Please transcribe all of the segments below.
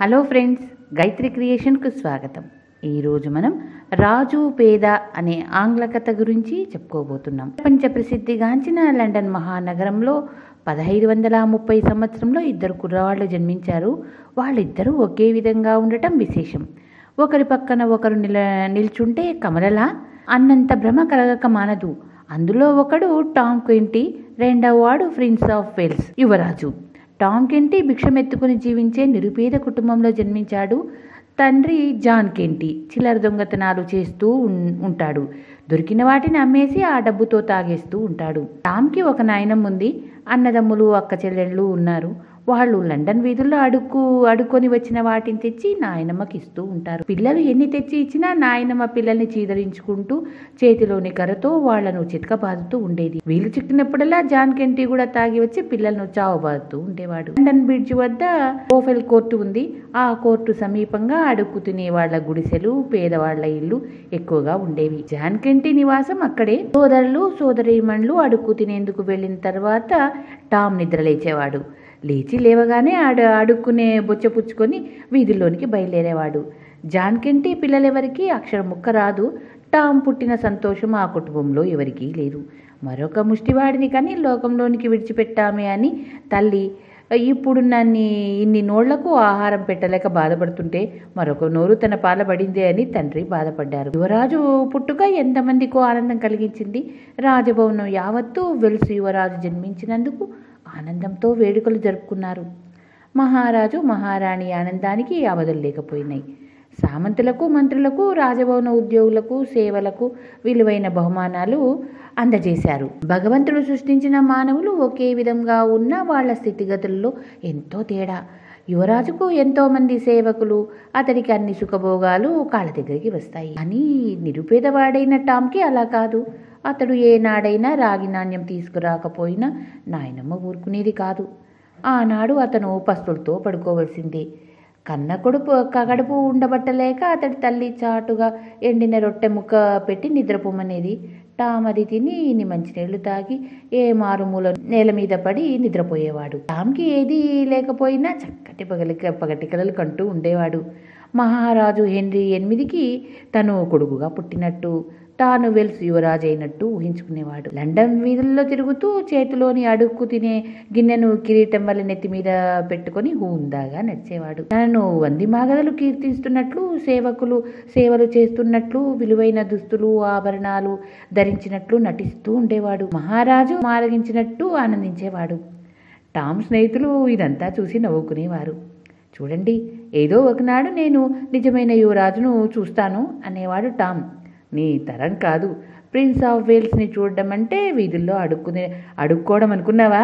Hello friends, Gayatri క్రియేషన్కు స్వాగతం. ఈరోజు మనం రాజు పేద అనే ఆంగ్ల కథ గురించి చెప్పుకోబోతున్నాం. ప్రపంచ ప్రసిద్ధిగాంచిన లండన్ మహానగరంలో 1530 సంవత్సరంలో ఇద్దరు కుర్రవాళ్ళు జన్మించారు. వాళ్ళిద్దరూ ఒకే విధంగా ఉండటం విశేషం. ఒకరి పక్కన ఒకరు నిల్చుంటే కమలలా అన్నంత భ్రమ కలగక మానదు. అందులో ఒకడు టామ్ క్వింటీ, రెండవ వాడు ప్రిన్స్ ఆఫ్ వేల్స్ యువరాజు. టామ్ కెంటీ భిక్షమెత్తుకుని జీవించే నిరుపేద కుటుంబంలో జన్మించాడు. తండ్రి జాన్ కెంటీ చిల్లర దొంగతనాలు చేస్తూ ఉంటాడు. దొరికిన వాటిని అమ్మేసి ఆ డబ్బుతో తాగేస్తూ ఉంటాడు. టామ్కి ఒక నాయనమ్మ ఉంది. అన్నదమ్ములు, అక్క చెల్లెళ్ళు ఉన్నారు. వాళ్ళు లండన్ వీధుల్లో అడుక్కొని వచ్చిన వాటిని తెచ్చి నాయనమ్మకి ఇస్తూ ఉంటారు. పిల్లలు ఎన్ని తెచ్చి ఇచ్చినా నాయనమ్మ పిల్లల్ని చీదరించుకుంటూ చేతిలోని కర్రతో వాళ్లను చితకబాదుతూ ఉండేది. వీలు చిక్కినప్పుడల్లా జాన్ కెంటీ కూడా తాగి వచ్చి పిల్లలను చావబాదుతూ ఉండేవాడు. లండన్ బ్రిడ్జ్ వద్ద ఓఫెల్ కోర్టు ఉంది. ఆ కోర్టు సమీపంగా అడుక్కు తినే వాళ్ల గుడిసెలు, పేదవాళ్ల ఇల్లు ఎక్కువగా ఉండేవి. జాన్ కెంటీ నివాసం అక్కడే. సోదరులు, సోదరీమణులు అడుక్కు తినేందుకు వెళ్ళిన తర్వాత టామ్ నిద్రలేచేవాడు. లేవగానే అడుక్కునే బొచ్చపుచ్చుకొని వీధుల్లోనికి బయలుదేరేవాడు. జాన్ కెంటీ పిల్లలెవరికీ అక్షరం ముక్క రాదు. టామ్ పుట్టిన సంతోషం ఆ కుటుంబంలో ఎవరికీ లేదు. మరొక ముష్టివాడిని కానీ లోకంలోనికి విడిచిపెట్టామే అని తల్లి ఇప్పుడు ఇన్ని నోళ్లకు ఆహారం పెట్టలేక బాధపడుతుంటే మరొక నోరు తన పాలబడిందే అని తండ్రి బాధపడ్డారు. యువరాజు పుట్టుక ఎంతమందికో ఆనందం కలిగించింది. రాజభవనం యావత్తూ వెల్స్ యువరాజు జన్మించినందుకు ఆనందంతో వేడుకలు జరుపుకున్నారు. మహారాజు, మహారాణి ఆనందానికి అవధులు లేకపోయినాయి. సామంతులకు, మంత్రులకు, రాజభవన ఉద్యోగులకు సేవలకు విలువైన బహుమానాలు అందజేశారు. భగవంతుడు సృష్టించిన మానవులు ఒకే విధంగా ఉన్న వాళ్ళ స్థితిగతుల్లో ఎంతో తేడా. యువరాజుకు ఎంతో మంది సేవకులు, అతడికి అన్ని సుఖభోగాలు కాళ్ళ దగ్గరికి వస్తాయి. కానీ నిరుపేదవాడైన టామ్కి అలా కాదు. అతడు ఏనాడైనా రాగి నాణ్యం తీసుకురాకపోయినా నాయనమ్మ ఊరుకునేది కాదు. ఆనాడు అతను పస్తులతో పడుకోవలసిందే. కడుపు ఉండబట్టలేక అతడి తల్లి చాటుగా ఎండిన రొట్టె ముక్క పెట్టి నిద్రపోమనేది. టామ్ అది తిని ఇన్ని మంచినీళ్లు తాగి ఏ మారుమూల నేల మీద పడి నిద్రపోయేవాడు. టామ్కి ఏదీ లేకపోయినా చక్కటి పగటి కలలు కంటూ ఉండేవాడు. మహారాజు హెన్రీ 8కి తను కొడుకుగా పుట్టినట్టు, తాను వెల్స్ యువరాజు అయినట్టు ఊహించుకునేవాడు. లండన్ వీధుల్లో తిరుగుతూ చేతిలోని అడుక్కు తినే గిన్నెను కిరీటం వల్ల నెత్తి మీద పెట్టుకుని హుందాగా నడిచేవాడు. తనను వందిమాగదలు కీర్తిస్తున్నట్లు, సేవలు చేస్తున్నట్లు, విలువైన దుస్తులు, ఆభరణాలు ధరించినట్లు నటిస్తూ ఉండేవాడు. మహారాజు మారగించినట్టు ఆనందించేవాడు. టామ్ స్నేహితులు ఇదంతా చూసి నవ్వుకునేవారు. చూడండి, ఏదో ఒకనాడు నేను నిజమైన యువరాజును చూస్తాను అనేవాడు టామ్. నీ తరం కాదు. ప్రిన్స్ ఆఫ్ వేల్స్ని చూడడం అంటే వీధుల్లో అడుక్కోవడం అనుకున్నావా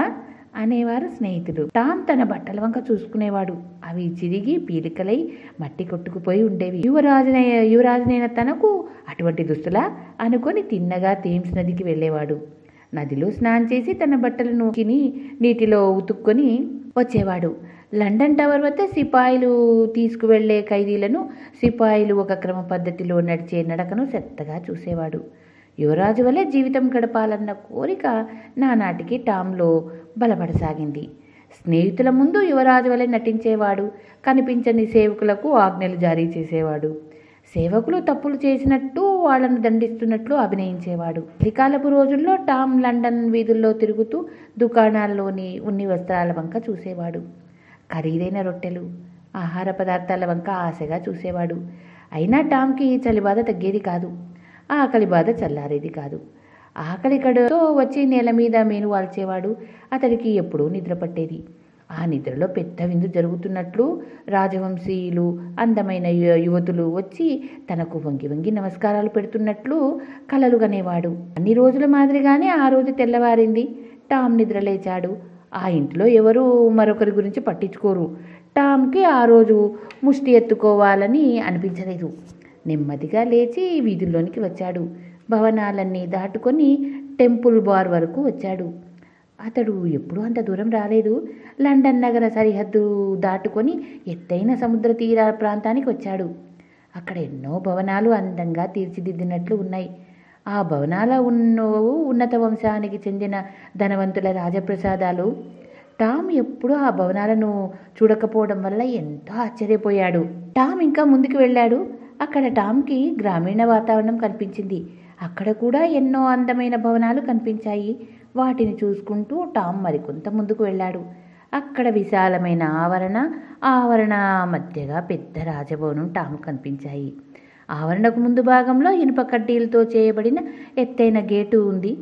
అనేవారు స్నేహితులు. టామ్ తన బట్టల వంక చూసుకునేవాడు. అవి చిరిగి పీలికలై మట్టి కొట్టుకుపోయి ఉండేవి. యువరాజునైన తనకు అటువంటి దుస్తులా అనుకొని తిన్నగా థేమ్స్ నదికి వెళ్ళేవాడు. నదిలో స్నానం చేసి తన బట్టలను నీటిలో ఉతుక్కొని వచ్చేవాడు. లండన్ టవర్ వద్ద సిపాయిలు తీసుకువెళ్లే ఖైదీలను సిపాయిలు ఒక క్రమ పద్ధతిలో నడిచే నడకను శ్రద్ధగా చూసేవాడు. యువరాజు వలె జీవితం గడపాలన్న కోరిక నానాటికి టామ్లో బలపడసాగింది. స్నేహితుల ముందు యువరాజు వలె నటించేవాడు. కనిపించని సేవకులకు ఆజ్ఞలు జారీ చేసేవాడు. సేవకులు తప్పులు చేసినట్టు వాళ్లను దండిస్తున్నట్లు అభినయించేవాడు. చలికాలపు రోజుల్లో టామ్ లండన్ వీధుల్లో తిరుగుతూ దుకాణాల్లోని ఉన్ని వస్త్రాల వంక చూసేవాడు. ఖరీదైన రొట్టెలు, ఆహార పదార్థాల వంక ఆశగా చూసేవాడు. అయినా టామ్కి చలిబాధ తగ్గేది కాదు. ఆకలి బాధ చల్లారేది కాదు. ఆకలి కడుతో వచ్చి నేల మీద మేను వాల్చేవాడు. అతడికి ఎప్పుడూ నిద్ర పట్టేది. ఆ నిద్రలో పెద్ద విందు జరుగుతున్నట్లు, రాజవంశీయులు, అందమైన యువతులు వచ్చి తనకు వంగి నమస్కారాలు పెడుతున్నట్లు కలలు కనేవాడు. అన్ని రోజుల మాదిరిగానే ఆ రోజు తెల్లవారింది. టామ్ నిద్రలేచాడు. ఆ ఇంట్లో ఎవరూ మరొకరి గురించి పట్టించుకోరు. టామ్కి ఆ రోజు ముష్టి ఎత్తుకోవాలని అనిపించలేదు. నెమ్మదిగా లేచి వీధుల్లోనికి వచ్చాడు. భవనాలన్నీ దాటుకొని టెంపుల్ బార్ వరకు వచ్చాడు. అతడు ఎప్పుడూ అంత దూరం రాలేదు. లండన్ నగర సరిహద్దు దాటుకొని ఎత్తైన సముద్ర తీర ప్రాంతానికి వచ్చాడు. అక్కడ ఎన్నో భవనాలు అందంగా తీర్చిదిద్దినట్లు ఉన్నాయి. ఆ భవనాల ఉన్నత వంశానికి చెందిన ధనవంతుల రాజప్రసాదాలు. టామ్ ఎప్పుడూ ఆ భవనాలను చూడకపోవడం వల్ల ఎంతో ఆశ్చర్యపోయాడు. టామ్ ఇంకా ముందుకు వెళ్ళాడు. అక్కడ టామ్కి గ్రామీణ వాతావరణం కనిపించింది. అక్కడ కూడా ఎన్నో అందమైన భవనాలు కనిపించాయి. వాటిని చూసుకుంటూ టామ్ మరికొంత ముందుకు వెళ్ళాడు. అక్కడ విశాలమైన ఆవరణ మధ్యగా పెద్ద రాజభవనం టామ్ కనిపించాయి. ఆవరణకు ముందు భాగంలో ఇనుప కడ్డీలతో చేయబడిన ఎత్తైన గేటు ఉంది.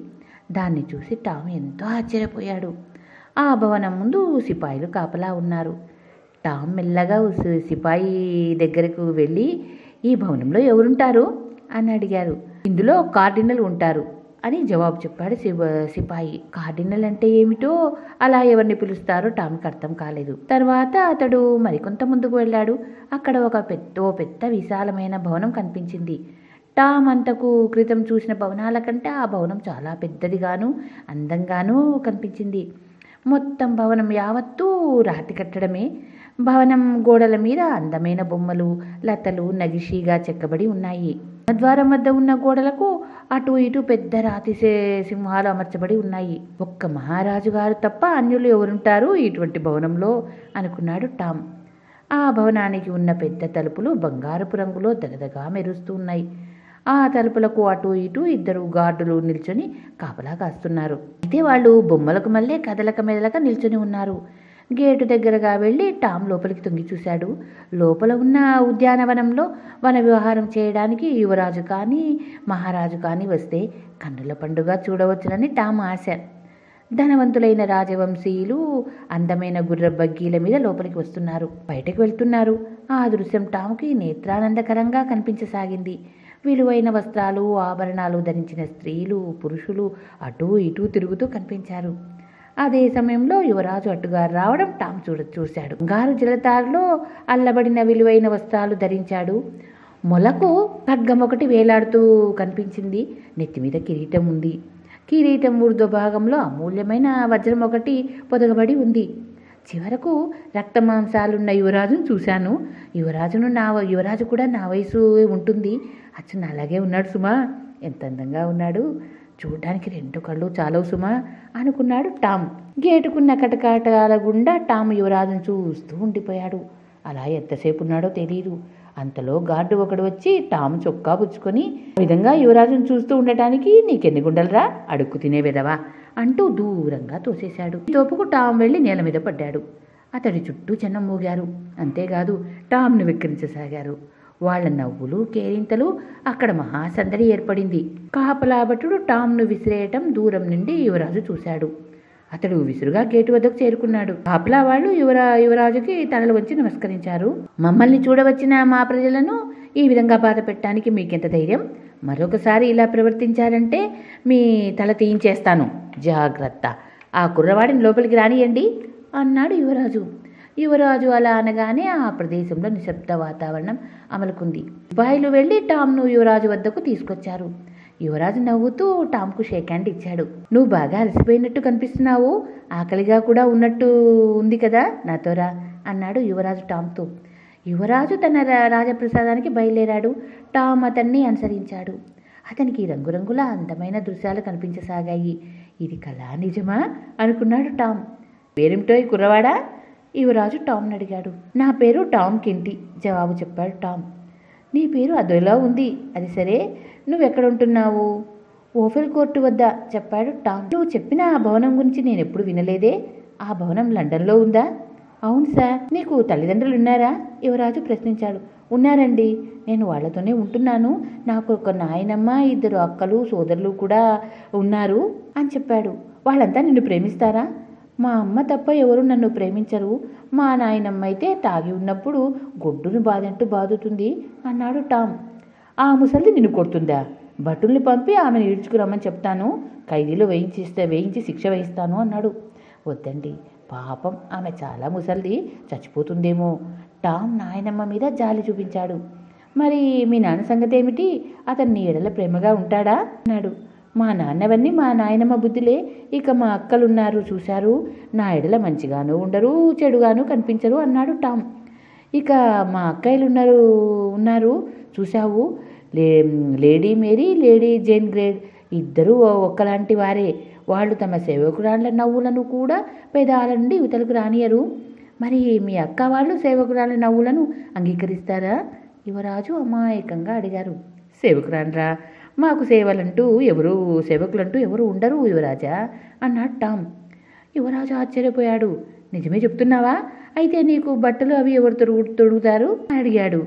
దాన్ని చూసి టామ్ ఎంతో ఆశ్చర్యపోయాడు. ఆ భవనం ముందు సిపాయిలు కాపలా ఉన్నారు. టామ్ మెల్లగా సిపాయి దగ్గరకు వెళ్ళి, ఈ భవనంలో ఎవరుంటారు అని అడిగారు. ఇందులో కార్డినల్ ఉంటారు అని జవాబు చెప్పాడు సిపాయి. కార్డినల్ అంటే ఏమిటో, అలా ఎవరిని పిలుస్తారో టామ్కి అర్థం కాలేదు. తర్వాత అతడు మరికొంత ముందుకు వెళ్ళాడు. అక్కడ ఓ పెద్ద విశాలమైన భవనం కనిపించింది. టామ్ అంతకు క్రితం చూసిన భవనాల కంటే ఆ భవనం చాలా పెద్దదిగాను అందంగానూ కనిపించింది. మొత్తం భవనం యావత్తూ రాతి కట్టడమే. భవనం గోడల మీద అందమైన బొమ్మలు, లతలు నగిషీగా చెక్కబడి ఉన్నాయి. ద్వారం వద్ద ఉన్న గోడలకు అటు ఇటు పెద్ద రాతి సింహాలు అమర్చబడి ఉన్నాయి. ఒక్క మహారాజు గారు తప్ప అన్యులు ఎవరుంటారు ఇటువంటి భవనంలో అనుకున్నాడు టామ్. ఆ భవనానికి ఉన్న పెద్ద తలుపులు బంగారపు రంగులో దగదగా మెరుస్తూ ఉన్నాయి. ఆ తలుపులకు అటు ఇటు 2 గార్డులు నిల్చొని కాపలా కాస్తున్నారు. అయితే వాళ్ళు బొమ్మలకు మళ్ళీ కదలక మెదలక నిల్చొని ఉన్నారు. గేటు దగ్గరగా వెళ్ళి టామ్ లోపలికి తొంగి చూశాడు. లోపల ఉన్న ఉద్యానవనంలో వన విహారం చేయడానికి యువరాజు కానీ మహారాజు కానీ వస్తే కన్నుల పండుగ చూడవచ్చునని టామ్ ఆశ. ధనవంతులైన రాజవంశీయులు అందమైన గుర్ర బగ్గీల మీద లోపలికి వస్తున్నారు, బయటకు వెళ్తున్నారు. ఆ దృశ్యం టామ్కి నేత్రానందకరంగా కనిపించసాగింది. విలువైన వస్త్రాలు, ఆభరణాలు ధరించిన స్త్రీలు, పురుషులు అటూ ఇటూ తిరుగుతూ కనిపించారు. అదే సమయంలో యువరాజు అటుగా రావడం టామ్ చూశాడు. బంగారు జలతారులో అల్లబడిన విలువైన వస్త్రాలు ధరించాడు. మొలకు ఖడ్గం ఒకటి వేలాడుతూ కనిపించింది. నెత్తిమీద కిరీటం ఉంది. కిరీటం ఊర్ధ్వ భాగంలో అమూల్యమైన వజ్రం ఒకటి పొదగబడి ఉంది. చివరకు రక్తమాంసాలున్న యువరాజును చూశాను. యువరాజు కూడా నా వయసు ఉంటుంది. అచ్చను అలాగే ఉన్నాడు సుమా. ఎంత అందంగా ఉన్నాడు. చూడ్డానికి 2 కళ్ళు చాలవు సుమా అనుకున్నాడు టామ్. గేటుకున్న కటకటాల గుండా టామ్ యువరాజును చూస్తూ ఉండిపోయాడు. అలా ఎంతసేపు ఉన్నాడో తెలియదు. అంతలో గార్డు ఒకడు వచ్చి టామ్ చొక్కా పుచ్చుకొని, ఆ విధంగా యువరాజును చూస్తూ ఉండటానికి నీకెన్ని గుండెలరా, అడుక్కు తినే విధవా అంటూ దూరంగా తోసేశాడు. ఈ తోపుకు టామ్ వెళ్ళి నేల మీద పడ్డాడు. అతడి చుట్టూ జనం మూగారు. అంతేకాదు టామ్ను వెక్కిరించసాగారు. వాళ్ల నవ్వులు, కేరింతలు, అక్కడ మహాసందడి ఏర్పడింది. కాపలా భటుడు టామ్ను విసిరేయటం దూరం నుండి యువరాజు చూశాడు. అతడు విసురుగా గేటు వద్దకు చేరుకున్నాడు. కాపలా వాళ్ళు యువరాజుకి తలలు వంచి నమస్కరించారు. మమ్మల్ని చూడవచ్చిన మా ప్రజలను ఈ విధంగా బాధ పెట్టడానికి మీకెంత ధైర్యం? మరొకసారి ఇలా ప్రవర్తించారంటే మీ తల తీయించేస్తాను, జాగ్రత్త. ఆ కుర్రవాడిని లోపలికి రానియండి అన్నాడు యువరాజు అలా అనగానే ఆ ప్రదేశంలో నిశ్శబ్ద వాతావరణం అమలుకుంది. సిపాయిలు వెళ్ళి టామ్ను యువరాజు వద్దకు తీసుకొచ్చారు. యువరాజు నవ్వుతూ టామ్కు షేక్ హ్యాండ్ ఇచ్చాడు. నువ్వు బాగా అలసిపోయినట్టు కనిపిస్తున్నావు, ఆకలిగా కూడా ఉన్నట్టు ఉంది కదా, నాతోరా అన్నాడు యువరాజు టామ్తో. యువరాజు తన రాజప్రసాదానికి బయలుదేరాడు. టామ్ అతన్ని అనుసరించాడు. అతనికి రంగురంగుల అందమైన దృశ్యాలు కనిపించసాగాయి. ఇది కళా నిజమా అనుకున్నాడు టామ్. పేరేమిటో ఈ కుర్రవాడా? యువరాజు టామ్ని అడిగాడు. నా పేరు టామ్ కెంటీ, జవాబు చెప్పాడు టామ్. నీ పేరు అదోలా ఉంది. అది సరే, నువ్వెక్కడుంటున్నావు? ఓఫెల్ కోర్టు వద్ద, చెప్పాడు టామ్. నువ్వు చెప్పిన ఆ భవనం గురించి నేనెప్పుడు వినలేదే. ఆ భవనం లండన్లో ఉందా? అవును సార్. నీకు తల్లిదండ్రులు ఉన్నారా? యువరాజు ప్రశ్నించాడు. ఉన్నారండి, నేను వాళ్లతోనే ఉంటున్నాను. నాకు ఒక నాయనమ్మ, 2 అక్కలు, సోదరులు కూడా ఉన్నారు అని చెప్పాడు. వాళ్ళంతా నిన్ను ప్రేమిస్తారా? మా అమ్మ తప్ప ఎవరు నన్ను ప్రేమించరు. మా నాయనమ్మ అయితే తాగి ఉన్నప్పుడు గొడ్డును బాదంటూ బాదుతుంది అన్నాడు టామ్. ఆ ముసలి నిన్ను కొడుతుందా? భటుల్ని పంపి ఆమెను ఈడ్చుకురమ్మని చెప్తాను. ఖైదీలో వేయించి శిక్ష వేయిస్తాను అన్నాడు. వద్దండి, పాపం, ఆమె చాలా ముసలిది, చచ్చిపోతుందేమో. టామ్ నాయనమ్మ మీద జాలి చూపించాడు. మరి మీ నాన్న సంగతి ఏమిటి? అతను నీ ఎడల ప్రేమగా ఉంటాడా అన్నాడు. మా నాన్నవన్నీ మా నాయనమ్మ బుద్ధులే. ఇక మా అక్కలున్నారు చూశారు, నా ఎడల మంచిగాను ఉండరు, చెడుగాను కనిపించరు అన్నాడు టామ్. ఇక మా అక్కయ్యలు ఉన్నారు చూశావు, lady Mary, lady Jane Grey, 2 ఒక్కలాంటి వారే. వాళ్ళు తమ సేవకురాళ్ళ నవ్వులను కూడా పెదాల నుండి యువతలకు రానియరు. మరి మీ అక్క వాళ్ళు సేవకురాళ్ళ నవ్వులను అంగీకరిస్తారా? యువరాజు అమాయకంగా అడిగారు. సేవకురాండ్రా, మాకు సేవకులంటూ ఎవరు ఉండరు యువరాజా అన్నాడు టామ్. యువరాజు ఆశ్చర్యపోయాడు. నిజమే చెప్తున్నావా? అయితే నీకు బట్టలు అవి ఎవరు తొడుగుతారు అడిగాడు.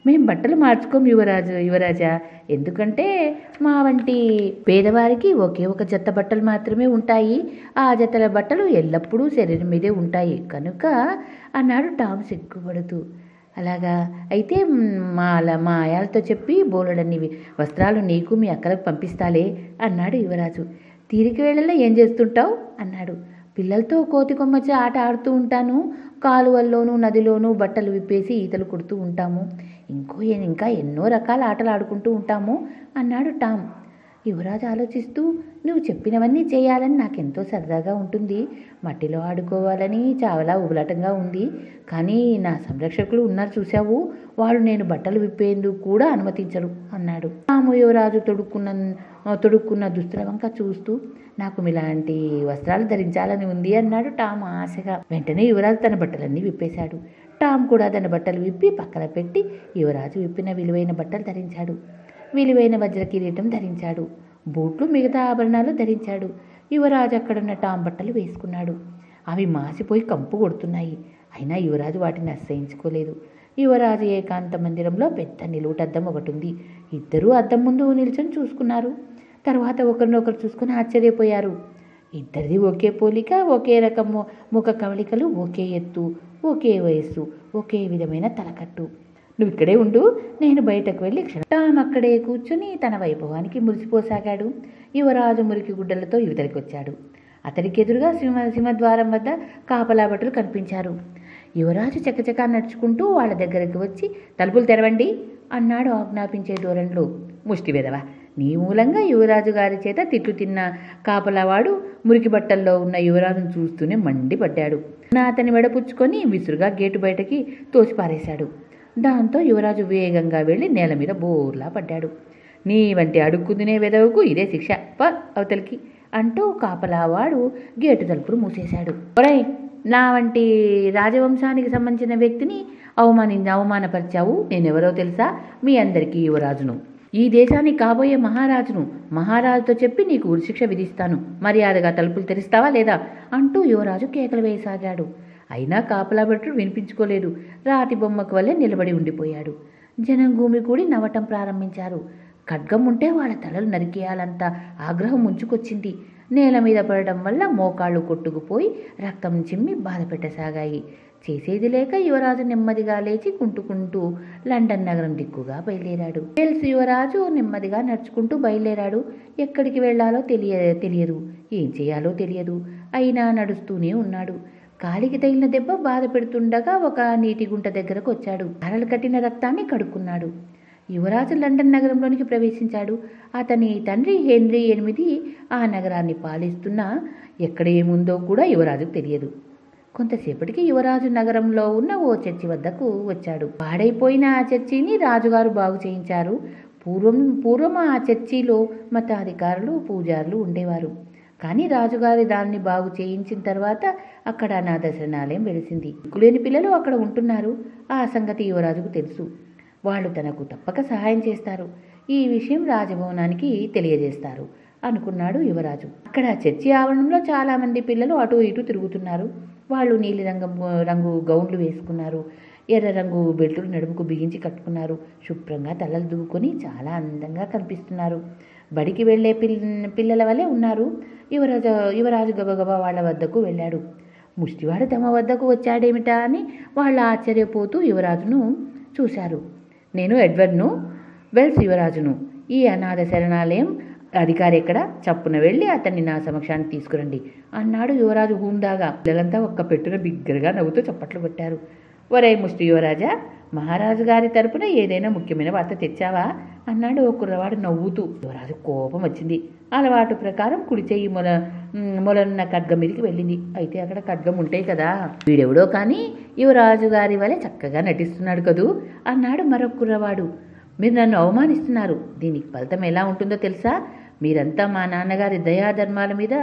మేం బట్టలు మార్చుకోం యువరాజా, ఎందుకంటే మా వంటి పేదవారికి ఒకే ఒక జత బట్టలు మాత్రమే ఉంటాయి. ఆ జతల బట్టలు ఎల్లప్పుడూ శరీరం మీదే ఉంటాయి కనుక అన్నాడు టామ్ సిగ్గుపడుతూ. అలాగా, అయితే మా ఆయాలతో చెప్పి బోలెడన్ని వస్త్రాలు నీకు మీ అక్కలకు పంపిస్తాలే అన్నాడు యువరాజు. తీరిక వేళల్లో ఏం చేస్తుంటావు అన్నాడు. పిల్లలతో కోతి కొమ్మచ్చి ఆట ఆడుతూ ఉంటాను. కాలువల్లోనూ నదిలోనూ బట్టలు విప్పేసి ఈతలు కొడుతూ ఉంటాము. ఇంకా ఎన్నో రకాల ఆటలు ఆడుకుంటూ ఉంటాము అన్నాడు టామ్. యువరాజు ఆలోచిస్తూ, నువ్వు చెప్పినవన్నీ చేయాలని నాకెంతో సరదాగా ఉంటుంది. మట్టిలో ఆడుకోవాలని చాలా ఉబలాటంగా ఉంది. కానీ నా సంరక్షకులు ఉన్నారు చూశావు, వాళ్ళు నేను బట్టలు విప్పేందుకు కూడా అనుమతించరు అన్నాడు. టాము యువరాజు తొడుక్కున్న దుస్తుల వంక చూస్తూ, నాకు ఇలాంటి వస్త్రాలు ధరించాలని ఉంది అన్నాడు టామ్ ఆశగా. వెంటనే యువరాజు తన బట్టలన్నీ విప్పేశాడు. టామ్ కూడా తన బట్టలు విప్పి పక్కన పెట్టి యువరాజు విప్పిన విలువైన బట్టలు ధరించాడు. విలువైన వజ్ర కిరీటం ధరించాడు. బూట్లు, మిగతా ఆభరణాలు ధరించాడు. యువరాజు అక్కడున్న టామ్ బట్టలు వేసుకున్నాడు. అవి మాసిపోయి కంపు కొడుతున్నాయి. అయినా యువరాజు వాటిని అసహించుకోలేదు. యువరాజు ఏకాంత మందిరంలో పెద్ద నిలువుటద్దం ఒకటి ఉంది. ఇద్దరూ అద్దం ముందు నిల్చొని చూసుకున్నారు. తర్వాత ఒకరినొకరు చూసుకుని ఆశ్చర్యపోయారు. ఇద్దరిది ఒకే పోలిక, ఒకే రకం ముఖ కవళికలు, ఒకే ఎత్తు, ఒకే వయస్సు, ఒకే విధమైన తలకట్టు. నువ్వు ఇక్కడే ఉండు, నేను బయటకు వెళ్ళి టామ్ అక్కడే కూర్చుని తన వైభవానికి మురిసిపోసాగాడు. యువరాజు మురికి గుడ్డలతో యువతలికి వచ్చాడు. అతడికి ఎదురుగా సింహద్వారం వద్ద కాపలా భటులు కనిపించారు. యువరాజు చకచకా నడుచుకుంటూ వాళ్ళ దగ్గరికి వచ్చి, తలుపులు తెరవండి అన్నాడు ఆజ్ఞాపించే ధోరణిలో. ముష్టి వెదవా, నీ మూలంగా యువరాజు గారి చేత తిట్లు తిన్న కాపలావాడు మురికి బట్టల్లో ఉన్న యువరాజును చూస్తూనే మండిపడ్డాడు. అతని మెడపుచ్చుకొని విసురుగా గేటు బయటకి తోసిపారేశాడు. దాంతో యువరాజు వేగంగా వెళ్ళి నేల మీద బోర్లా పడ్డాడు. నీ వంటి అడుక్కుదినే వెదవకు ఇదే శిక్ష, అవతలికి అంటూ కాపలావాడు గేటు తలుపులు మూసేశాడు. ఒరేయ్, నా వంటి రాజవంశానికి సంబంధించిన వ్యక్తిని అవమానపరిచావు. నేనెవరో తెలుసా? మీ అందరికీ యువరాజును, ఈ దేశానికి కాబోయే మహారాజును. మహారాజుతో చెప్పి నీకు ఉరిశిక్ష విధిస్తాను. మర్యాదగా తలుపులు తెరిస్తావా లేదా అంటూ యువరాజు కేకలు వేయసాగాడు. అయినా కాపలా భటుడు వినిపించుకోలేదు. రాతి బొమ్మకు వల్లే నిలబడి ఉండిపోయాడు. జనం భూమి కూడి నవ్వటం ప్రారంభించారు. ఖడ్గం ఉంటే వాళ్ళ తలలు నరికేయాలంత ఆగ్రహం ముంచుకొచ్చింది. నేల మీద పడడం వల్ల మోకాళ్ళు కొట్టుకుపోయి రక్తం చిమ్మి బాధ పెట్టసాగాయి. చేసేది లేక యువరాజు నెమ్మదిగా లేచి కుంటుకుంటూ లండన్ నగరం దిక్కుగా బయలుదేరాడు. యువరాజు నెమ్మదిగా నడుచుకుంటూ బయలుదేరాడు. ఎక్కడికి వెళ్లాలో తెలియదు, ఏం చేయాలో తెలియదు. అయినా నడుస్తూనే ఉన్నాడు. కాలికి తగిలిన దెబ్బ బాధ పెడుతుండగా ఒక నీటి గుంట దగ్గరకు వచ్చాడు. ధారలు కట్టిన రక్తాన్ని కడుక్కున్నాడు. యువరాజు లండన్ నగరంలోనికి ప్రవేశించాడు. అతని తండ్రి హెన్రీ 8 ఆ నగరాన్ని పాలిస్తున్నా ఎక్కడ ఏముందో కూడా యువరాజుకు తెలియదు. కొంతసేపటికి యువరాజు నగరంలో ఉన్న ఓ చర్చి వద్దకు వచ్చాడు. పాడైపోయిన ఆ చర్చిని రాజుగారు బాగు చేయించారు. పూర్వం ఆ చర్చిలో మతాధికారులు, పూజారులు ఉండేవారు. కానీ రాజుగారి దాన్ని బాగు చేయించిన తర్వాత అక్కడ అనాథ శరణాలయం వెలిసింది. దిక్కులేని పిల్లలు అక్కడ ఉంటున్నారు. ఆ సంగతి యువరాజుకు తెలుసు. వాళ్ళు తనకు తప్పక సహాయం చేస్తారు. ఈ విషయం రాజభవనానికి తెలియజేస్తారు అనుకున్నాడు యువరాజు. అక్కడ చర్చి ఆవరణంలో చాలామంది పిల్లలు అటు ఇటు తిరుగుతున్నారు. వాళ్ళు నీలి రంగు గౌన్లు వేసుకున్నారు. ఎర్ర రంగు బెల్టులు నడుముకు బిగించి కట్టుకున్నారు. శుభ్రంగా తలలు దువ్వుకొని చాలా అందంగా కనిపిస్తున్నారు. బడికి వెళ్లే పిల్లల వలె ఉన్నారు. యువరాజు గబగబా వాళ్ళ వద్దకు వెళ్ళాడు. ముష్టివాడు తమ వద్దకు వచ్చాడేమిటా అని వాళ్ళు ఆశ్చర్యపోతూ యువరాజును చూశారు. నేను ఎడ్వర్డ్ను, వెల్స్ యువరాజును. ఈ అనాథ శరణాలయం అధికారి ఎక్కడ? చప్పున వెళ్ళి అతన్ని నా సమక్షానికి తీసుకురండి అన్నాడు యువరాజు హుందాగా. పిల్లలంతా ఒక్క పెట్టున బిగ్గరగా నవ్వుతూ చప్పట్లు కొట్టారు. ఒరే ముష్టి యువరాజా, మహారాజు గారి తరపున ఏదైనా ముఖ్యమైన వార్త తెచ్చావా అన్నాడు ఓ కుర్రవాడు నవ్వుతూ. యువరాజు కోపం వచ్చింది. అలవాటు ప్రకారం కుడి చెయ్యి మొలన్న ఖడ్గం మీదకి వెళ్ళింది. అయితే అక్కడ ఖడ్గం ఉంటాయి కదా. వీడెవడో కానీ యువరాజు గారి వలె చక్కగా నటిస్తున్నాడు కదూ అన్నాడు మరొక కుర్రవాడు. మీరు నన్ను అవమానిస్తున్నారు. దీనికి ఫలితం ఎలా ఉంటుందో తెలుసా? మీరంతా మా నాన్నగారి దయాధర్మాల మీద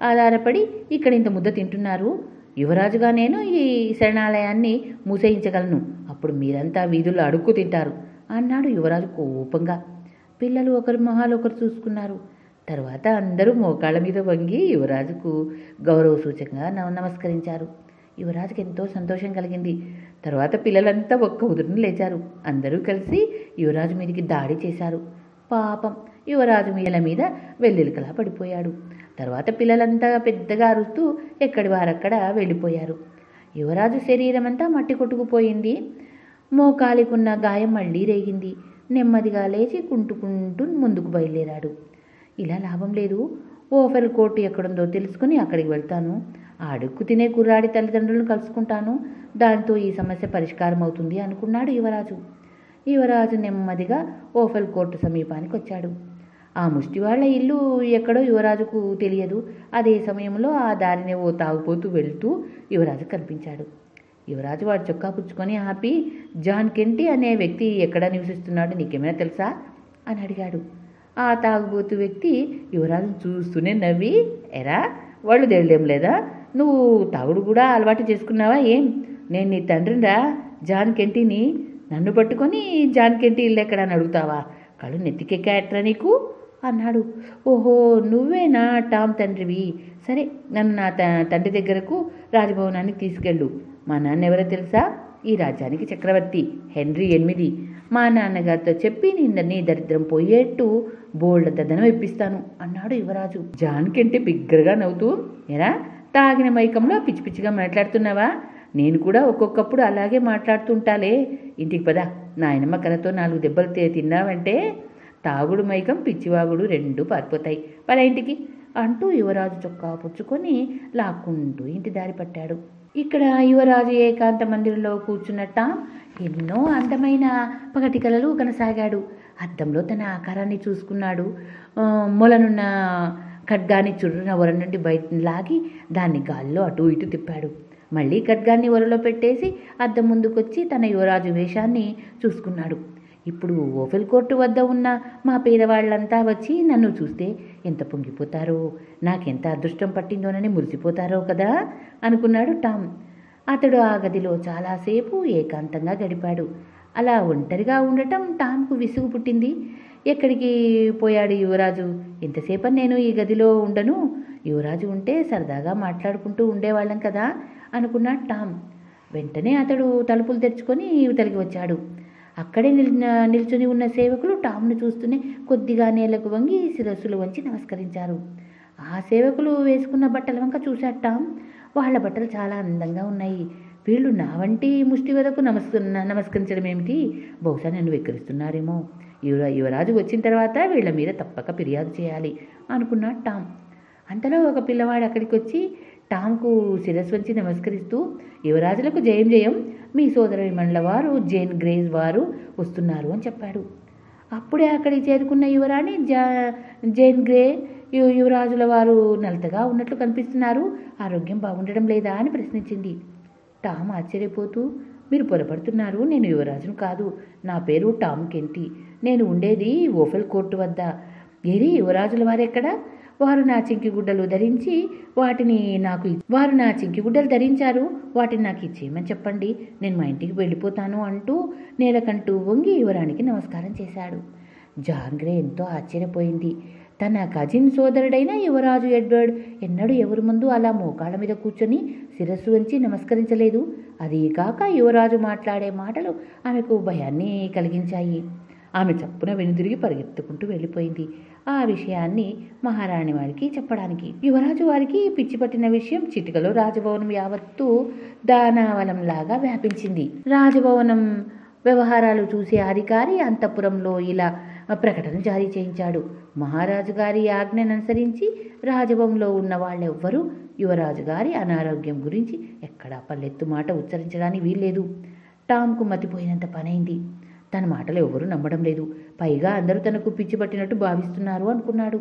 ఆధారపడి ఇక్కడ ఇంత ముద్ద తింటున్నారు. యువరాజుగా నేను ఈ శరణాలయాన్ని మూసేయించగలను. అప్పుడు మీరంతా వీధుల్లో అడుక్కు తింటారు అన్నాడు యువరాజు కోపంగా. పిల్లలు ఒకరి మొహాలు ఒకరు చూసుకున్నారు. తర్వాత అందరూ మోకాళ్ళ మీద వంగి యువరాజుకు గౌరవ సూచకంగా నమస్కరించారు. యువరాజుకి ఎంతో సంతోషం కలిగింది. తర్వాత పిల్లలంతా ఒక్క ఉదురును లేచారు. అందరూ కలిసి యువరాజు మీదకి దాడి చేశారు. పాపం యువరాజు మీద వెల్లెలికలా పడిపోయాడు. తర్వాత పిల్లలంతా పెద్దగా అరుస్తూ ఎక్కడి వారక్కడ వెళ్ళిపోయారు. యువరాజు శరీరం అంతా మట్టి కొట్టుకుపోయింది. మోకాలికున్న గాయం మళ్ళీ రేగింది. నెమ్మదిగా లేచి కుంటుకుంటూ ముందుకు బయలుదేరాడు. ఇలా లాభం లేదు, ఓఫెల్ కోర్టు ఎక్కడుందో తెలుసుకుని అక్కడికి వెళ్తాను. ఆ అడుక్కు తినే కుర్రాడి తల్లిదండ్రులను కలుసుకుంటాను. దాంతో ఈ సమస్య పరిష్కారం అవుతుంది అనుకున్నాడు యువరాజు. యువరాజు నెమ్మదిగా ఓఫెల్ కోర్టు సమీపానికి వచ్చాడు. ఆ ముష్టివాళ్ల ఇల్లు ఎక్కడో యువరాజుకు తెలియదు. అదే సమయంలో ఆ దారిని ఓ తాగుపోతూ వెళ్తూ యువరాజు కనిపించాడు. యువరాజు వాడు చొక్కా పుచ్చుకొని ఆపి, జాన్ కెంటీ అనే వ్యక్తి ఎక్కడ నివసిస్తున్నాడు, నీకేమైనా తెలుసా అని అడిగాడు. ఆ తాగుబోతు వ్యక్తి యువరాజును చూస్తూనే నవ్వి, ఎరా వాళ్ళు తెలియడం లేదా, నువ్వు తాగుడు కూడా అలవాటు చేసుకున్నావా ఏం? నేను నీ తండ్రిరా, జాన్ కెంటీని. నన్ను పట్టుకొని జాన్ కెంటీ ఇల్లు ఎక్కడ అని అడుగుతావా? కళ్ళు నెత్తికెక్కాయట్రా నీకు అన్నాడు. ఓహో, నువ్వేనా టామ్ తండ్రివి? సరే, నన్ను నా తండ్రి దగ్గరకు రాజభవనానికి తీసుకెళ్ళు. మా నాన్న ఎవరో తెలుసా? ఈ రాజ్యానికి చక్రవర్తి హెన్రీ 8. మా నాన్నగారితో చెప్పి నీ దరిద్రం పోయేట్టు బోల్డంత ధనం ఇప్పిస్తాను అన్నాడు యువరాజు. జాన్ కెంటీ బిగ్గరగా నవ్వుతూ, ఎరా తాగిన మైకంలో పిచ్చి పిచ్చిగా మాట్లాడుతున్నావా? నేను కూడా ఒక్కొక్కప్పుడు అలాగే మాట్లాడుతుంటాలే. ఇంటికి పద, నాయనమ్మ కలతో 4 దెబ్బలు తిన్నావంటే తాగుడు మైకం పిచ్చివాగుడు 2 పారిపోతాయి. పద ఇంటికి అంటూ యువరాజు చొక్కా పుచ్చుకొని లాక్కుంటూ ఇంటి దారి పట్టాడు. ఇక్కడ యువరాజు ఏకాంత మందిరంలో కూర్చున్నట్ట ఎన్నో అందమైన పగటి కలలు కనసాగాడు. అద్దంలో తన ఆకారాన్ని చూసుకున్నాడు. మొలనున్న ఖడ్గాన్ని చుర్రున ఒర నుండి బయట లాగి దాన్ని గాల్లో అటు ఇటు తిప్పాడు. మళ్ళీ ఖడ్గాన్ని ఒరలో పెట్టేసి అద్దం ముందుకొచ్చి తన యువరాజు వేషాన్ని చూసుకున్నాడు. ఇప్పుడు ఓఫెల్ కోర్టు వద్ద ఉన్న మా పేదవాళ్ళంతా వచ్చి నన్ను చూస్తే ఎంత పొంగిపోతారో, నాకెంత అదృష్టం పట్టిందోనని మురిసిపోతారో కదా అనుకున్నాడు టామ్. అతడు ఆ గదిలో చాలాసేపు ఏకాంతంగా గడిపాడు. అలా ఒంటరిగా ఉండటం టామ్కు విసుగు పుట్టింది. ఎక్కడికి పోయాడు యువరాజు? ఎంతసేపని నేను ఈ గదిలో ఉండను. యువరాజు ఉంటే సరదాగా మాట్లాడుకుంటూ ఉండేవాళ్ళం కదా అనుకున్నాడు టామ్. వెంటనే అతడు తలుపులు తెరుచుకొని ఇవతలికి వచ్చాడు. అక్కడే నిల్చుని ఉన్న సేవకులు టామ్ను చూస్తూనే కొద్దిగా నేలకు వంగి శిరస్సులు వంచి నమస్కరించారు. ఆ సేవకులు వేసుకున్న బట్టల వంక చూశాడు టామ్. వాళ్ళ బట్టలు చాలా అందంగా ఉన్నాయి. వీళ్ళు నా వంటి ముష్టి వరకు నమస్కరించడం ఏమిటి? బహుశా నన్ను వెక్కిరిస్తున్నారేమో. యువరాజు వచ్చిన తర్వాత వీళ్ళ మీద తప్పక ఫిర్యాదు చేయాలి అనుకున్నాడు టామ్. అంతలో ఒక పిల్లవాడు అక్కడికి వచ్చి టామ్కు శిరస్సు వంచి నమస్కరిస్తూ, యువరాజులకు జయం జయం, మీ సోదరిమణుల వారు జేన్ గ్రేస్ వారు వస్తున్నారు అని చెప్పాడు. అప్పుడే అక్కడికి చేరుకున్న యువరాణి జేన్ గ్రే, యువరాజుల వారు నలతగా ఉన్నట్లు కనిపిస్తున్నారు, ఆరోగ్యం బాగుండడం లేదా అని ప్రశ్నించింది. టామ్ ఆశ్చర్యపోతూ, మీరు పొరపడుతున్నారు, నేను యువరాజును కాదు. నా పేరు టామ్ కెంటీ. నేను ఉండేది ఓఫెల్ కోర్టు వద్ద. ఏది యువరాజుల వారెక్కడా? వారు నా చింకిగుడ్డలు ధరించి ధరించారు. వాటిని నాకు ఇచ్చేయమని చెప్పండి, నేను మా ఇంటికి వెళ్ళిపోతాను అంటూ నేలకంటూ వంగి యువరానికి నమస్కారం చేశాడు. జాన్ గ్రే ఎంతో ఆశ్చర్యపోయింది. తన కజిన్ సోదరుడైన యువరాజు ఎడ్వర్డ్ ఎన్నడూ ఎవరి ముందు అలా మోకాళ్ళ మీద కూర్చొని శిరస్సు వంచి నమస్కరించలేదు. అదీ కాక యువరాజు మాట్లాడే మాటలు ఆమెకు భయాన్ని కలిగించాయి. ఆమె చప్పున వెనుదిరిగి పరిగెత్తుకుంటూ వెళ్ళిపోయింది, ఆ విషయాన్ని మహారాణి వారికి చెప్పడానికి. యువరాజు వారికి పిచ్చి పట్టిన విషయం చిటికలో రాజభవనం యావత్తు దానావలంలాగా వ్యాపించింది. రాజభవనం వ్యవహారాలు చూసే అధికారి అంతఃపురంలో ఇలా ప్రకటన జారీ చేయించాడు. మహారాజు గారి ఆజ్ఞను అనుసరించి రాజభవనంలో ఉన్న వాళ్ళెవ్వరూ యువరాజు గారి అనారోగ్యం గురించి ఎక్కడా పల్లెత్తు మాట ఉచ్చరించడానికి వీల్లేదు. టామ్కు మతిపోయినంత పనైంది. తన మాటలు ఎవరూ నమ్మడం లేదు. పైగా అందరూ తనకు పిచ్చి పట్టినట్టు భావిస్తున్నారు అనుకున్నాడు.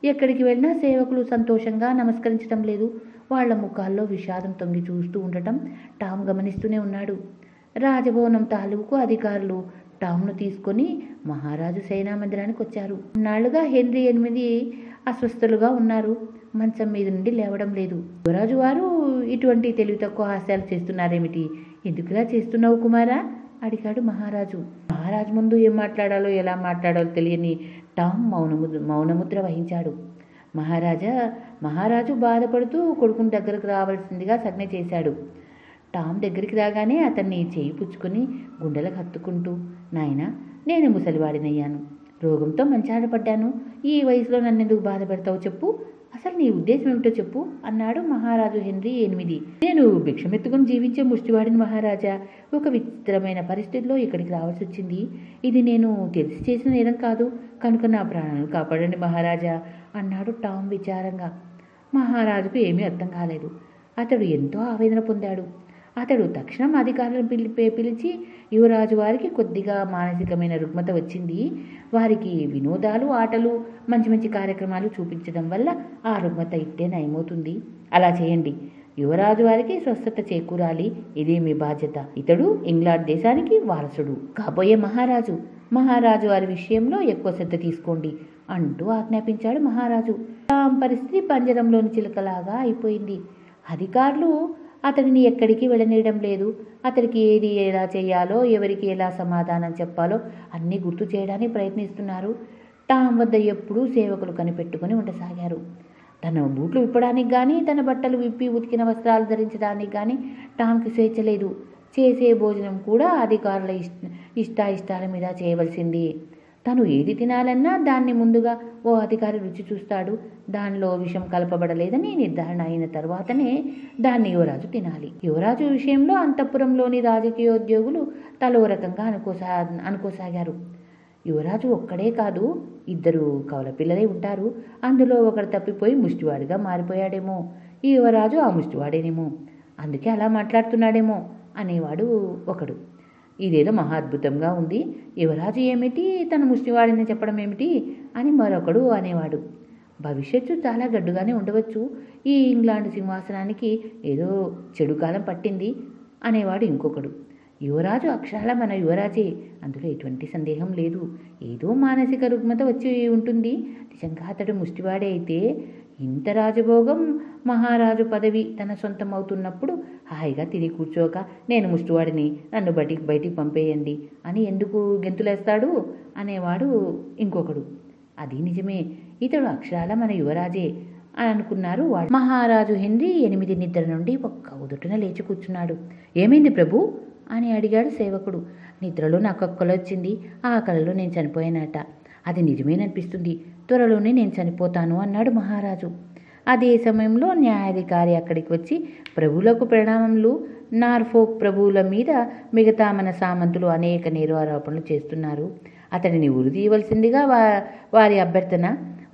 ఎక్కడికి వెళ్ళినా సేవకులు సంతోషంగా నమస్కరించడం లేదు. వాళ్ల ముఖాల్లో విషాదం తొంగి చూస్తూ ఉండటం టామ్ గమనిస్తూనే ఉన్నాడు. రాజభవనం తాలూకు అధికారులు టామ్ను తీసుకొని మహారాజు సేనా మందిరానికి వచ్చారు. నాళ్లుగా హెన్రీ 8 అస్వస్థలుగా ఉన్నారు. మంచం మీద నుండి లేవడం లేదు. యువరాజు వారు ఇటువంటి తెలివి తక్కువ హాస్యాలు చేస్తున్నారేమిటి? ఎందుకులా చేస్తున్నావు కుమారా? అడిగాడు మహారాజు. మహారాజు ముందు ఏం మాట్లాడాలో ఎలా మాట్లాడాలో తెలియని టామ్ మౌనముద్ర వహించాడు. మహారాజు బాధపడుతూ కొడుకుని దగ్గరకు రావాల్సిందిగా సంజ్ఞ చేశాడు. టామ్ దగ్గరికి రాగానే అతన్ని చేయి పుచ్చుకొని గుండెలకు హత్తుకుంటూ, నాయనా, నేను ముసలివాడినయ్యాను, రోగంతో మంచాన పడ్డాను. ఈ వయసులో నన్నెందుకు బాధ పెడతావు చెప్పు? అసలు నీ ఉద్దేశం ఏమిటో చెప్పు అన్నాడు మహారాజు హెన్రీ 8. నేను భిక్షమెత్తుకుని జీవించే ముష్టివాడిని మహారాజా. ఒక విచిత్రమైన పరిస్థితిలో ఇక్కడికి రావాల్సి వచ్చింది. ఇది నేను తెలిసి చేసిన నేరం కాదు కనుక నా ప్రాణాలను కాపాడండి మహారాజా అన్నాడు టామ్ విచారంగా. మహారాజుకు ఏమీ అర్థం కాలేదు. అతడు ఎంతో ఆవేదన పొందాడు. అతడు తక్షణం అధికారులను పిలిచి, యువరాజు వారికి కొద్దిగా మానసికమైన రుగ్మత వచ్చింది. వారికి వినోదాలు, ఆటలు, మంచి మంచి కార్యక్రమాలు చూపించడం వల్ల ఆ రుగ్మత ఇట్టే నయమవుతుంది. అలా చేయండి. యువరాజు వారికి స్వస్థత చేకూరాలి. ఇదే మీ బాధ్యత. ఇతడు ఇంగ్లాండ్ దేశానికి వారసుడు కాబోయే మహారాజు వారి విషయంలో ఎక్కువ శ్రద్ధ తీసుకోండి అంటూ ఆజ్ఞాపించాడు మహారాజు. టామ్ పరిస్థితి పంజరంలోని చిలుకలాగా అయిపోయింది. అధికారులు అతడిని ఎక్కడికి వెళ్ళనీయడం లేదు. అతడికి ఏది ఎలా చేయాలో, ఎవరికి ఎలా సమాధానం చెప్పాలో అన్నీ గుర్తు చేయడానికి ప్రయత్నిస్తున్నారు. టామ్ వద్ద ఎప్పుడూ సేవకులు కనిపెట్టుకుని ఉండసాగారు. తన బూట్లు విప్పడానికి కానీ, తన బట్టలు విప్పి ఉతికిన వస్త్రాలు ధరించడానికి కానీ టామ్కి స్వేచ్ఛ లేదు. చేసే భోజనం కూడా అధికారుల ఇష్టాయిష్టాల మీద చేయవలసింది. తను ఏది తినాలన్నా దాన్ని ముందుగా ఓ అధికారి రుచి చూస్తాడు. దానిలో విషం కలపబడలేదని నిర్ధారణ అయిన తర్వాతనే దాన్ని యువరాజు తినాలి. యువరాజు విషయంలో అంతఃపురంలోని రాజకీయోద్యోగులు తలో రకంగా అనుకోసాగారు. యువరాజు ఒక్కడే కాదు, 2 కవల పిల్లలే ఉంటారు. అందులో ఒకడు తప్పిపోయి ముష్టివాడిగా మారిపోయాడేమో. ఈ యువరాజు ఆ ముష్టివాడేనేమో, అందుకే అలా మాట్లాడుతున్నాడేమో అనేవాడు ఒకడు. ఇదేదో మహా అద్భుతంగా ఉంది. యువరాజు ఏమిటి, తన ముష్టివాడిని చెప్పడం ఏమిటి అని మరొకడు అనేవాడు. భవిష్యత్తు చాలా గడ్డుగానే ఉండవచ్చు. ఈ ఇంగ్లాండ్ సింహాసనానికి ఏదో చెడు కాలం పట్టింది అనేవాడు ఇంకొకడు. యువరాజు అక్షరాల మన యువరాజే, అందులో ఎటువంటి సందేహం లేదు. ఏదో మానసిక రుగ్మత వచ్చి ఉంటుంది. నిజంగా అతడు ముష్టివాడే అయితే ఇంత రాజభోగం, మహారాజు పదవి తన సొంతం అవుతున్నప్పుడు హాయిగా తిరిగి కూర్చోక, నేను ముష్టివాడిని, నన్ను బయటికి పంపేయండి అని ఎందుకు గెంతులేస్తాడు అనేవాడు ఇంకొకడు. అది నిజమే, ఇతడు అక్షరాల మన యువరాజే అని అనుకున్నారు వాళ్ళు. మహారాజు హెన్రీ 8 నిద్ర నుండి ఒక్క ఉదుటున లేచి కూర్చున్నాడు. ఏమైంది ప్రభు అని అడిగాడు సేవకుడు. నిద్రలో నాకు ఒక కల వచ్చింది. ఆ కలలో నేను చనిపోయానట. అది నిజమేననిపిస్తుంది. త్వరలోనే నేను చనిపోతాను అన్నాడు మహారాజు. అదే సమయంలో న్యాయాధికారి అక్కడికి వచ్చి, ప్రభువులకు ప్రణామములు. నార్ఫోక్ ప్రభువుల మీద మిగతా మన సామంతులు అనేక నేరారోపణలు చేస్తున్నారు. అతడిని ఉరి తీయవలసిందిగా వారి అభ్యర్థన.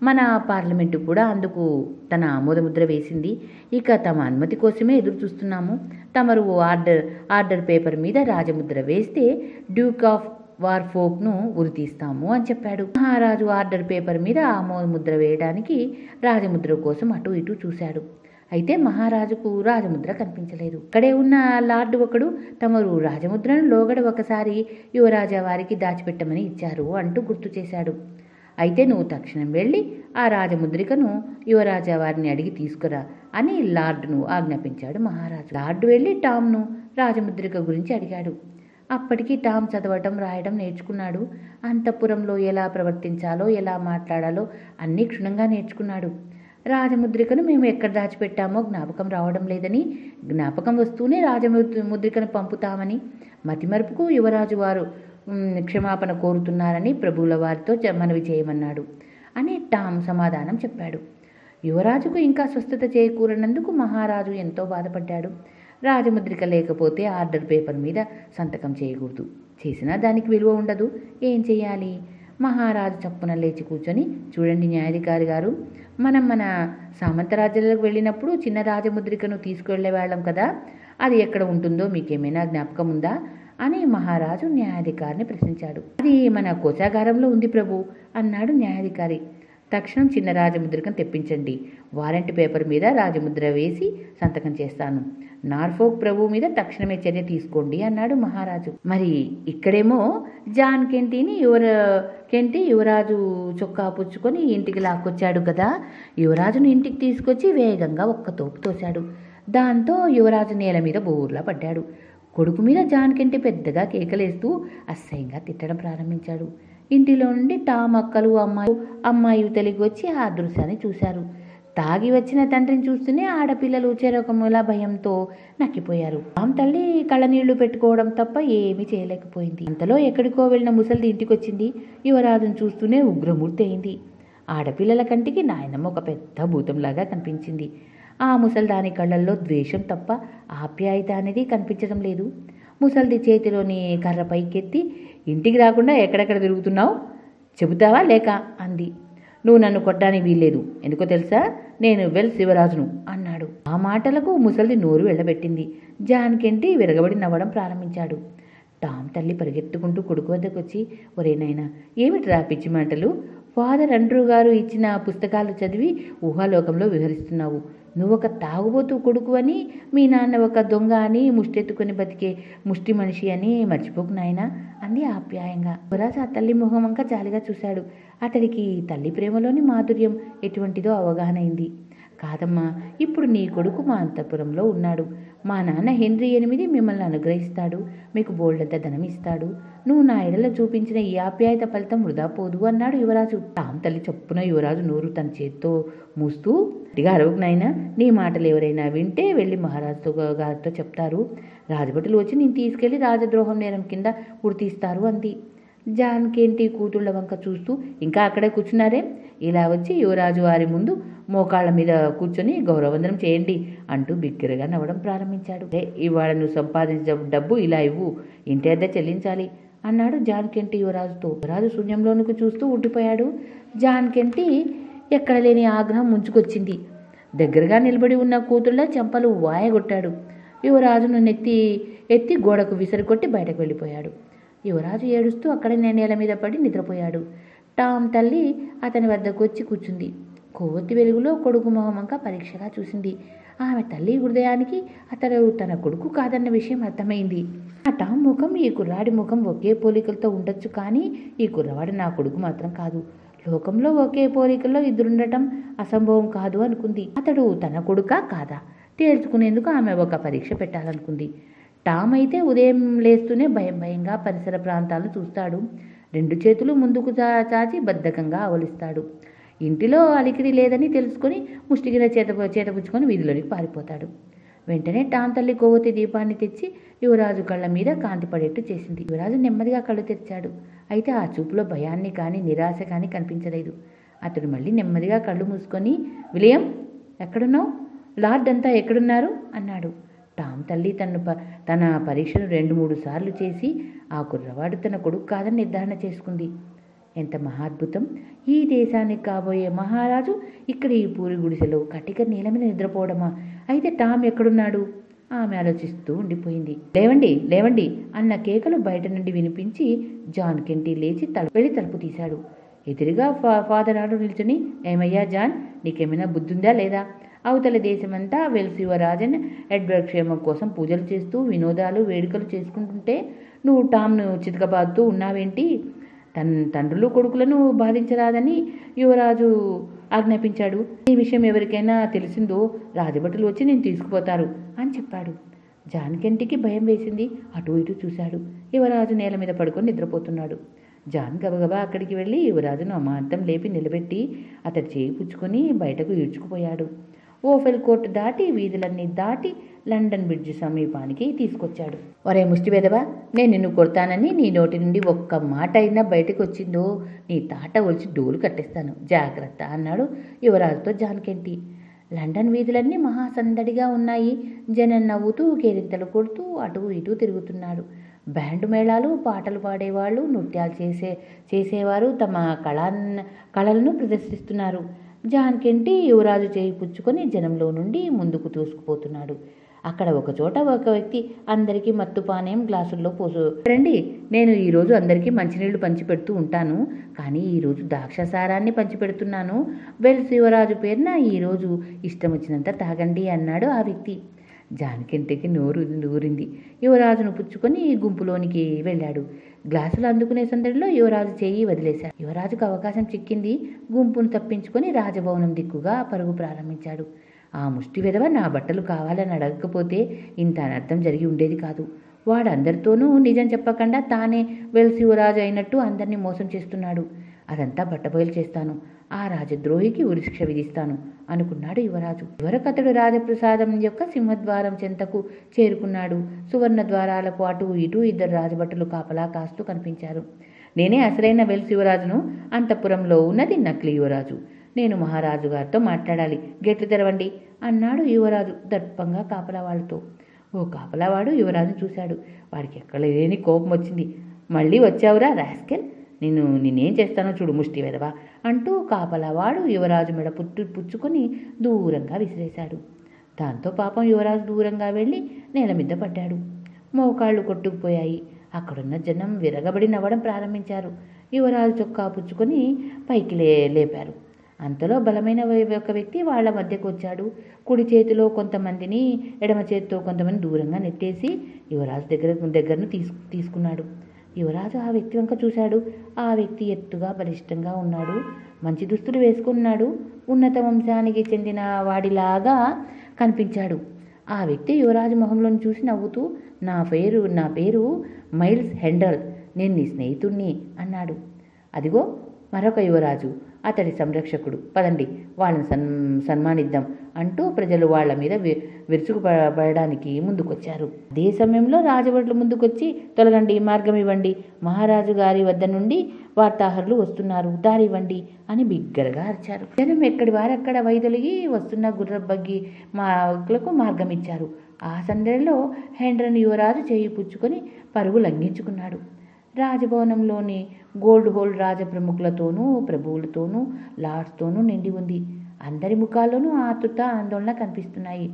మన పార్లమెంటు కూడా అందుకు తన ఆమోదముద్ర వేసింది. ఇక తమ అనుమతి కోసమే ఎదురు చూస్తున్నాము. తమరు ఆర్డర్ పేపర్ మీద రాజముద్ర వేస్తే డ్యూక్ ఆఫ్ వార్ఫోక్ను ఉరితీస్తాము అని చెప్పాడు. మహారాజు ఆర్డర్ పేపర్ మీద ఆమోదముద్ర వేయడానికి రాజముద్ర కోసం అటు ఇటు చూశాడు. అయితే మహారాజుకు రాజముద్ర కనిపించలేదు. ఇక్కడే ఉన్న లార్డు ఒకడు, తమరు రాజముద్రను లోగడ ఒకసారి యువరాజా వారికి దాచిపెట్టమని ఇచ్చారు అంటూ గుర్తు చేశాడు. అయితే నువ్వు తక్షణం వెళ్ళి ఆ రాజముద్రికను యువరాజా వారిని అడిగి తీసుకురా అని లార్డును ఆజ్ఞాపించాడు మహారాజు. లార్డు వెళ్ళి టామ్ను రాజముద్రిక గురించి అడిగాడు. అప్పటికి టామ్ చదవటం, రాయడం నేర్చుకున్నాడు. అంతఃపురంలో ఎలా ప్రవర్తించాలో, ఎలా మాట్లాడాలో అన్నీ క్షుణ్ణంగా నేర్చుకున్నాడు. రాజముద్రికను మేము ఎక్కడ దాచిపెట్టామో జ్ఞాపకం రావడం లేదని, జ్ఞాపకం వస్తూనే రాజముద్రికను పంపుతామని, మతిమరుపుకు యువరాజు వారు క్షమాపణ కోరుతున్నారని ప్రభువుల వారితో మనవి చేయమన్నాడు అని టామ్ సమాధానం చెప్పాడు. యువరాజుకు ఇంకా స్వస్థత చేకూరనందుకు మహారాజు ఎంతో బాధపడ్డాడు. రాజముద్రిక లేకపోతే ఆర్డర్ పేపర్ మీద సంతకం చేయకూడదు. చేసినా దానికి విలువ ఉండదు. ఏం చేయాలి? మహారాజు చప్పున లేచి కూర్చొని, చూడండి న్యాయాధికారి గారు, మన సామంతరాజ్యాలకు వెళ్ళినప్పుడు చిన్న రాజముద్రికను తీసుకువెళ్లే వాళ్ళం కదా, అది ఎక్కడ ఉంటుందో మీకేమైనా జ్ఞాపకం ఉందా అని మహారాజు న్యాయాధికారిని ప్రశ్నించాడు. అది మన కోశాగారంలో ఉంది ప్రభు అన్నాడు న్యాయాధికారి. తక్షణం చిన్న రాజముద్రికం తెప్పించండి. వారెంట్ పేపర్ మీద రాజముద్ర వేసి సంతకం చేస్తాను. నార్ఫోక్ ప్రభు మీద తక్షణమే చర్య తీసుకోండి అన్నాడు మహారాజు. మరి ఇక్కడేమో జాన్ కెంటి యువరాజు చొక్కా పుచ్చుకొని ఇంటికి లాక్కొచ్చాడు కదా. యువరాజును ఇంటికి తీసుకొచ్చి వేగంగా ఒక్క తోపు తోశాడు. దాంతో యువరాజు నేల మీద బోర్లా పడ్డాడు. కొడుకు మీద జాన్ కెంటి పెద్దగా కేకలేస్తూ అసహ్యంగా తిట్టడం ప్రారంభించాడు. ఇంటిలో నుండి టామ్ అక్కలు అమ్మాయి తెలిగి వచ్చి ఆ దృశ్యాన్ని చూశారు. తాగి వచ్చిన తండ్రిని చూస్తూనే ఆడపిల్లలు చెరొకములా భయంతో నక్కిపోయారు. టామ్ తల్లి కళ్ళనీళ్లు పెట్టుకోవడం తప్ప ఏమీ చేయలేకపోయింది. అంతలో ఎక్కడికో వెళ్ళిన ముసలిది ఇంటికొచ్చింది. యువరాజును చూస్తూనే ఉగ్రమూర్తి అయింది. ఆడపిల్లల కంటికి నాయనమ్మ ఒక పెద్ద భూతంలాగా కనిపించింది. ఆ ముసల్దాని కళ్ళల్లో ద్వేషం తప్ప ఆప్యాయత అనేది కనిపించడం లేదు. ముసల్ది చేతిలోని కర్ర పైకెత్తి, ఇంటికి రాకుండా ఎక్కడెక్కడ తిరుగుతున్నావు చెబుతావా లేక అంది. నువ్వు నన్ను కొట్టడానికి వీల్లేదు, ఎందుకో తెలుసా, నేను శివరాజును అన్నాడు. ఆ మాటలకు ముసల్ది నోరు వెళ్ళబెట్టింది. జాన్ కెంటి విరగబడి నవ్వడం ప్రారంభించాడు. టామ్ తల్లి పరిగెత్తుకుంటూ కొడుకు వద్దకు వచ్చి, ఒరే నాయనా, ఏమిట్రా పిచ్చి మాటలు? ఫాదర్ అండ్రూ గారు ఇచ్చిన పుస్తకాలు చదివి ఊహాలోకంలో విహరిస్తున్నావు. నువ్వొక తాగుబోతూ కొడుకు అని, మీ నాన్న ఒక దొంగ అని, ముష్టెత్తుకొని బతికే ముష్టి మనిషి అని మర్చిపోకు నాయనా అంది ఆప్యాయంగా. యువరాజు ఆ తల్లి మొహం వంక జాలిగా చూశాడు. అతడికి తల్లి ప్రేమలోని మాధుర్యం ఎటువంటిదో అవగాహన అయింది. కాదమ్మా, ఇప్పుడు నీ కొడుకు మా అంతఃపురంలో ఉన్నాడు. మా నాన్న హెన్రీ 8 మిమ్మల్ని అనుగ్రహిస్తాడు, మీకు బోల్డంత ధనం ఇస్తాడు. నువ్వు నా ఎడలో చూపించిన ఈ ఆప్యాయత ఫలితం వృధా పోదు అన్నాడు యువరాజు. టామ్ తల్లి చప్పున యువరాజు నోరు తన చేత్తో మూస్తూ, గట్టిగా అరవకు నాయనా, నీ మాటలు ఎవరైనా వింటే వెళ్ళి మహారాజు గారితో చెప్తారు. రాజభటులు వచ్చి నేను తీసుకెళ్లి రాజద్రోహం నేరం కింద ఉరితీస్తారు అంది. జాన్ కెంటి కూతుళ్ల వంక చూస్తూ, ఇంకా అక్కడే కూర్చున్నారే, ఇలా వచ్చి యువరాజు వారి ముందు మోకాళ్ళ మీద కూర్చొని గౌరవవందనం చేయండి అంటూ బిగ్గరగా నవ్వడం ప్రారంభించాడు. ఇవాళ నువ్వు సంపాదించిన డబ్బు ఇలా ఇవ్వు, ఇంటి అద్దె చెల్లించాలి అన్నాడు జాన్ కెంటి యువరాజుతో. యువరాజు శూన్యంలోనికి చూస్తూ ఉండిపోయాడు. జాన్ కెంటి ఎక్కడ లేని ఆగ్రహం ముంచుకొచ్చింది. దగ్గరగా నిలబడి ఉన్న కూతుళ్ళ చెంపలు వాయగొట్టాడు. యువరాజును ఎత్తి గోడకు విసిరికొట్టి బయటకు వెళ్ళిపోయాడు. యువరాజు ఏడుస్తూ అక్కడే నేల మీద పడి నిద్రపోయాడు. టామ్ తల్లి అతని వద్దకు వచ్చి కూర్చుంది. కొవ్వొత్తి వెలుగులో కొడుకు మొహమంక పరీక్షగా చూసింది. ఆమె తల్లి హృదయానికి అతడు తన కొడుకు కాదన్న విషయం అర్థమైంది. ఆ టామ్ ముఖం ఈ కుర్రాడి ముఖం ఒకే పోలికలతో ఉండొచ్చు, కానీ ఈ కుర్రవాడు నా కొడుకు మాత్రం కాదు. లోకంలో ఒకే పోలికల్లో ఇద్దరుండటం అసంభవం కాదు అనుకుంది. అతడు తన కొడుకా కాదా తేల్చుకునేందుకు ఆమె ఒక పరీక్ష పెట్టాలనుకుంది. టామ్ అయితే ఉదయం లేస్తూనే భయంగా పరిసర ప్రాంతాలను చూస్తాడు. 2 చేతులు ముందుకు చాచి బద్ధకంగా ఆవలిస్తాడు. ఇంటిలో అలికిడి లేదని తెలుసుకొని ముష్టిగిన చేతపుచ్చుకొని వీధిలోనికి పారిపోతాడు. వెంటనే టామ్ తల్లి కొవ్వొత్తి దీపాన్ని తెచ్చి యువరాజు కళ్ళ మీద కాంతి పడేట్టు చేసింది. యువరాజు నెమ్మదిగా కళ్ళు తెరిచాడు. అయితే ఆ చూపులో భయాన్ని కానీ నిరాశ కానీ కనిపించలేదు. అతడు మళ్ళీ నెమ్మదిగా కళ్ళు మూసుకొని, విలియం ఎక్కడున్నావు, లార్డ్ అంతా ఎక్కడున్నారు అన్నాడు. టామ్ తల్లి తన పరీక్షను 2-3 సార్లు చేసి ఆ కుర్రవాడు తన కొడుకు కాదని నిర్ధారణ చేసుకుంది. ఎంత మహాద్భుతం! ఈ దేశానికి కాబోయే మహారాజు ఇక్కడ ఈ పూరి గుడిసెలో కటిక నేల మీద నిద్రపోవడమా? అయితే టామ్ ఎక్కడున్నాడు? ఆమె ఆలోచిస్తూ ఉండిపోయింది. లేవండి లేవండి అన్న కేకలు బయట నుండి వినిపించి జాన్ కెంటి లేచి వెళ్ళి తలుపు తీశాడు. ఎదురుగా ఫాదర్ ఆర్డర్ నిల్చుని, ఏమయ్యా జాన్, నీకేమైనా బుద్ధుందా లేదా? అవతల దేశమంతా యువరాజన్ ఎడ్వర్డ్ క్షేమం కోసం పూజలు చేస్తూ వినోదాలు వేడుకలు చేసుకుంటుంటే నువ్వు టామ్ను చితకబాదుతూ ఉన్నావేంటి? తండ్రులు కొడుకులను బాధించరాదని యువరాజు ఆజ్ఞాపించాడు. ఈ విషయం ఎవరికైనా తెలిసిందో రాజభటులు వచ్చి నేను తీసుకుపోతారు అని చెప్పాడు. జాన్ కెంటికి భయం వేసింది. అటు ఇటు చూశాడు. యువరాజు నేల మీద పడుకొని నిద్రపోతున్నాడు. జాన్ గబగబా అక్కడికి వెళ్ళి యువరాజును అమాంతం లేపి నిలబెట్టి అతడి చేయి పుచ్చుకొని బయటకు ఈడ్చుకుపోయాడు. ఓఫెల్ కోర్టు దాటి వీధులన్నీ దాటి లండన్ బ్రిడ్జ్ సమీపానికి తీసుకొచ్చాడు. ఒరే ముష్టి వెధవా, నేను నిన్ను కొడతానని నీ నోటి నుండి ఒక్క మాట అయినా బయటకు వచ్చిందో నీ తాట ఒలిచి డోలు కట్టేస్తాను, జాగ్రత్త అన్నాడు యువరాజుతో జాన్ కెంటి. లండన్ వీధులన్నీ మహాసందడిగా ఉన్నాయి. జనం నవ్వుతూ కేరింతలు కొడుతూ అటు ఇటు తిరుగుతున్నాడు. బ్యాండ్ మేళాలు, పాటలు పాడేవాళ్ళు, నృత్యాలు చేసేవారు తమ కళలను ప్రదర్శిస్తున్నారు. జాన్ కెంటి యువరాజు చేయి పుచ్చుకొని జనంలో నుండి ముందుకు దూసుకుపోతున్నాడు. అక్కడ ఒక చోట ఒక వ్యక్తి అందరికీ మత్తు పానీయం గ్లాసుల్లో పోసు రండి, నేను ఈరోజు అందరికీ మంచినీళ్లు పంచిపెడుతూ ఉంటాను, కానీ ఈరోజు ద్రాక్షసారాన్ని పంచిపెడుతున్నాను. వెల్స్ యువరాజు పేరున ఈరోజు ఇష్టం వచ్చినంత తాగండి అన్నాడు ఆ వ్యక్తి. జాన్కెంటికి నోరు ఊరింది. యువరాజును పుచ్చుకొని గుంపులోనికి వెళ్ళాడు. గ్లాసులు అందుకునే సందడిలో యువరాజు చేయి వదిలేశాడు. యువరాజుకు అవకాశం చిక్కింది. గుంపును తప్పించుకొని రాజభవనం దిక్కుగా పరుగు ప్రారంభించాడు. ఆ ముష్టి విధవ నా బట్టలు కావాలని అడగకపోతే ఇంత అనర్థం జరిగి ఉండేది కాదు. వాడందరితోనూ నిజం చెప్పకుండా తానే వెల్స్ యువరాజు అయినట్టు అందరినీ మోసం చేస్తున్నాడు. అదంతా బట్టబయలు చేస్తాను, ఆ రాజద్రోహికి ఉరిశిక్ష విధిస్తాను అనుకున్నాడు యువరాజు. చివరకతడు రాజప్రసాదం యొక్క సింహద్వారం చెంతకు చేరుకున్నాడు. సువర్ణ ద్వారాలకు అటు ఇటు ఇద్దరు రాజభటులు కాపలా కాస్తూ కనిపించారు. నేనే అసలైన వెల్స్ యువరాజును, అంతఃపురంలో ఉన్నది నకిలీ యువరాజు. నేను మహారాజు గారితో మాట్లాడాలి, గేట్లు తెరవండి అన్నాడు యువరాజు దర్పంగా కాపలా వాళ్ళతో. ఓ కాపలావాడు యువరాజును చూశాడు. వాడికి ఎక్కలేని కోపం వచ్చింది. మళ్ళీ వచ్చావురా రాస్కెల్, నిన్నేం చేస్తానో చూడు ముష్టి వెదవా అంటూ కాపలావాడు యువరాజు మెడ పుచ్చుకొని దూరంగా విసిరేశాడు. దాంతో పాపం యువరాజు దూరంగా వెళ్ళి నేల మీద పడ్డాడు. మోకాళ్ళు కొట్టుకుపోయాయి. అక్కడున్న జనం విరగబడి నవ్వడం ప్రారంభించారు. యువరాజు చొక్కా పుచ్చుకొని పైకి లేపారు. అంతలో బలమైన ఒక వ్యక్తి వాళ్ల మధ్యకు వచ్చాడు. కుడి చేతిలో కొంతమందిని, ఎడమ చేతితో కొంతమంది దూరంగా నెట్టేసి యువరాజు దగ్గరను తీసుకున్నాడు. యువరాజు ఆ వ్యక్తి వంక చూశాడు. ఆ వ్యక్తి ఎత్తుగా బలిష్టంగా ఉన్నాడు. మంచి దుస్తులు వేసుకున్నాడు. ఉన్నత వంశానికి చెందిన వాడిలాగా కనిపించాడు. ఆ వ్యక్తి యువరాజు మొహంలోని చూసి నవ్వుతూ, నా పేరు మైల్స్ హెండ్రల్, నేను నీ స్నేహితుణ్ణి అన్నాడు. అదిగో మరొక యువరాజు, అతడి సంరక్షకుడు, పదండి వాళ్ళని సన్మానిద్దాం అంటూ ప్రజలు వాళ్ల మీద విరుచుకుపడడానికి ముందుకొచ్చారు. అదే సమయంలో రాజభటులు ముందుకొచ్చి, తొలగండి, మార్గం ఇవ్వండి, మహారాజు గారి వద్ద నుండి వార్తాహరులు వస్తున్నారు, దారి ఇవ్వండి అని బిగ్గరగా అరిచారు. జనం ఎక్కడి వారక్కడ వైదొలిగి వస్తున్న గుర్రబగ్గి మాకులకు మార్గం ఇచ్చారు. ఆ సందడిలో హెండ్రన్ యువరాజు చేయి పుచ్చుకొని పరుగు లంఘించుకున్నాడు. రాజభవనంలోని గోల్డ్ హోల్ రాజప్రముఖులతోనూ ప్రభువులతోనూ లార్డ్స్తోనూ నిండి ఉంది. అందరి ముఖాల్లోనూ ఆతృత, ఆందోళన కనిపిస్తున్నాయి.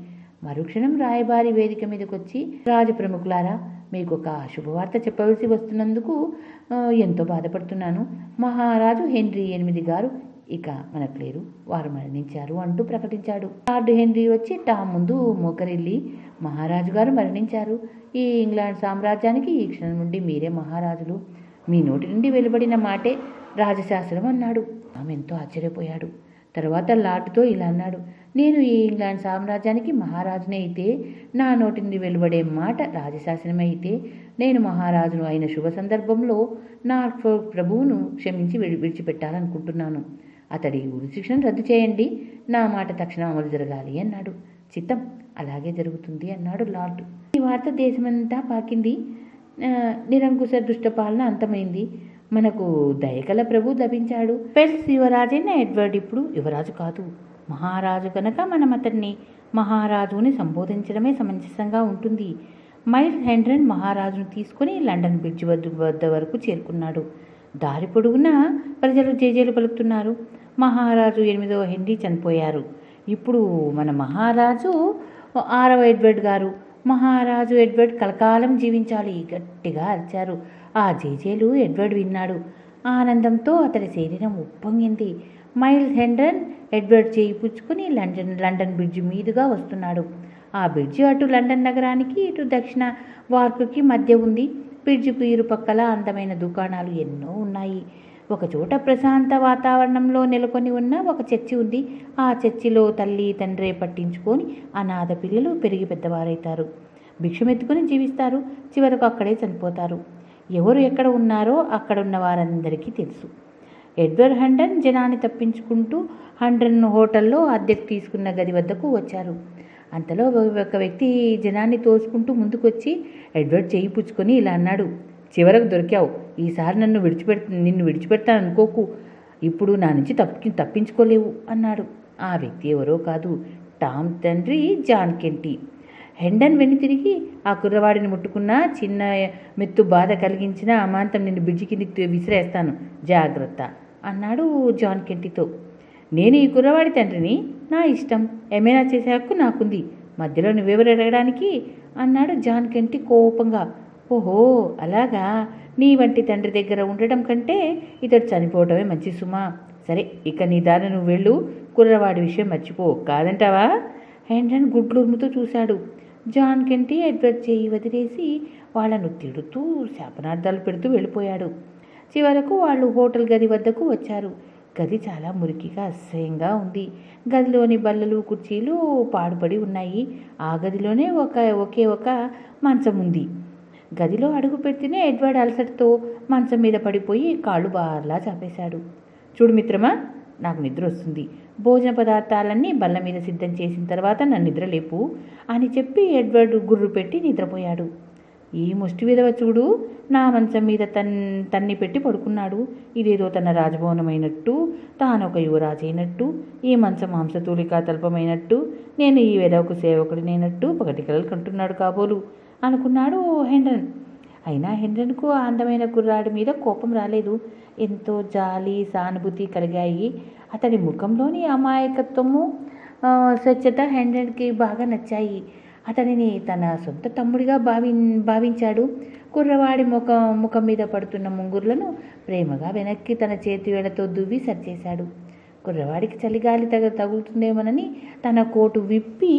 మరుక్షణం రాయబారి వేదిక మీదకొచ్చి, రాజప్రముఖులారా, మీకు ఒక శుభవార్త చెప్పవలసి వస్తున్నందుకు ఎంతో బాధపడుతున్నాను. మహారాజు హెన్రీ 8 గారు ఇక మనకు లేరు, వారు మరణించారు అంటూ ప్రకటించాడు. లార్డ్ హెన్రీ వచ్చి టామ్ ముందు మోకరిల్లి, మహారాజు గారు మరణించారు. ఈ ఇంగ్లాండ్ సామ్రాజ్యానికి ఈ క్షణం నుండి మీరే మహారాజులు. మీ నోటి నుండి వెలువడిన మాటే రాజశాస్త్రం అన్నాడు. ఆమె ఎంతో ఆశ్చర్యపోయాడు. తర్వాత లార్డ్తో ఇలా అన్నాడు, నేను ఈ ఇంగ్లాండ్ సామ్రాజ్యానికి మహారాజునే అయితే, నా నోటి నుండి వెలువడే మాట రాజశాసనమే అయితే, నేను మహారాజును అయిన శుభ సందర్భంలో నా ప్రభువును క్షమించి విడిచిపెట్టాలనుకుంటున్నాను. అతడి ఉరిశిక్షను రద్దు చేయండి. నా మాట తక్షణం అమలు జరగాలి అన్నాడు. చిత్తం, అలాగే జరుగుతుంది అన్నాడు లార్డ్. ఈ వార్త దేశమంతా పాకింది. నిరంకుశ దుష్టపాలన అంతమైంది. మనకు దయగల ప్రభు లభించాడు. వెల్స్ యువరాజైన ఎడ్వర్డ్ ఇప్పుడు యువరాజు కాదు, మహారాజు కనుక మనం అతన్ని మహారాజుని సంబోధించడమే సమంజసంగా ఉంటుంది. మైల్స్ హెండ్రన్ మహారాజును తీసుకుని లండన్ బ్రిడ్జ్ వద్ద వరకు చేరుకున్నాడు. దారి పొడుగునా ప్రజలు జేజేలు పలుకుతున్నారు. మహారాజు 8వ హెన్రీ చనిపోయారు. ఇప్పుడు మన మహారాజు 6వ ఎడ్వర్డ్ గారు. మహారాజు ఎడ్వర్డ్ కలకాలం జీవించాలి గట్టిగా అరిచారు. ఆ జేజేలు ఎడ్వర్డ్ విన్నాడు. ఆనందంతో అతడి శరీరం ఉప్పొంగింది. మైల్స్ హెండ్రన్ ఎడ్వర్డ్ చేయి పుచ్చుకుని లండన్ బ్రిడ్జ్ మీదుగా వస్తున్నాడు. ఆ బ్రిడ్జి అటు లండన్ నగరానికి, ఇటు దక్షిణ వార్పుకి మధ్య ఉంది. బ్రిడ్జికు ఇరుపక్కల అందమైన దుకాణాలు ఎన్నో ఉన్నాయి. ఒకచోట ప్రశాంత వాతావరణంలో నెలకొని ఉన్న ఒక చర్చి ఉంది. ఆ చర్చిలో తల్లి తండ్రే పట్టించుకొని అనాథ పిల్లలు పెరిగి పెద్దవారైతారు. భిక్షమెత్తుకొని జీవిస్తారు. చివరకు అక్కడే చనిపోతారు. ఎవరు ఎక్కడ ఉన్నారో అక్కడ ఉన్న వారందరికీ తెలుసు. ఎడ్వర్డ్ హండ్రన్ జనాన్ని తప్పించుకుంటూ హండ్రన్ హోటల్లో అద్దెకు తీసుకున్న గది వద్దకు వచ్చారు. అంతలో ఒక వ్యక్తి జనాన్ని తోసుకుంటూ ముందుకొచ్చి ఎడ్వర్డ్ చేయి పుచ్చుకొని ఇలా అన్నాడు, చివరకు దొరికావు. ఈసారి నిన్ను విడిచిపెడతాను అనుకోకు. ఇప్పుడు నా నుంచి తప్పించుకోలేవు అన్నాడు. ఆ వ్యక్తి ఎవరో కాదు, టామ్ తండ్రి జాన్ కెంటీ. హెండన్ వెన్ను తిరిగి, ఆ కుర్రవాడిని ముట్టుకున్నా చిన్న మెత్తు బాధ కలిగించిన అమాంతం నిన్ను బ్రిడ్జి కిందికి విసిరేస్తాను, జాగ్రత్త అన్నాడు జాన్ కెంటీతో. నేను ఈ కుర్రవాడి తండ్రిని, నా ఇష్టం, ఏమైనా చేసే హక్కు నాకుంది. మధ్యలో నువ్వెవరు అడగడానికి అన్నాడు జాన్ కెంటి కోపంగా. ఓహో అలాగా, నీ వంటి తండ్రి దగ్గర ఉండడం కంటే ఇతడు చనిపోవటమే మంచి సుమా. సరే ఇక నీ దారి నువ్వు వెళ్ళు, కుర్రవాడి విషయం మర్చిపో, కాదంటావా? హెండ్రన్ గుడ్లురుముతూ చూశాడు. జాన్ కెంటి ఎడ్వర్డ్ చేయి వదిలేసి వాళ్ళను తిడుతూ శాపనార్థాలు పెడుతూ వెళ్ళిపోయాడు. చివరకు వాళ్ళు హోటల్ గది వద్దకు వచ్చారు. గది చాలా మురికిగా అసహ్యంగా ఉంది. గదిలోని బల్లలు కుర్చీలు పాడుపడి ఉన్నాయి. ఆ గదిలోనే ఒకే ఒక మంచం ఉంది. గదిలో అడుగు పెడితేనే ఎడ్వర్డ్ అలసటతో మంచం మీద పడిపోయి కాళ్ళు బార్లా చాపేశాడు. చూడు మిత్రమా, నాకు నిద్ర వస్తుంది. భోజన పదార్థాలన్నీ బల్ల మీద సిద్ధం చేసిన తర్వాత నన్ను నిద్ర లేపు అని చెప్పి ఎడ్వర్డ్ గుర్రు పెట్టి నిద్రపోయాడు. ఈ ముష్టి విధవ చూడు, నా మంచం మీద తన్ని పెట్టి పడుకున్నాడు. ఇదేదో తన రాజభవనమైనట్టు, తానొక యువరాజు అయినట్టు, ఈ మంచం మాంసతూలికా తల్పమైనట్టు, నేను ఈ విధవకు సేవకుడినైనట్టు పగటి కలలు కంటున్నాడు కాబోలు అనుకున్నాడు హెండ్రన్. అయినా హెండ్రన్కు ఆ అందమైన కుర్రాడి మీద కోపం రాలేదు. ఎంతో జాలి సానుభూతి కలిగాయి. అతడి ముఖంలోని అమాయకత్వము స్వచ్ఛత హెండ్రన్కి బాగా నచ్చాయి. అతడిని తన సొంత తమ్ముడిగా భావించాడు. కుర్రవాడి ముఖం మీద పడుతున్న ముంగుర్లను ప్రేమగా వెనక్కి తన చేతి వేళ్లతో దువ్వి సరిచేశాడు. కుర్రవాడికి చలిగాలి తగులుతుందేమోనని తన కోటు విప్పి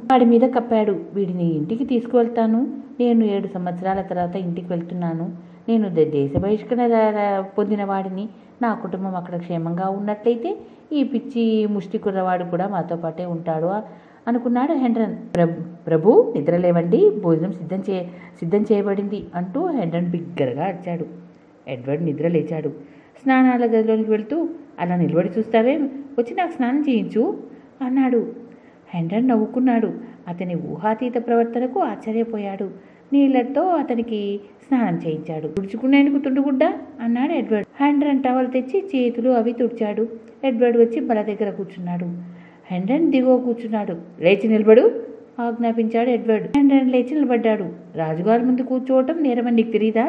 వాడి మీద కప్పాడు. వీడిని ఇంటికి తీసుకువెళ్తాను. నేను 7 సంవత్సరాల తర్వాత ఇంటికి వెళ్తున్నాను. నేను దేశ బహిష్కరణ పొందిన వాడిని. నా కుటుంబం అక్కడ క్షేమంగా ఉన్నట్లయితే ఈ పిచ్చి ముష్టి కుర్రవాడు కూడా మాతో పాటే ఉంటాడు అనుకున్నాడు హెండ్రన్. ప్రభు నిద్రలేవండి, భోజనం సిద్ధం చేయబడింది అంటూ హెండ్రన్ బిగ్గరగా అరిచాడు. ఎడ్వర్డ్ నిద్ర లేచాడు. స్నానాల గదిలోనికి వెళ్తూ, అలా నిలబడి చూస్తావే, వచ్చి నాకు స్నానం చేయించు అన్నాడు. హెండ్రన్ నవ్వుకున్నాడు. అతని ఊహాతీత ప్రవర్తనకు ఆశ్చర్యపోయాడు. నీళ్లతో అతనికి స్నానం చేయించాడు. తుడుచుకునేందుకు తుండుగుడ్డ అన్నాడు ఎడ్వర్డ్. హెండ్రన్ టవల్ తెచ్చి చేతులు అవి తుడిచాడు. ఎడ్వర్డ్ వచ్చి బల దగ్గర కూర్చున్నాడు. హెండ్రన్ దిగువ కూర్చున్నాడు. లేచి నిలబడు ఆజ్ఞాపించాడు ఎడ్వర్డ్. హెండ్రన్ లేచి నిలబడ్డాడు. రాజుగారి ముందు కూర్చోవటం నేరమని నీకు తెలీదా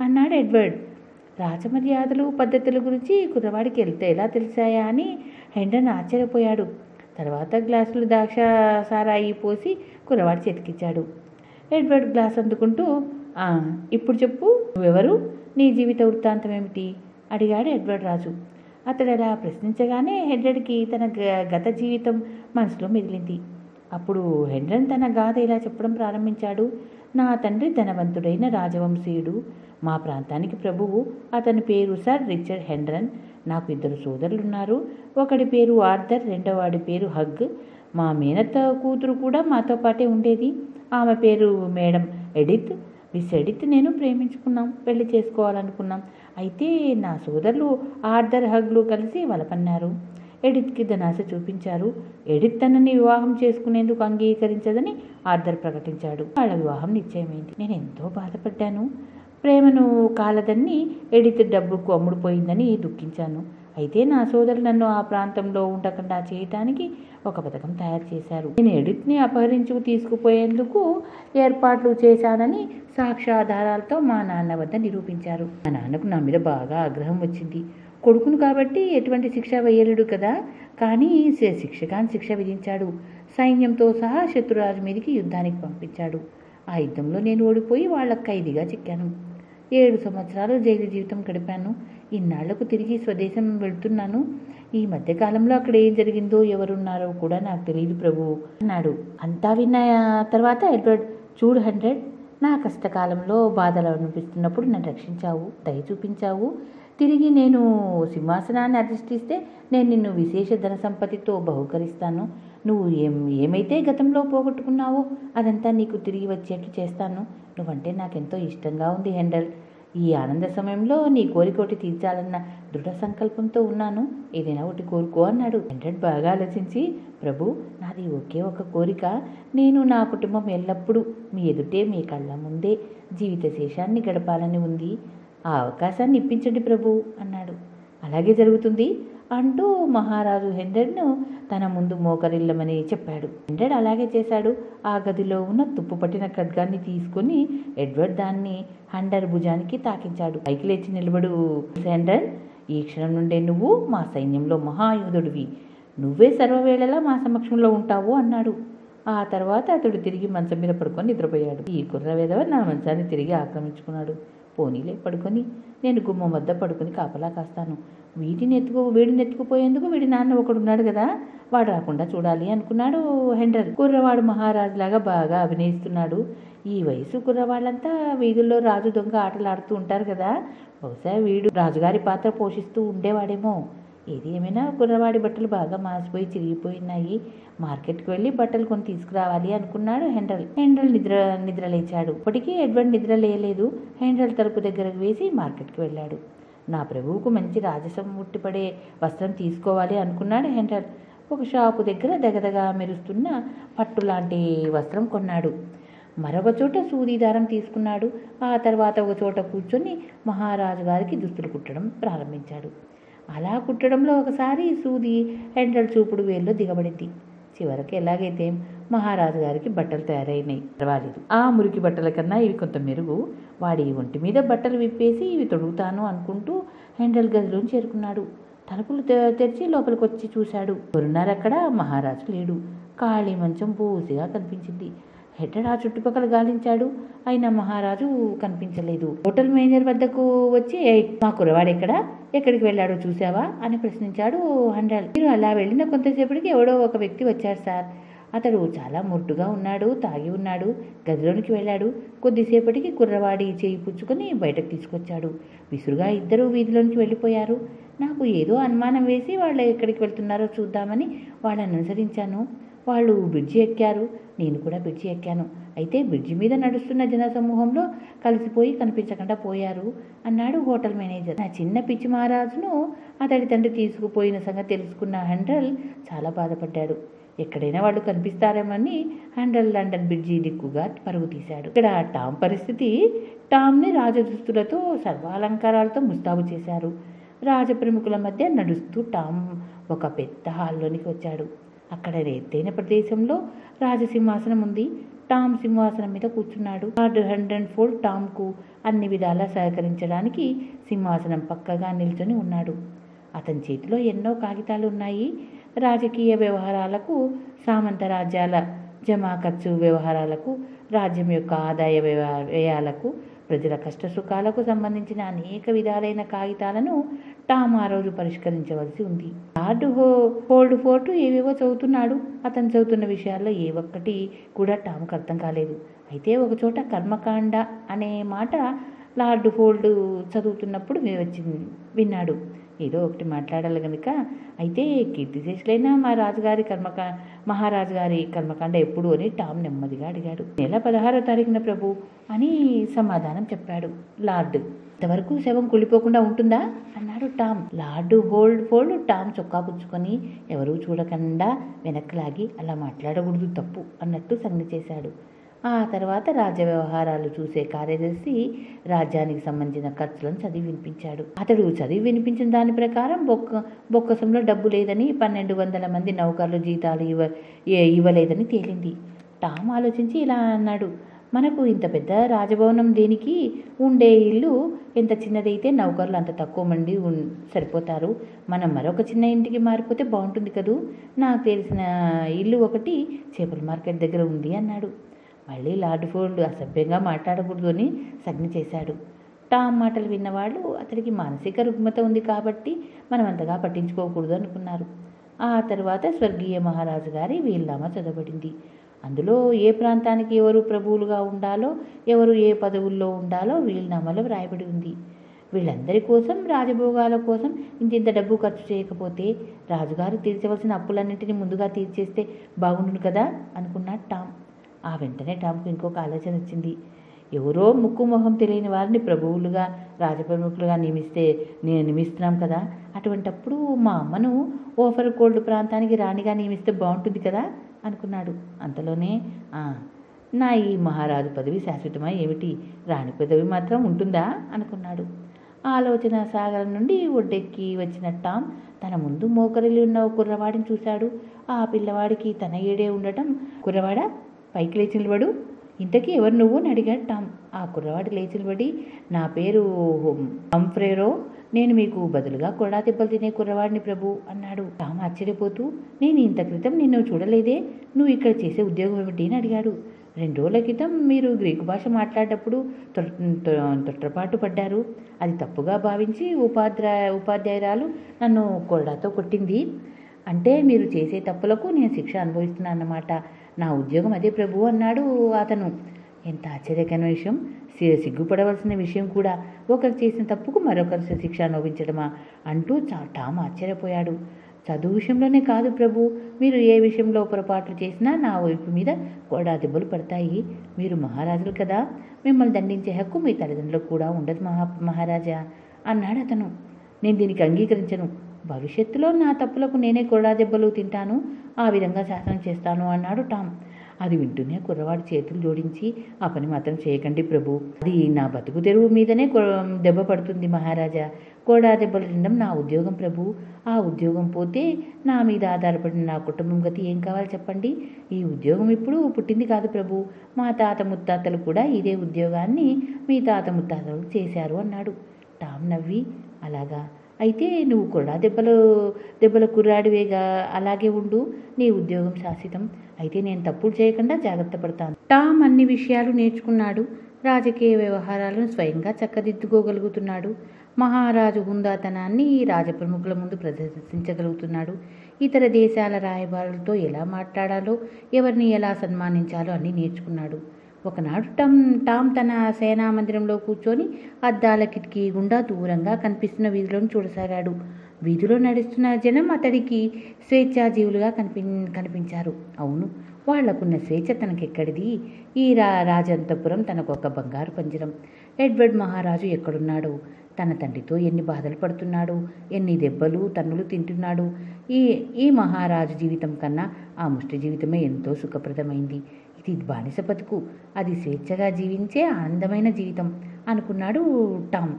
అన్నాడు ఎడ్వర్డ్. రాజమర్యాదలు పద్ధతుల గురించి కుర్రవాడికి ఎలా తెలిసాయా అని హెండ్రన్ ఆశ్చర్యపోయాడు. తర్వాత గ్లాసులు ద్రాక్ష సారాయి పోసి కుర్రవాడి చేతికిచ్చాడు. ఎడ్వర్డ్ గ్లాస్ అందుకుంటూ, ఇప్పుడు చెప్పు, నువ్వెవరు, నీ జీవిత వృత్తాంతం ఏమిటి అడిగాడు ఎడ్వర్డ్ రాజు. అతడు అలా ప్రశ్నించగానే హెండ్రన్కి తన గత జీవితం మనసులో మిగిలింది. అప్పుడు హెండ్రన్ తన గాథ ఇలా చెప్పడం ప్రారంభించాడు. నా తండ్రి ధనవంతుడైన రాజవంశీయుడు, మా ప్రాంతానికి ప్రభువు. అతని పేరు సర్ రిచర్డ్ హెండ్రన్. నాకు 2 సోదరులున్నారు. ఒకడి పేరు ఆర్థర్, రెండోవాడి పేరు హగ్. మా మేనత్త కూతురు కూడా మాతో పాటే ఉండేది. ఆమె పేరు మేడం ఎడిత్. మిస్ ఎడిత్ నేను ప్రేమించుకున్నాం, పెళ్లి చేసుకోవాలనుకున్నాం. అయితే నా సోదరులు ఆర్థర్ హగ్లు కలిసి వలపన్నారు. ఎడిత్కి ధనాశ చూపించారు. ఎడిత్ తనని వివాహం చేసుకునేందుకు అంగీకరించదని ఆర్థర్ ప్రకటించాడు. వాళ్ళ వివాహం నిశ్చయమైంది. నేను ఎంతో బాధపడ్డాను. ప్రేమను కాలదన్ని ఎడిత్ డబ్బుకు అమ్ముడుపోయిందని దుఃఖించాను. అయితే నా సోదరులు నన్ను ఆ ప్రాంతంలో ఉండకుండా చేయటానికి ఒక పథకం తయారు చేశారు. నేను ఎడిత్ని అపహరించుకు తీసుకుపోయేందుకు ఏర్పాట్లు చేశానని సాక్ష్యాధారాలతో మా నాన్న వద్ద నిరూపించారు. మా నాన్నకు నా మీద బాగా ఆగ్రహం వచ్చింది. కొడుకును కాబట్టి ఎటువంటి శిక్ష వేయలేడు కదా, కానీ శిక్ష విధించాడు. సైన్యంతో సహా శత్రురాజు మీదకి యుద్ధానికి పంపించాడు. ఆ యుద్ధంలో నేను ఓడిపోయి వాళ్ళ ఖైదీగా చిక్కాను. 7 సంవత్సరాలు జైలు జీవితం గడిపాను. ఇన్నాళ్లకు తిరిగి స్వదేశం వెళ్తున్నాను. ఈ మధ్యకాలంలో అక్కడ ఏం జరిగిందో, ఎవరున్నారో కూడా నాకు తెలియదు ప్రభు అన్నాడు. అంతా విన్న తర్వాత ఎడ్వర్డ్, చూడు హెండ్రన్, నా కష్టకాలంలో బాధలు అనిపిస్తున్నప్పుడు నన్ను రక్షించావు, దయ చూపించావు. తిరిగి నేను సింహాసనాన్ని అధిష్ఠిస్తే నేను నిన్ను విశేష ధన సంపత్తితో బహుకరిస్తాను. నువ్వు ఏమైతే గతంలో పోగొట్టుకున్నావో అదంతా నీకు తిరిగి వచ్చేట్లు చేస్తాను. నువ్వంటే నాకెంతో ఇష్టంగా ఉంది హెండ్రన్. ఈ ఆనంద సమయంలో నీ కోరిక ఒకటి తీర్చాలన్న దృఢ సంకల్పంతో ఉన్నాను. ఏదైనా ఒకటి కోరుకో అన్నాడు. హెండ్రన్ బాగా ఆలోచించి, ప్రభు, నాది ఒకే ఒక కోరిక. నేను నా కుటుంబం ఎల్లప్పుడూ మీ ఎదుటే, మీ కళ్ళ ముందే జీవిత శేషాన్ని గడపాలని ఉంది. ఆ అవకాశాన్ని ఇప్పించండి ప్రభు అన్నాడు. అలాగే జరుగుతుంది అంటూ మహారాజు హెండ్రడ్ను తన ముందు మోకరిల్లమని చెప్పాడు. హెండ్రడ్ అలాగే చేశాడు. ఆ గదిలో ఉన్న తుప్పు పట్టిన ఖడ్గాన్ని తీసుకుని ఎడ్వర్డ్ దాన్ని హండర్ భుజానికి తాకించాడు. పైకి లేచి నిలబడు హెండ్రన్, ఈ క్షణం నుండే నువ్వు మా సైన్యంలో మహాయోధుడివి. నువ్వే సర్వవేళలా మా సమక్షంలో ఉంటావు అన్నాడు. ఆ తర్వాత అతడు తిరిగి మంచం మీద పడుకొని నిద్రపోయాడు. ఈ కుర్ర విధవ నా మంచాన్ని తిరిగి ఆక్రమించుకున్నాడు. పోనీలే, పడుకొని నేను గుమ్మం వద్ద పడుకొని కాపలా కాస్తాను. వీడిని ఎత్తుకుపోయేందుకు వీడి నాన్న ఒకడున్నాడు కదా, వాడు రాకుండా చూడాలి అనుకున్నాడు హెండర్. కుర్రవాడు మహారాజులాగా బాగా అభినయిస్తున్నాడు. ఈ వయసు కుర్రవాళ్ళంతా వీధుల్లో రాజు దొంగ ఆటలు ఆడుతూ ఉంటారు కదా, బహుశా వీడు రాజుగారి పాత్ర పోషిస్తూ ఉండేవాడేమో. ఏది ఏమైనా కుర్రవాడి బట్టలు బాగా మాసిపోయి చిరిగిపోయినాయి. మార్కెట్కి వెళ్ళి బట్టలు కొని తీసుకురావాలి అనుకున్నాడు హెండ్రల్ నిద్ర లేచాడు. ఇప్పటికీ ఎడ్వర్డ్ నిద్ర లేయలేదు. హెండ్రల్ తలుపు దగ్గరకు వేసి మార్కెట్కి వెళ్ళాడు. నా ప్రభువుకు మంచి రాజసం ముట్టిపడే వస్త్రం తీసుకోవాలి అనుకున్నాడు హెండ్రల్. ఒక షాపు దగ్గర దగదగా మెరుస్తున్న పట్టు లాంటి వస్త్రం కొన్నాడు. మరొక చోట సూది దారం తీసుకున్నాడు. ఆ తర్వాత ఒక చోట కూర్చొని మహారాజు గారికి దుస్తులు కుట్టడం ప్రారంభించాడు. అలా కుట్టడంలో ఒకసారి సూది హెండ్రల్ చూపుడు వేల్లో దిగబడింది. చివరికి ఎలాగైతే మహారాజు గారికి బట్టలు తయారైనాయి. పర్వాలేదు, ఆ మురికి బట్టల కన్నా ఇవి కొంత మెరుగు. వాడి ఒంటి మీద బట్టలు విప్పేసి ఇవి తొడుగుతాను అనుకుంటూ హెండ్రల్ గదిలోని చేరుకున్నాడు. తలుపులు తెరిచి లోపలికి వచ్చి చూశాడు. ఎవరున్నారక్కడ? మహారాజు లేడు. ఖాళీ మంచం పూసిగా కనిపించింది. హెండ్రల్ ఆ చుట్టుపక్కల గాలించాడు. అయినా మహారాజు కనిపించలేదు. హోటల్ మేనేజర్ వద్దకు వచ్చి, మా కుర్రవాడు ఎక్కడికి వెళ్ళాడో చూసావా అని ప్రశ్నించాడు హెండ్రల్. మీరు అలా వెళ్ళిన కొంతసేపటికి ఎవడో ఒక వ్యక్తి వచ్చాడు సార్. అతడు చాలా మొట్టుగా ఉన్నాడు, తాగి ఉన్నాడు. గదిలోనికి వెళ్ళాడు. కొద్దిసేపటికి కుర్రవాడి చేయి పుచ్చుకొని బయటకు తీసుకొచ్చాడు. విసురుగా ఇద్దరు వీధిలోనికి వెళ్ళిపోయారు. నాకు ఏదో అనుమానం వేసి వాళ్ళు ఎక్కడికి వెళ్తున్నారో చూద్దామని వాళ్ళని అనుసరించాను. వాళ్ళు బ్రిడ్జి ఎక్కారు. నేను కూడా బ్రిడ్జి ఎక్కాను. అయితే బ్రిడ్జి మీద నడుస్తున్న జనసమూహంలో కలిసిపోయి కనిపించకుండా పోయారు అన్నాడు హోటల్ మేనేజర్. నా చిన్న పిచ్చి మహారాజును అతడి తండ్రి తీసుకుపోయిన సంగతి తెలుసుకున్న హెండ్రల్ చాలా బాధపడ్డాడు. ఎక్కడైనా వాళ్ళు కనిపిస్తారేమని హెండ్రల్ లండన్ బ్రిడ్జి దిక్కుగా పరుగు తీశాడు. ఇక్కడ టామ్ పరిస్థితి. టామ్ని రాజదుస్తులతో సర్వాలంకారాలతో ముస్తాబు చేశారు. రాజప్రముఖుల మధ్య నడుస్తూ టామ్ ఒక పెద్ద హాల్లోనికి వచ్చాడు. అక్కడ ఎత్తైన ప్రదేశంలో రాజసింహాసనం ఉంది. టామ్ సింహాసనం మీద కూర్చున్నాడు. లార్డ్ హండ్రెడ్ఫోల్డ్ టామ్కు అన్ని విధాలా సహకరించడానికి సింహాసనం పక్కగా నిల్చొని ఉన్నాడు. అతని చేతిలో ఎన్నో కాగితాలు ఉన్నాయి. రాజకీయ వ్యవహారాలకు, సామంత రాజ్యాల జమా ఖర్చు వ్యవహారాలకు, రాజ్యం యొక్క ఆదాయ వ్యయాలకు, ప్రజల కష్టసుఖాలకు సంబంధించిన అనేక విధాలైన కాగితాలను టామ్ ఆ రోజు పరిష్కరించవలసి ఉంది. లార్డ్ హోల్డ్ ఫోర్ట్ ఏవేవో చదువుతున్నాడు. అతను చదువుతున్న విషయాల్లో ఏ ఒక్కటి కూడా టామ్కు అర్థం కాలేదు. అయితే ఒకచోట కర్మకాండ అనే మాట లార్డ్ హోల్డ్ చదువుతున్నప్పుడు విన్నాడు. ఏదో ఒకటి మాట్లాడాలి కనుక. అయితే కీర్తిశేషులైన మహారాజు గారి కర్మకాండ ఎప్పుడు అని టామ్ నెమ్మదిగా అడిగాడు. నెల 16వ తారీఖున ప్రభు అని సమాధానం చెప్పాడు లార్డ్. ఇంతవరకు శవం కుళ్ళిపోకుండా ఉంటుందా అన్నాడు టామ్. లార్డ్ హోల్డ్ టామ్ చొక్కా పుచ్చుకొని ఎవరూ చూడకుండా వెనక్కి లాగి, అలా మాట్లాడకూడదు, తప్పు అన్నట్టు సంజ్ఞ చేశాడు. ఆ తర్వాత రాజ్య వ్యవహారాలు చూసే కార్యదర్శి రాజ్యానికి సంబంధించిన ఖర్చులను చదివి వినిపించాడు. అతడు చదివి వినిపించిన దాని ప్రకారం బొక్కసంలో డబ్బు లేదని, 1200 మంది నౌకర్లు జీతాలు ఇవ్వలేదని తేలింది. టామ్ ఆలోచించి ఇలా అన్నాడు, మనకు ఇంత పెద్ద రాజభవనం దేనికి? ఉండే ఇల్లు ఎంత చిన్నదైతే నౌకర్లు అంత తక్కువ మంది సరిపోతారు. మనం మరొక చిన్న ఇంటికి మారిపోతే బాగుంటుంది కదూ. నాకు తెలిసిన ఇల్లు ఒకటి చేపల మార్కెట్ దగ్గర ఉంది అన్నాడు. మళ్ళీ లార్డ్ ఫోర్డ్ అసభ్యంగా మాట్లాడకూడదు అని సంజ్ఞ చేశాడు. టామ్ మాటలు విన్నవాళ్ళు అతడికి మానసిక రుగ్మత ఉంది కాబట్టి మనం అంతగా పట్టించుకోకూడదు అనుకున్నారు. ఆ తర్వాత స్వర్గీయ మహారాజు గారి వీలునామా చదవబడింది. అందులో ఏ ప్రాంతానికి ఎవరు ప్రభువులుగా ఉండాలో, ఎవరు ఏ పదవుల్లో ఉండాలో వీలునామాలో వ్రాయబడి ఉంది. వీళ్ళందరి కోసం, రాజభోగాల కోసం ఇంత డబ్బు ఖర్చు చేయకపోతే రాజుగారు తీర్చవలసిన అప్పులన్నింటినీ ముందుగా తీర్చేస్తే బాగుండును కదా అనుకున్నాడు టామ్. ఆ వెంటనే టామ్కు ఇంకొక ఆలోచన వచ్చింది. ఎవరో ముక్కు మొహం తెలియని వారిని ప్రభువులుగా, రాజప్రముఖులుగా నియమిస్తున్నాం కదా. అటువంటప్పుడు మా అమ్మను ఓఫర్ కోల్డ్ ప్రాంతానికి రాణిగా నియమిస్తే బాగుంటుంది కదా అనుకున్నాడు. అంతలోనే నా ఈ మహారాజు పదవి శాశ్వతమా ఏమిటి? రాణి పదవి మాత్రం ఉంటుందా అనుకున్నాడు. ఆలోచన సాగరం నుండి ఒడ్డెక్కి వచ్చిన టామ్ తన ముందు మోకరిల్లి ఉన్న కుర్రవాడిని చూశాడు. ఆ పిల్లవాడికి తన ఏడే ఉండటం, కుర్రవాడా పైకి లేచి నిలబడు, ఇంతకీ ఎవరు నువ్వు అని అడిగాడు టామ్. ఆ కుర్రవాడి లేచి నిలబడి, నా పేరు హంఫ్రేరో, నేను మీకు బదులుగా కొడా దెబ్బలు తినే కుర్రవాడిని ప్రభు అన్నాడు. టామ్ ఆశ్చర్యపోతూ, నేను ఇంత క్రితం నిన్ను చూడలేదే, నువ్వు ఇక్కడ చేసే ఉద్యోగం ఏమిటి అని అడిగాడు. 2 రోజుల క్రితం మీరు గ్రీకు భాష మాట్లాడేటప్పుడు తొట్రపాటు పడ్డారు. అది తప్పుగా భావించి ఉపాధ్యాయురాలు నన్ను కొరడాతో కొట్టింది. అంటే మీరు చేసే తప్పులకు నేను శిక్ష అనుభవిస్తున్నాను అన్నమాట. నా ఉద్యోగం అదే ప్రభు అన్నాడు అతను. ఎంత ఆశ్చర్యకరమైన విషయం! సిగ్గుపడవలసిన విషయం కూడా. ఒకరు చేసిన తప్పుకు మరొకరు శిక్ష అనుభవించడమా అంటూ టామ్ ఆశ్చర్యపోయాడు. చదువు విషయంలోనే కాదు ప్రభు, మీరు ఏ విషయంలో పొరపాట్లు చేసినా నా వైపు మీద కొడా దెబ్బలు పడతాయి. మీరు మహారాజులు కదా, మిమ్మల్ని దండించే హక్కు మీ తల్లిదండ్రులకు కూడా ఉండదు మహారాజా అన్నాడు అతను. నేను దీనికి అంగీకరించను. భవిష్యత్తులో నా తప్పులకు నేనే కొడా దెబ్బలు తింటాను, ఆ విధంగా శాసనం చేస్తాను అన్నాడు టామ్. అది వింటూనే కుర్రవాడు చేతులు జోడించి, ఆ పని మాత్రం చేయకండి ప్రభు, అది నా బతుకు తెరువు మీదనే దెబ్బ పడుతుంది మహారాజా. కొడా దెబ్బలు తినడం నా ఉద్యోగం ప్రభు. ఆ ఉద్యోగం పోతే నా మీద ఆధారపడిన నా కుటుంబం గతి ఏం కావాలి చెప్పండి. ఈ ఉద్యోగం ఇప్పుడు పుట్టింది కాదు ప్రభు, మా తాత ముత్తాతలు కూడా ఇదే ఉద్యోగాన్ని మీ తాత ముత్తాతలు చేశారు అన్నాడు. టామ్ నవ్వి, అలాగా, అయితే నువ్వు కొడా దెబ్బల కుర్రాడివేగా, అలాగే ఉండు, నీ ఉద్యోగం శాశ్వతం. అయితే నేను తప్పులు చేయకుండా జాగ్రత్త పడతాను. టామ్ అన్ని విషయాలు నేర్చుకున్నాడు. రాజకీయ వ్యవహారాలను స్వయంగా చక్కదిద్దుకోగలుగుతున్నాడు. మహారాజు హుందాతనాన్ని రాజప్రముఖుల ముందు ప్రదర్శించగలుగుతున్నాడు. ఇతర దేశాల రాయబారులతో ఎలా మాట్లాడాలో, ఎవరిని ఎలా సన్మానించాలో అన్నీ నేర్చుకున్నాడు. ఒకనాడు టామ్ తన సేనా మందిరంలో కూర్చొని అద్దాల కిటికీ గుండా దూరంగా కనిపిస్తున్న వీధిలోని చూడసాగాడు. వీధిలో నడుస్తున్న జనం అతడికి స్వేచ్ఛాజీవులుగా కనిపించారు. అవును, వాళ్లకున్న స్వేచ్ఛ తనకెక్కడిది? ఈ రాజంతపురం తనకొక బంగారు పంజరం. ఎడ్వర్డ్ మహారాజు ఎక్కడున్నాడు? తన తండ్రితో ఎన్ని బాధలు పడుతున్నాడు, ఎన్ని దెబ్బలు తన్నులు తింటున్నాడు. ఈ మహారాజు జీవితం కన్నా ఆ ముష్టి జీవితమే ఎంతో సుఖప్రదమైంది. ఇది బానిస బతుకు, అది స్వేచ్ఛగా జీవించే ఆనందమైన జీవితం అనుకున్నాడు టామ్.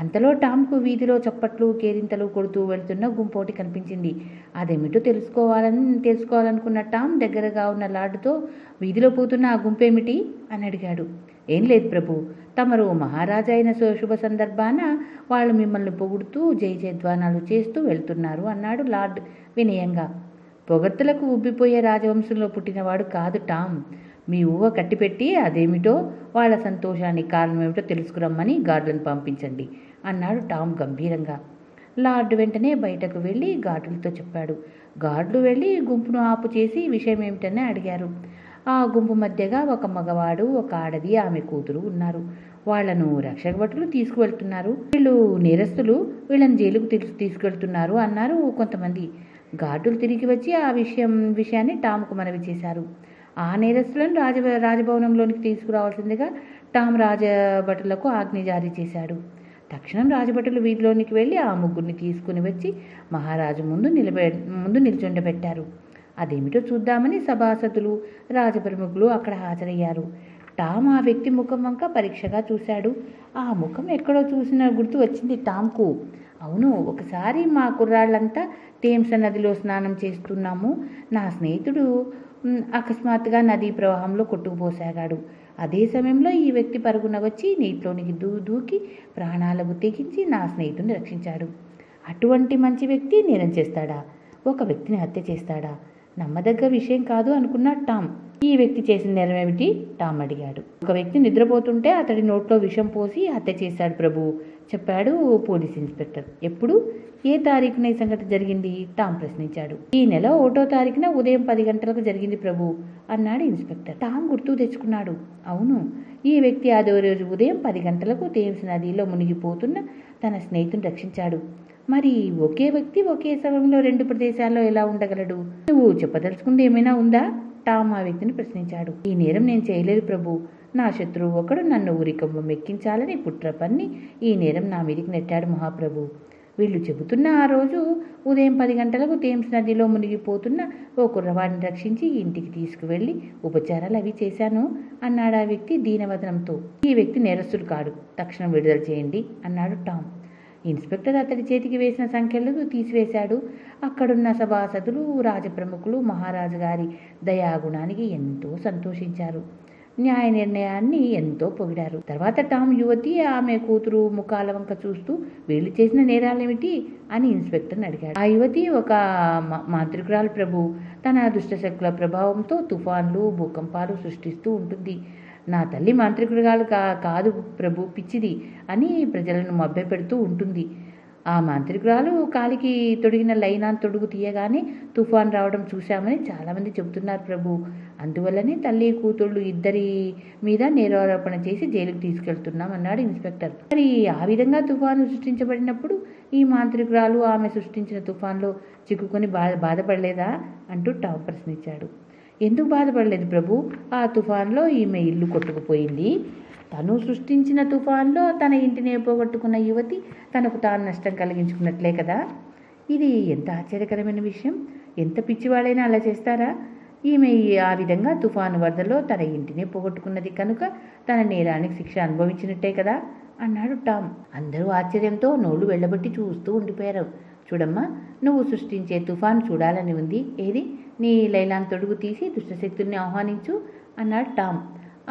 అంతలో టామ్కు వీధిలో చప్పట్లు కేరింతలు కొడుతూ వెళ్తున్న గుంపోటి కనిపించింది. అదేమిటో తెలుసుకోవాలనుకున్న టామ్ దగ్గరగా ఉన్న లార్డుతో, వీధిలో పోతున్న ఆ గుంపేమిటి అని అడిగాడు. ఏం లేదు ప్రభు, తమరు మహారాజా అయిన శుభ సందర్భాన వాళ్ళు మిమ్మల్ని పొగుడుతూ జయజయధ్వానాలు చేస్తూ వెళ్తున్నారు అన్నాడు లార్డ్ వినయంగా. పొగడ్తలకు ఉబ్బిపోయే రాజవంశంలో పుట్టినవాడు కాదు టామ్. మీ ఊహ కట్టిపెట్టి అదేమిటో, వాళ్ళ సంతోషానికి కారణం ఏమిటో తెలుసుకురమ్మని గార్డులను పంపించండి అన్నాడు టామ్ గంభీరంగా. లార్డ్ వెంటనే బయటకు వెళ్ళి గార్డులతో చెప్పాడు. గార్డులు వెళ్ళి గుంపును ఆపు చేసి విషయం ఏమిటని అడిగారు. ఆ గుంపు మధ్యగా ఒక మగవాడు, ఒక ఆడది, ఆమె కూతురు ఉన్నారు. వాళ్లను రక్షక భటులు తీసుకువెళ్తున్నారు. వీళ్ళు నేరస్తులు, వీళ్ళని జైలుకు తీసుకెళ్తున్నారు అన్నారు కొంతమంది. గార్డులు తిరిగి వచ్చి ఆ విషయాన్ని టామ్కు మనవి చేశారు. ఆ నేరస్తులను రాజభవనంలోనికి తీసుకురావాల్సిందిగా టామ్ రాజభటులకు ఆజ్ఞ జారీ చేశాడు. తక్షణం రాజభటులు వీధిలోనికి వెళ్ళి ఆ ముగ్గురిని తీసుకుని వచ్చి మహారాజు ముందు నిల్చుండబెట్టారు. అదేమిటో చూద్దామని సభాసదులు, రాజప్రముఖులు అక్కడ హాజరయ్యారు. టామ్ ఆ వ్యక్తి ముఖం వంక పరీక్షగా చూశాడు. ఆ ముఖం ఎక్కడో చూసిన గుర్తు వచ్చింది టామ్కు. అవును, ఒకసారి మా కుర్రాళ్ళంతా థేమ్స్ నదిలో స్నానం చేస్తున్నాము. నా స్నేహితుడు అకస్మాత్తుగా నదీ ప్రవాహంలో కొట్టుకుపోసాగాడు. అదే సమయంలో ఈ వ్యక్తి పరుగున వచ్చి నీటిలోనికి దూకి ప్రాణాలకు తెగించి నా స్నేహితుడిని రక్షించాడు. అటువంటి మంచి వ్యక్తి నేరం చేస్తాడా? ఒక వ్యక్తిని హత్య చేస్తాడా? నమ్మదగ్గ విషయం కాదు అనుకున్న టామ్. ఈ వ్యక్తి చేసిన నేరం ఏమిటి? టామ్ అడిగాడు. ఒక వ్యక్తి నిద్రపోతుంటే అతడి నోట్లో విషం పోసి హత్య చేశాడు ప్రభు, చెప్పాడు పోలీస్ ఇన్స్పెక్టర్. ఎప్పుడు, ఏ తారీఖున ఈ సంఘటన జరిగింది? టామ్ ప్రశ్నించాడు. ఈ నెల 1వ తారీఖున ఉదయం 10 గంటలకు జరిగింది ప్రభు అన్నాడు ఇన్స్పెక్టర్. టామ్ గుర్తు తెచ్చుకున్నాడు. అవును, ఈ వ్యక్తి అదే రోజు ఉదయం 10 గంటలకు థేమ్స్ నదిలో మునిగిపోతున్న తన స్నేహితుని రక్షించాడు. మరి ఒకే వ్యక్తి ఒకే సమయంలో 2 ప్రదేశాల్లో ఎలా ఉండగలడు? నువ్వు చెప్పదలుచుకుంది ఏమైనా ఉందా? టామ్ ఆ వ్యక్తిని ప్రశ్నించాడు. ఈ నేరం నేను చేయలేదు ప్రభు. నా శత్రువు ఒకడు నన్ను ఊరికంబం ఎక్కించాలని కుట్ర పన్ని ఈ నేరం నా మీదికి నెట్టాడు మహాప్రభు. వీళ్ళు చెబుతున్న ఆ రోజు ఉదయం 10 గంటలకు థేమ్స్ నదిలో మునిగిపోతున్న ఓ కుర్రవాడిని రక్షించి ఇంటికి తీసుకువెళ్ళి ఉపచారాలు అవి చేశాను అన్నాడు ఆ వ్యక్తి దీనవదనంతో. ఈ వ్యక్తి నేరస్తుడు కాడు, తక్షణం విడుదల చేయండి అన్నాడు టామ్. ఇన్స్పెక్టర్ అతడి చేతికి వేసిన సంఖ్యలను తీసివేశాడు. అక్కడున్న సభాసదులు, రాజప్రముఖులు మహారాజు గారి దయాగుణానికి ఎంతో సంతోషించారు. న్యాయ నిర్ణయాన్ని ఎంతో పొగిడారు. తర్వాత టామ్ యువతి ఆమె కూతురు ముఖాల వంక చూస్తూ వీళ్ళు చేసిన నేరాలేమిటి అని ఇన్స్పెక్టర్ని అడిగాడు. ఆ యువతి ఒక మాంత్రికురాలు ప్రభు. తన దుష్టశక్తుల ప్రభావంతో తుఫాన్లు భూకంపాలు సృష్టిస్తూ ఉంటుంది. నా తల్లి మాంత్రికురాలు కాదు ప్రభు, పిచ్చిది అని ప్రజలను మభ్యపెడుతూ ఉంటుంది. ఆ మాంత్రికురాలు కాలికి తొడిగిన లైనాన్ తొడుగు తీయగానే తుఫాన్ రావడం చూశామని చాలామంది చెబుతున్నారు ప్రభు. అందువల్లనే తల్లి కూతుళ్ళు ఇద్దరి మీద నేరారోపణ చేసి జైలుకు తీసుకెళ్తున్నాం అన్నాడు ఇన్స్పెక్టర్. మరి ఆ విధంగా తుఫాను సృష్టించబడినప్పుడు ఈ మాంత్రికురాలు ఆమె సృష్టించిన తుఫాన్లో చిక్కుకొని బాధపడలేదా అంటూ టామ్ ప్రశ్నించాడు. ఎందుకు బాధపడలేదు ప్రభు? ఆ తుఫాన్లో ఈమె ఇల్లు కొట్టుకుపోయింది. తను సృష్టించిన తుఫాన్లో తన ఇంటిని పోగొట్టుకున్న యువతి తనకు తాను నష్టం కలిగించుకున్నట్లే కదా. ఇది ఎంత ఆశ్చర్యకరమైన విషయం. ఎంత పిచ్చివాళ్ళైనా అలా చేస్తారా? ఈమె ఆ విధంగా తుఫాను వరదలో తన ఇంటిని పోగొట్టుకున్నది కనుక తన నేరానికి శిక్ష అనుభవించినట్టే కదా అన్నాడు టామ్. అందరూ ఆశ్చర్యంతో నోళ్లు వెళ్ళబట్టి చూస్తూ ఉండిపోయారు. చూడమ్మా, నువ్వు సృష్టించే తుఫాను చూడాలని ఉంది. ఏది, నీ లైలాన్ తొడుగు తీసి దుష్టశక్తుల్ని ఆహ్వానించు అన్నాడు టామ్.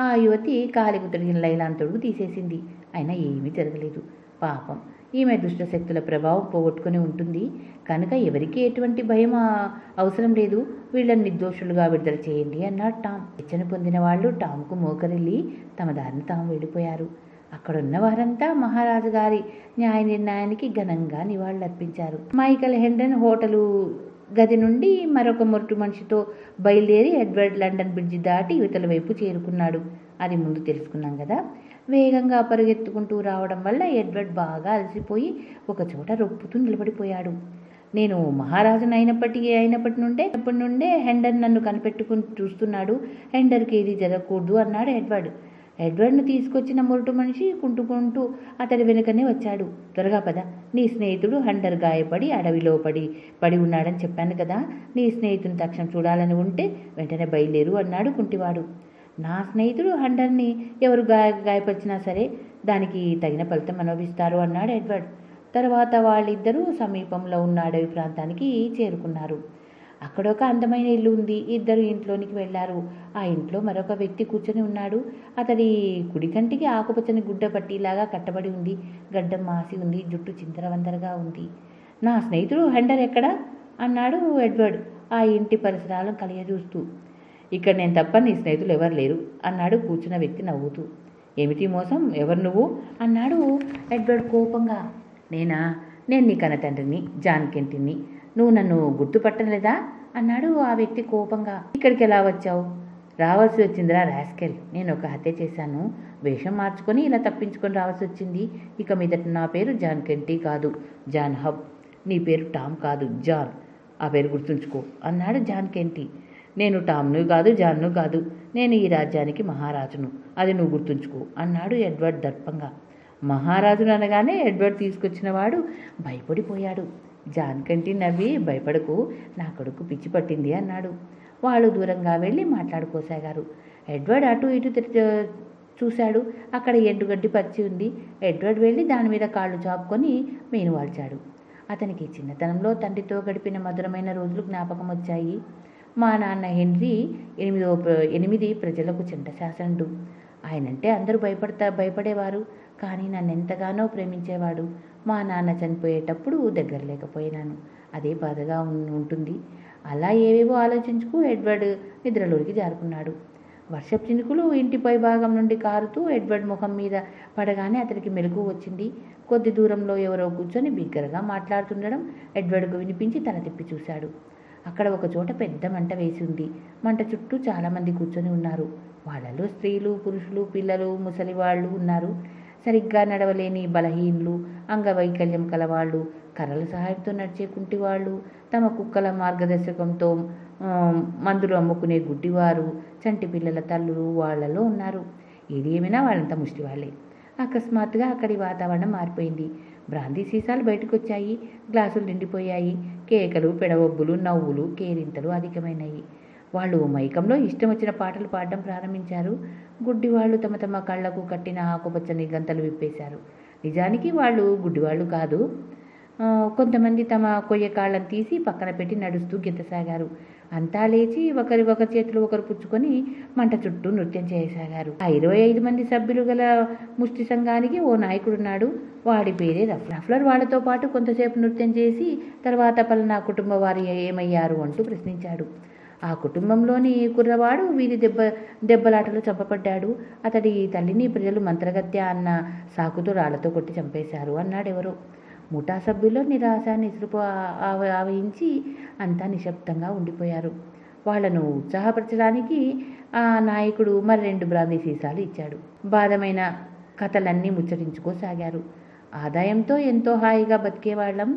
ఆ యువతి కాలికి తొడిగిన లైలాన్ తొడుగు తీసేసింది. అయినా ఏమీ జరగలేదు. పాపం, ఈమె దుష్టశక్తుల ప్రభావం పోగొట్టుకుని ఉంటుంది కనుక ఎవరికీ ఎటువంటి భయం అవసరం లేదు. వీళ్ళని నిర్దోషులుగా విడుదల చేయండి అన్నాడు టామ్. హెచ్చన పొందిన వాళ్ళు టామ్కు మోకరిల్లి తమ దారిని తాము వెళ్ళిపోయారు. అక్కడున్న వారంతా మహారాజు గారి న్యాయ నిర్ణయానికి ఘనంగా నివాళులర్పించారు. మైకల్ హెండన్ హోటలు గది నుండి మరొక మొరటు మనిషితో బయలుదేరి ఎడ్వర్డ్ లండన్ బ్రిడ్జి దాటి యువతల వైపు చేరుకున్నాడు. అది ముందు తెలుసుకున్నాం కదా. వేగంగా పరిగెత్తుకుంటూ రావడం వల్ల ఎడ్వర్డ్ బాగా అలసిపోయి ఒక చోట రొప్పుతూ నిలబడిపోయాడు. నేను మహారాజును అయినప్పటి నుండే హెండర్ నన్ను కనిపెట్టుకుని చూస్తున్నాడు. హెండర్కి ఏది జరగకూడదు అన్నాడు ఎడ్వర్డ్. ఎడ్వర్డ్ను తీసుకొచ్చిన మొరటు మనిషి కుంటుకుంటూ అతడి వెనుకనే వచ్చాడు. త్వరగా పద, నీ స్నేహితుడు హండర్ గాయపడి అడవిలో పడి ఉన్నాడని చెప్పాను కదా. నీ స్నేహితుని తక్షణం చూడాలని ఉంటే వెంటనే బయలుదేరు అన్నాడు కుంటివాడు. నా స్నేహితుడు హండర్ని ఎవరు గాయపరిచినా సరే దానికి తగిన ఫలితం అనుభవిస్తారు అన్నాడు ఎడ్వర్డ్. తర్వాత వాళ్ళిద్దరూ సమీపంలో ఉన్న అడవి ప్రాంతానికి చేరుకున్నారు. అక్కడొక అందమైన ఇల్లు ఉంది. ఇద్దరు ఇంట్లోనికి వెళ్లారు. ఆ ఇంట్లో మరొక వ్యక్తి కూర్చొని ఉన్నాడు. అతడి కుడి కంటికి ఆకుపచ్చని గుడ్డ పట్టీలాగా కట్టబడి ఉంది. గడ్డం మాసి ఉంది. జుట్టు చిందరవందరగా ఉంది. నా స్నేహితుడు హెండర్ ఎక్కడా అన్నాడు ఎడ్వర్డ్ ఆ ఇంటి పరిసరాలను కలియజూస్తూ. ఇక్కడ నేను తప్ప నీ స్నేహితులు ఎవరు లేరు అన్నాడు కూర్చున్న వ్యక్తి నవ్వుతూ. ఏమిటి మోసం? ఎవరు నువ్వు అన్నాడు ఎడ్వర్డ్ కోపంగా. నేను నీ కన్న తండ్రిని, జాన్ కెంటిని. నువ్వు నన్ను గుర్తుపట్టలేదా అన్నాడు ఆ వ్యక్తి కోపంగా. ఇక్కడికి ఎలా వచ్చావు? రావాల్సి వచ్చిందిరా రాస్కెల్. నేను ఒక హత్య చేశాను. వేషం మార్చుకొని ఇలా తప్పించుకొని రావాల్సి వచ్చింది. ఇక మీదట నా పేరు జాన్ కెంటీ కాదు, జాన్ హబ్. నీ పేరు టామ్ కాదు, జాన్. ఆ పేరు గుర్తుంచుకో అన్నాడు జాన్ కెంటీ. నేను టామ్ను కాదు, జాన్ను కాదు. నేను ఈ రాజ్యానికి మహారాజును. అది నువ్వు గుర్తుంచుకో అన్నాడు ఎడ్వర్డ్ దర్పంగా. మహారాజును అనగానే ఎడ్వర్డ్ తీసుకొచ్చిన వాడు భయపడిపోయాడు. జాన్ కెంటీ నవ్వి, భయపడకు, నా కొడుకు పిచ్చి పట్టింది అన్నాడు. వాళ్ళు దూరంగా వెళ్ళి మాట్లాడుకోసాగారు. ఎడ్వర్డ్ అటు ఇటు చూశాడు. అక్కడ ఎండుగడ్డి పరిచి ఉంది. ఎడ్వర్డ్ వెళ్ళి దాని మీద కాళ్ళు చాపుకొని మేనువాల్చాడు. అతనికి చిన్నతనంలో తండ్రితో గడిపిన మధురమైన రోజులు జ్ఞాపకం వచ్చాయి. మా నాన్న హెన్రీ 8 ప్రజలకు చెంటశాసనుడు. ఆయనంటే అందరూ భయపడేవారు. కానీ నన్ను ఎంతగానో ప్రేమించేవాడు. మా నాన్న చనిపోయేటప్పుడు దగ్గర లేకపోయినాను. అదే బాధగా ఉంటుంది. అలా ఏవేవో ఆలోచించుకు ఎడ్వర్డ్ నిద్రలోకి జారుకున్నాడు. వర్షపు చినుకులు ఇంటి పై భాగం నుండి కారుతూ ఎడ్వర్డ్ ముఖం మీద పడగానే అతనికి మెలకువ వచ్చింది. కొద్ది దూరంలో ఎవరో కూర్చొని బిగ్గరగా మాట్లాడుతుండడం ఎడ్వర్డ్కు వినిపించి తల తిప్పి చూశాడు. అక్కడ ఒక చోట పెద్ద మంట వేసి ఉంది. మంట చుట్టూ చాలామంది కూర్చొని ఉన్నారు. వాళ్ళలో స్త్రీలు, పురుషులు, పిల్లలు, ముసలివాళ్ళు ఉన్నారు. సరిగ్గా నడవలేని బలహీనులు, అంగవైకల్యం కలవాళ్ళు, కర్రల సహాయంతో నడిచే కుంటివాళ్ళు, తమ కుక్కల మార్గదర్శకంతో మందులు అమ్ముకునే గుడ్డివారు, చంటి పిల్లల తల్లులు వాళ్ళలో ఉన్నారు. ఏది ఏమైనా వాళ్ళంతా ముష్టివాళ్లే. అకస్మాత్తుగా అక్కడి వాతావరణం మారిపోయింది. బ్రాందీ సీసాలు బయటకు వచ్చాయి. గ్లాసులు నిండిపోయాయి. కేకలు, పెడవొబ్బులు, నవ్వులు, కేరింతలు అధికమైనాయి. వాళ్ళు మైకంలో ఇష్టం వచ్చిన పాటలు పాడడం ప్రారంభించారు. గుడ్డివాళ్ళు తమ తమ కళ్లకు కట్టిన ఆకుపచ్చని గంతలు విప్పేశారు. నిజానికి వాళ్ళు గుడ్డివాళ్ళు కాదు. కొంతమంది తమ కొయ్య కాళ్ళను తీసి పక్కన పెట్టి నడుస్తూ గెంతసాగారు. అంతా లేచి ఒకరి చేతులు ఒకరు పుచ్చుకొని మంట చుట్టూ నృత్యం చేయసాగారు. ఆ 25 మంది సభ్యులు గల ముష్టి సంఘానికి ఓ నాయకుడున్నాడు. వాడి పేరే రఫ్లర్. వాళ్ళతో పాటు కొంతసేపు నృత్యం చేసి తర్వాత పలానా కుటుంబ వారు ఏమయ్యారు అంటూ ప్రశ్నించాడు. ఆ కుటుంబంలోని కుర్రవాడు వీధి దెబ్బలాటలో చంపబడ్డాడు. అతడి తల్లిని ప్రజలు మంత్రగత్య అన్న సాకుతో రాళ్లతో కొట్టి చంపేశారు అన్నాడెవరో. ముఠా సభ్యుల్లో నిరాశ నిస్పృహ ఆవహించి అంతా నిశ్శబ్దంగా ఉండిపోయారు. వాళ్లను ఉత్సాహపరచడానికి ఆ నాయకుడు మరి 2 బ్రాందీ సీసాలు ఇచ్చాడు. బాధమైన కథలన్నీ ముచ్చరించుకోసాగారు. ఆదాయంతో ఎంతో హాయిగా బతికేవాళ్ళం.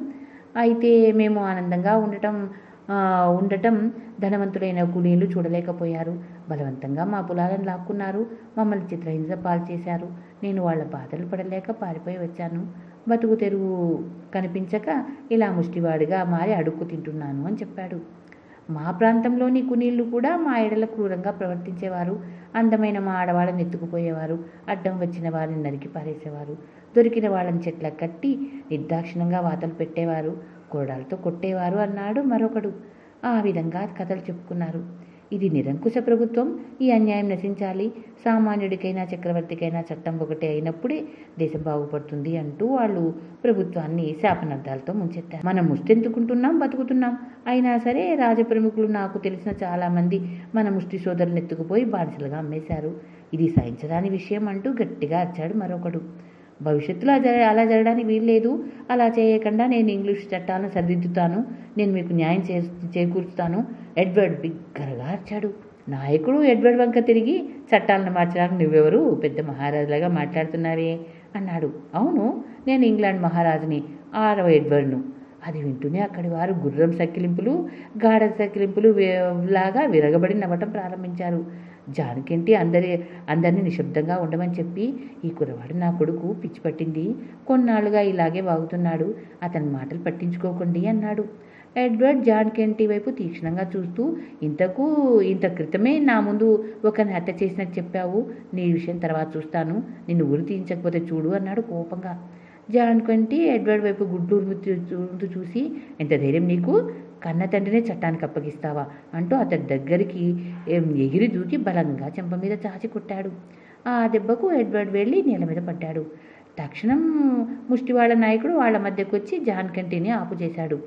అయితే మేము ఆనందంగా ఉండటం ధనవంతులైన కూలీలు చూడలేకపోయారు. బలవంతంగా మా పొలాలను లాక్కున్నారు. మమ్మల్ని చిత్రహింస పాలు చేశారు. నేను వాళ్ళ బాధలు పడలేక పారిపోయి వచ్చాను. బతుకు తెరువు కనిపించక ఇలా ముష్టివాడిగా మారి అడుక్కు తింటున్నాను అని చెప్పాడు. మా ప్రాంతంలోని కునీళ్లు కూడా మా ఎడల క్రూరంగా ప్రవర్తించేవారు. అందమైన మా ఆడవాళ్ళని ఎత్తుకుపోయేవారు. అడ్డం వచ్చిన వారిని నరికి పారేసేవారు. దొరికిన వాళ్ళని చెట్లకు కట్టి నిర్దాక్షిణంగా వాతలు పెట్టేవారు. కొరడాలతో కొట్టేవారు అన్నాడు మరొకడు. ఆ విధంగా కథలు చెప్పుకున్నారు. ఇది నిరంకుశ ప్రభుత్వం. ఈ అన్యాయం నశించాలి. సామాన్యుడికైనా చక్రవర్తికైనా చట్టం ఒకటే అయినప్పుడే దేశం బాగుపడుతుంది అంటూ వాళ్ళు ప్రభుత్వాన్ని శాపనార్థాలతో ముంచెత్తారు. మనం ముష్టెందుకుంటున్నాం, బతుకుతున్నాం. అయినా సరే రాజప్రముఖులు నాకు తెలిసిన చాలామంది మన ముష్టి సోదరులను ఎత్తుకుపోయి బానిసలుగా అమ్మేశారు. ఇది సహించరాని విషయం అంటూ గట్టిగా అరిచాడు మరొకడు. భవిష్యత్తులో అలా జరగడానికి వీల్లేదు. అలా చేయకుండా నేను ఇంగ్లీష్ చట్టాలను సరిదిద్దుతాను. నేను మీకు న్యాయం చేకూరుస్తాను. ఎడ్వర్డ్ బిగ్గరగా అరిచాడు. నాయకుడు ఎడ్వర్డ్ వంక తిరిగి, చట్టాలను మార్చడానికి నువ్వెవరు? పెద్ద మహారాజులాగా మాట్లాడుతున్నావే అన్నాడు. అవును, నేను ఇంగ్లాండ్ మహారాజుని, 6వ ఎడ్వర్డ్ను. అది వింటూనే అక్కడి వారు గుర్రం సక్కిలింపులు, గాఢ సక్కిలింపులు లాగా విరగబడి నవ్వటం ప్రారంభించారు. జానకింటి అందరినీ నిశ్శబ్దంగా ఉండమని చెప్పి, ఈ కుర్రవాడు నా కొడుకు, పిచ్చి పట్టింది, కొన్నాళ్ళుగా ఇలాగే వాగుతున్నాడు, అతని మాటలు పట్టించుకోకండి అన్నాడు. ఎడ్వర్డ్ జానకింటి వైపు తీక్షణంగా చూస్తూ, ఇంత క్రితమే నా ముందు ఒకరిని హత్య చేసినట్టు చెప్పావు. నీ విషయం తర్వాత చూస్తాను. నిన్ను ఉరి తీయించకపోతే చూడు అన్నాడు కోపంగా. జానకింటి ఎడ్వర్డ్ వైపు గుడ్లూరు చూసి, ఎంత ధైర్యం నీకు? కన్న తండ్రినే చట్టానికి అప్పగిస్తావా అంటూ అతడి దగ్గరికి ఎగిరి దూకి బలంగా చెంప మీద చాచి కొట్టాడు. ఆ దెబ్బకు ఎడ్వర్డ్ వెళ్ళి నేల మీద పడ్డాడు. తక్షణం ముష్టివాళ్ల నాయకుడు వాళ్ల మధ్యకు వచ్చి జానకింటిని ఆపు చేశాడు.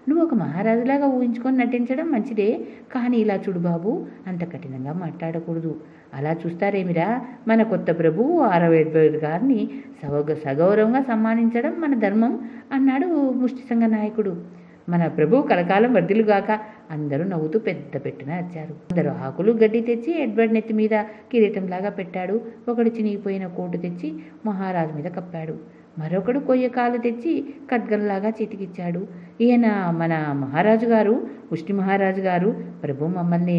నువ్వు ఒక మహారాజులాగా ఊహించుకొని నటించడం మంచిదే, కానీ ఇలా చూడు బాబు, అంత కఠినంగా మాట్లాడకూడదు. అలా చూస్తారేమిరా? మన కొత్త ప్రభువు 6వ ఎడ్వర్డ్ గారిని సగౌరవంగా సన్మానించడం మన ధర్మం అన్నాడు ముష్టి సంఘ నాయకుడు. మన ప్రభువు కలకాలం వర్ధిల్లుగాక. అందరూ నవ్వుతూ పెద్ద పెట్టున అరిచారు. అందరూ ఆకులు గడ్డి తెచ్చి ఎడ్వర్డ్ నెత్తి మీద కిరీటంలాగా పెట్టాడు. ఒకడు చినిగిపోయిన కోటు తెచ్చి మహారాజు మీద కప్పాడు. మరొకడు కొయ్యకాలు తెచ్చి ఖడ్గంలాగా చేతికిచ్చాడు. ఈయన మన మహారాజు గారు, ముష్టి మహారాజు గారు, ప్రభు మమ్మల్ని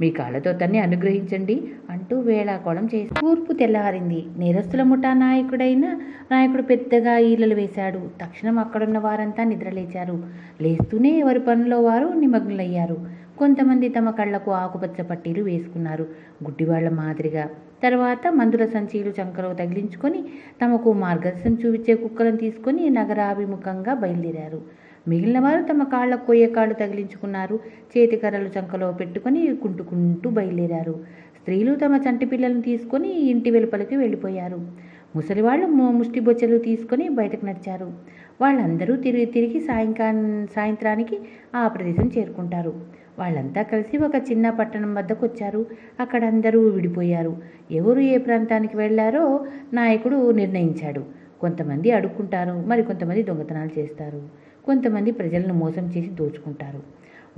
మీ కాళ్ళతో తన్ని అనుగ్రహించండి అంటూ వేళాకోళం చేసి తూర్పు తెల్లారింది. నేరస్తుల ముఠా నాయకుడు పెద్దగా ఈలలు వేశాడు. తక్షణం అక్కడున్న వారంతా నిద్రలేచారు. లేస్తూనే ఎవరి పనుల్లో వారు నిమగ్నులయ్యారు. కొంతమంది తమ కళ్లకు ఆకుపచ్చ పట్టీలు వేసుకున్నారు, గుడ్డివాళ్ల మాదిరిగా. తర్వాత మందుల సంచీలు చంకలో తగిలించుకొని తమకు మార్గదర్శనం చూపించే కుక్కలను తీసుకొని నగరాభిముఖంగా బయలుదేరారు. మిగిలిన వారు తమ కాళ్లకు కొయ్యకాళ్ళు తగిలించుకున్నారు, చేతికర్రలు చంకలో పెట్టుకొని కుంటుకుంటూ బయలుదేరారు. స్త్రీలు తమ చంటి పిల్లలను తీసుకొని ఇంటి వెలుపలికి వెళ్ళిపోయారు. ముసలివాళ్లు ముష్టి బొచ్చలు తీసుకొని బయటకు నడిచారు. వాళ్ళందరూ తిరిగి సాయంత్రానికి ఆ ప్రదేశం చేరుకుంటారు. వాళ్ళంతా కలిసి ఒక చిన్న పట్టణం వద్దకు వచ్చారు. అక్కడ అందరూ విడిపోయారు. ఎవరు ఏ ప్రాంతానికి వెళ్లారో నాయకుడు నిర్ణయించాడు. కొంతమంది అడుక్కుంటారు, మరి కొంతమంది దొంగతనాలు చేస్తారు, కొంతమంది ప్రజలను మోసం చేసి దోచుకుంటారు.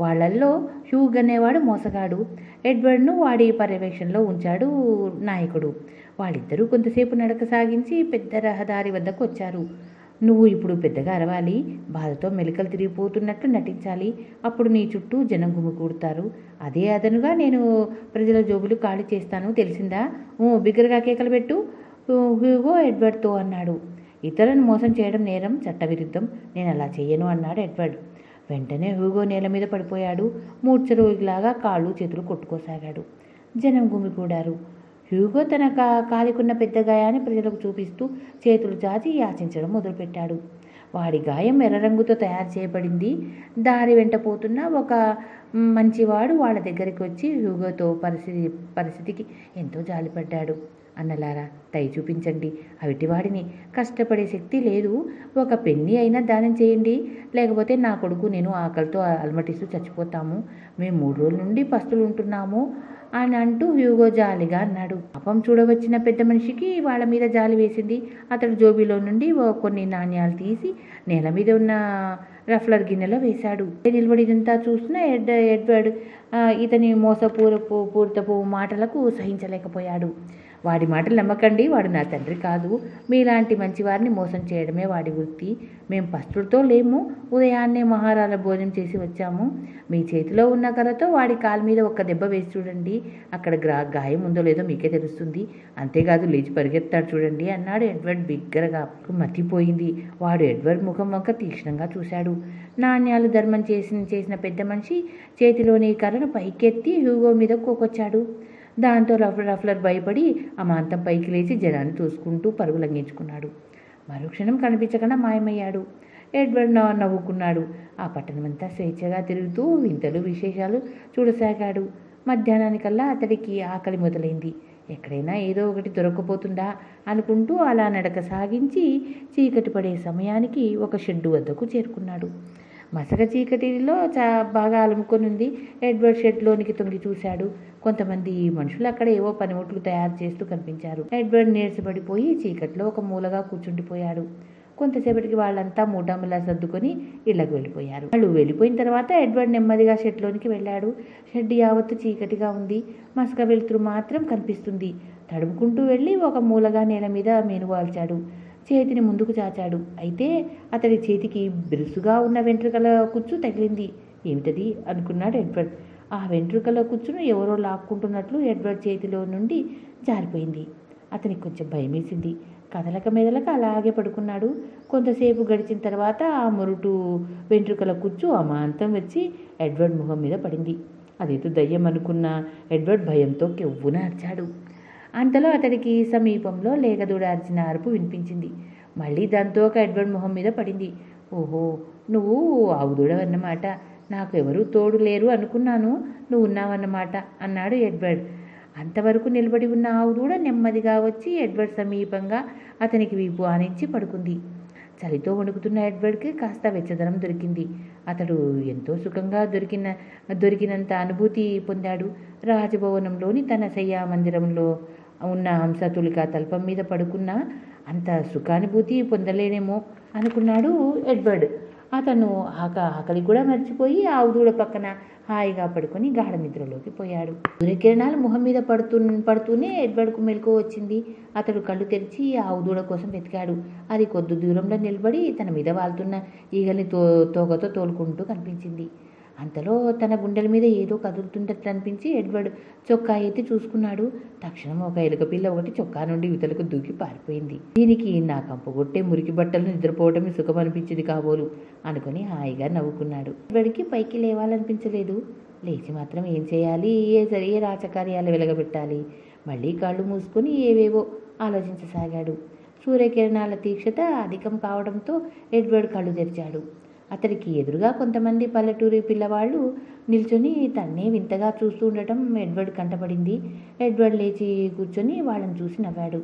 వాళ్ళల్లో హ్యూగ్ అనేవాడు మోసగాడు. ఎడ్వర్డ్ను వాడి పర్యవేక్షణలో ఉంచాడు నాయకుడు. వాళ్ళిద్దరూ కొంతసేపు నడక సాగించి పెద్ద రహదారి వద్దకు వచ్చారు. నువ్వు ఇప్పుడు పెద్దగా అరవాలి, బాధతో మెలికలు తిరిగిపోతున్నట్లు నటించాలి. అప్పుడు నీ చుట్టూ జనం గుమికూడతారు. అదే అదనుగా నేను ప్రజల జోబులు ఖాళీ చేస్తాను, తెలిసిందా? బిగ్గరగా కేకలు పెట్టు హ్యూగో ఎడ్వర్డ్తో అన్నాడు. ఇతరులను మోసం చేయడం నేరం, చట్టవిరుద్ధం. నేను అలా చెయ్యను అన్నాడు ఎడ్వర్డ్. వెంటనే హ్యూగో నేల మీద పడిపోయాడు. మూర్ఛరోగిలాగా కాళ్ళు చేతులు కొట్టుకోసాగాడు. జనం గుమికూడారు. హ్యూగో తన కాలికున్న పెద్ద గాయాన్ని ప్రజలకు చూపిస్తూ చేతులు చాచి యాచించడం మొదలుపెట్టాడు. వాడి గాయం ఎర్ర రంగుతో తయారు చేయబడింది. దారి వెంట పోతున్న ఒక మంచివాడు వాళ్ళ దగ్గరికి వచ్చి హ్యూగోతో పరిస్థితికి ఎంతో జాలిపడ్డాడు. అన్నలారా, దయ చూపించండి. అవిటివాడిని, కష్టపడే శక్తి లేదు, ఒక పెన్ని అయినా దానం చేయండి, లేకపోతే నా కొడుకు నేను ఆకలితో అలమటిస్తూ చచ్చిపోతాము. మేము 3 రోజుల నుండి పస్తులు ఉంటున్నాము అని అంటూ హ్యూగో జాలిగా అన్నాడు. పాపం చూడవచ్చిన పెద్ద మనిషికి వాళ్ళ మీద జాలి వేసింది. అతడు జోబీలో నుండి కొన్ని నాణ్యాలు తీసి నేల మీద ఉన్న రఫ్లర్ గిన్నెలో వేశాడు. నిలబడి ఇదంతా చూస్తున్న ఎడ్వర్డ్ ఇతని మోసపూరితపు మాటలకు సహించలేకపోయాడు. వాడి మాటలు నమ్మకండి, వాడు నా తండ్రి కాదు. మీలాంటి మంచివారిని మోసం చేయడమే వాడి వృత్తి. మేము పస్తులతో లేము, ఉదయాన్నే మహారాజా భోజనం చేసి వచ్చాము. మీ చేతిలో ఉన్న కర్రతో వాడి కాలు మీద ఒక్క దెబ్బ వేసి చూడండి, అక్కడ గాయం ఉందో లేదో మీకే తెలుస్తుంది. అంతేకాదు లేచి పరిగెత్తాడు చూడండి అన్నాడు ఎడ్వర్డ్ బిగ్గరగా. మతిపోయింది. వాడు ఎడ్వర్డ్ ముఖం వంక తీక్షణంగా చూశాడు. నాణ్యాలు ధర్మం చేసిన పెద్ద మనిషి చేతిలోని కర్రను పైకెత్తి హ్యూగో మీద కోకొచ్చాడు. దాంతో రఫ్లర్ భయపడి అమాంతం పైకి లేచి జనాన్ని చూసుకుంటూ పరుగు లంఘించుకున్నాడు. మరుక్షణం కనిపించకుండా మాయమయ్యాడు. ఎడ్వర్డ్ నవ్వుకున్నాడు. ఆ పట్టణమంతా స్వేచ్ఛగా తిరుగుతూ వింతలు విశేషాలు చూడసాగాడు. మధ్యాహ్నానికల్లా అతడికి ఆకలి మొదలైంది. ఎక్కడైనా ఏదో ఒకటి దొరకపోతుందా అనుకుంటూ అలా నడక సాగించి చీకటి పడే సమయానికి ఒక షెడ్డు వద్దకు చేరుకున్నాడు. మసక చీకటిలో బాగా అలుముకొని ఉంది. ఎడ్వర్డ్ షెడ్లోనికి తొంగి చూశాడు. కొంతమంది మనుషులు అక్కడ ఏవో పనిముట్లు తయారు చేస్తూ కనిపించారు. ఎడ్వర్డ్ నీరసపడిపోయి చీకట్లో ఒక మూలగా కూర్చుండిపోయాడు. కొంతసేపటికి వాళ్ళంతా మూటాములా సర్దుకొని ఇళ్లకు వెళ్ళిపోయారు. వాళ్ళు వెళ్ళిపోయిన తర్వాత ఎడ్వర్డ్ నెమ్మదిగా షెడ్లోనికి వెళ్ళాడు. షెడ్ యావత్తు చీకటిగా ఉంది. మసక వెలుతురు మాత్రం కనిపిస్తుంది. తడుముకుంటూ వెళ్ళి ఒక మూలగా నేల మీద మేనువాల్చాడు. చేతిని ముందుకు చాచాడు. అయితే అతడి చేతికి బిరుసుగా ఉన్న వెంట్రుకల కుచ్చు తగిలింది. ఏమిటది అనుకున్నాడు ఎడ్వర్డ్. ఆ వెంట్రుకల కుచ్చును ఎవరో లాక్కుంటున్నట్లు ఎడ్వర్డ్ చేతిలో నుండి జారిపోయింది. అతనికి కొంచెం భయమేసింది. కదలక మెదలక అలాగే పడుకున్నాడు. కొంతసేపు గడిచిన తర్వాత ఆ మొరుటు వెంట్రుకల కుచ్చు అమాంతం వచ్చి ఎడ్వర్డ్ ముఖం మీద పడింది. అదేదో దయ్యం అనుకున్న ఎడ్వర్డ్ భయంతో కెవ్వున అరిచాడు. అంతలో అతడికి సమీపంలో లేగదూడ అరిచిన అరుపు వినిపించింది. మళ్ళీ దాంతో ఒక ఎడ్వర్డ్ మొహం మీద పడింది. ఓహో, నువ్వు ఆవుదూడవన్నమాట. నాకు ఎవరూ తోడు లేరు అనుకున్నాను, నువ్వు ఉన్నావన్నమాట అన్నాడు ఎడ్వర్డ్. అంతవరకు నిలబడి ఉన్న ఆవుదూడ నెమ్మదిగా వచ్చి ఎడ్వర్డ్ సమీపంగా అతనికి వీపు ఆనించి పడుకుంది. చలితో వణుకుతున్న ఎడ్వర్డ్కి కాస్త వెచ్చదనం దొరికింది. అతడు ఎంతో సుఖంగా దొరికినంత అనుభూతి పొందాడు. రాజభవనంలోని తన శయ్యా మందిరంలో ఉన్న హంసతులిక తల్పం మీద పడుకున్న అంత సుఖానుభూతి పొందలేనేమో అనుకున్నాడు ఎడ్వర్డ్. అతను ఆకలి కూడా మర్చిపోయి ఆవుదూడ పక్కన హాయిగా పడుకొని గాఢ నిద్రలోకి పోయాడు. సూర్యకిరణాలు ముఖం మీద పడుతూనే ఎడ్వర్డ్కు మెలకువ వచ్చింది. అతడు కళ్ళు తెరిచి ఆవుదూడ కోసం వెతికాడు. అది కొద్ది దూరంలో నిలబడి తన మీద వాళ్తున్న ఈగల్ని తోకతో తోలుకుంటూ కనిపించింది. అంతలో తన గుండెల మీద ఏదో కదులుతున్నట్లు అనిపించి ఎడ్వర్డ్ చొక్కా ఎత్తి చూసుకున్నాడు. తక్షణం ఒక ఎలుక పిల్ల ఒకటి చొక్కా నుండి ఇవతలకు దూకి పారిపోయింది. దీనికి నా కంపగొట్టే మురికి బట్టలు నిద్రపోవటమే సుఖం అనిపించింది కాబోలు అనుకుని హాయిగా నవ్వుకున్నాడు. ఎడ్వర్డ్కి పైకి లేవాలనిపించలేదు. లేచి మాత్రం ఏం చేయాలి, ఏ రాచకార్యాలు వెలగబెట్టాలి, మళ్ళీ కళ్ళు మూసుకొని ఏవేవో ఆలోచించసాగాడు. సూర్యకిరణాల తీక్షత అధికం కావడంతో ఎడ్వర్డ్ కళ్ళు తెరిచాడు. అతడికి ఎదురుగా కొంతమంది పల్లెటూరి పిల్లవాళ్ళు నిల్చొని తన్నే వింతగా చూస్తూ ఉండటం ఎడ్వర్డ్ కంటపడింది. ఎడ్వర్డ్ లేచి కూర్చొని వాళ్ళని చూసి నవ్వాడు.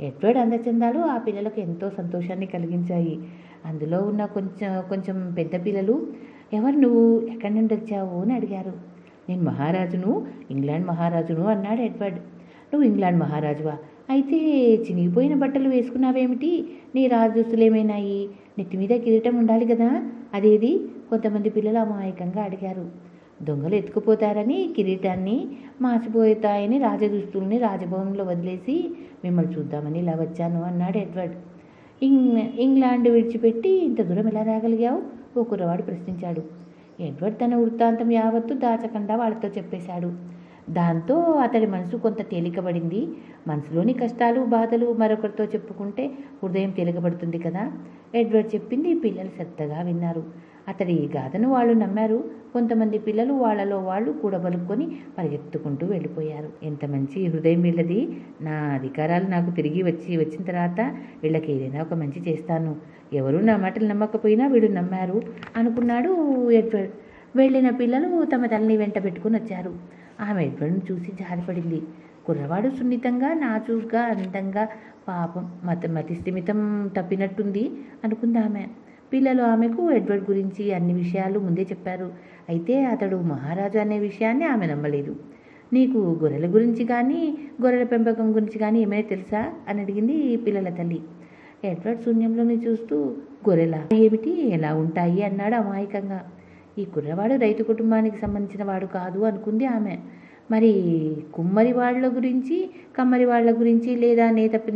ఎడ్వర్డ్ అందచందాలు ఆ పిల్లలకు ఎంతో సంతోషాన్ని కలిగించాయి. అందులో ఉన్న కొంచెం పెద్ద పిల్లలు, ఎవరు నువ్వు, ఎక్కడి నుండి వచ్చావు అని అడిగారు. నేను మహారాజును, ఇంగ్లాండ్ మహారాజును అన్నాడు ఎడ్వర్డ్. నువ్వు ఇంగ్లాండ్ మహారాజువా? అయితే చినిగిపోయిన బట్టలు వేసుకున్నావేమిటి? నీ రాజదుస్తులేమైనాయి? నెత్తి మీద కిరీటం ఉండాలి కదా, అదేది? కొంతమంది పిల్లలు అమాయకంగా అడిగారు. దొంగలు ఎత్తుకుపోతారని కిరీటాన్ని, మాసిపోతాయని రాజదుస్తుల్ని రాజభవనంలో వదిలేసి మిమ్మల్ని చూద్దామని ఇలా వచ్చాను అన్నాడు ఎడ్వర్డ్. ఇంగ్లాండ్ విడిచిపెట్టి ఇంత దూరం ఎలా రాగలిగావు? ఓ కుర్రవాడు ప్రశ్నించాడు. ఎడ్వర్డ్ తన వృత్తాంతం యావత్తు దాచకుండా వాళ్ళతో చెప్పేశాడు. దాంతో అతడి మనసు కొంత తేలికబడింది. మనసులోని కష్టాలు బాధలు మరొకరితో చెప్పుకుంటే హృదయం తేలికబడుతుంది కదా. ఎడ్వర్డ్ చెప్పింది పిల్లలు శ్రద్ధగా విన్నారు. అతడి ఈ గాథను వాళ్ళు నమ్మారు. కొంతమంది పిల్లలు వాళ్ళలో వాళ్ళు కూడబలుక్కొని పరిగెత్తుకుంటూ వెళ్ళిపోయారు. ఎంత మంచి హృదయం వీళ్ళది! నా అధికారాలు నాకు తిరిగి వచ్చిన తర్వాత వీళ్ళకి ఏదైనా ఒక మంచి చేస్తాను. ఎవరూ నా మాటలు నమ్మకపోయినా వీళ్ళు నమ్మారు అనుకున్నాడు ఎడ్వర్డ్. వెళ్ళిన పిల్లలు తమ తల్లిని వెంట పెట్టుకుని వచ్చారు. ఆమె ఎడ్వర్డ్ను చూసి జారిపడింది. కుర్రవాడు సున్నితంగా, నాజూగ్గా, అందంగా, పాపం మతి స్థిమితం తప్పినట్టుంది అనుకుంది ఆమె. పిల్లలు ఆమెకు ఎడ్వర్డ్ గురించి అన్ని విషయాలు ముందే చెప్పారు. అయితే అతడు మహారాజు అనే విషయాన్ని ఆమె నమ్మలేదు. నీకు గొర్రెల గురించి కానీ గొర్రెల పెంపకం గురించి కానీ ఏమైనా తెలుసా అని అడిగింది పిల్లల తల్లి. ఎడ్వర్డ్ శూన్యంలోని చూస్తూ గొర్రెల ఏమిటి, ఎలా ఉంటాయి అన్నాడు అమాయకంగా. ఈ కుర్రవాడు రైతు కుటుంబానికి సంబంధించిన వాడు కాదు అనుకుంది ఆమె. మరి కుమ్మరి వాళ్ళ గురించి, కమ్మరి వాళ్ళ గురించి, లేదా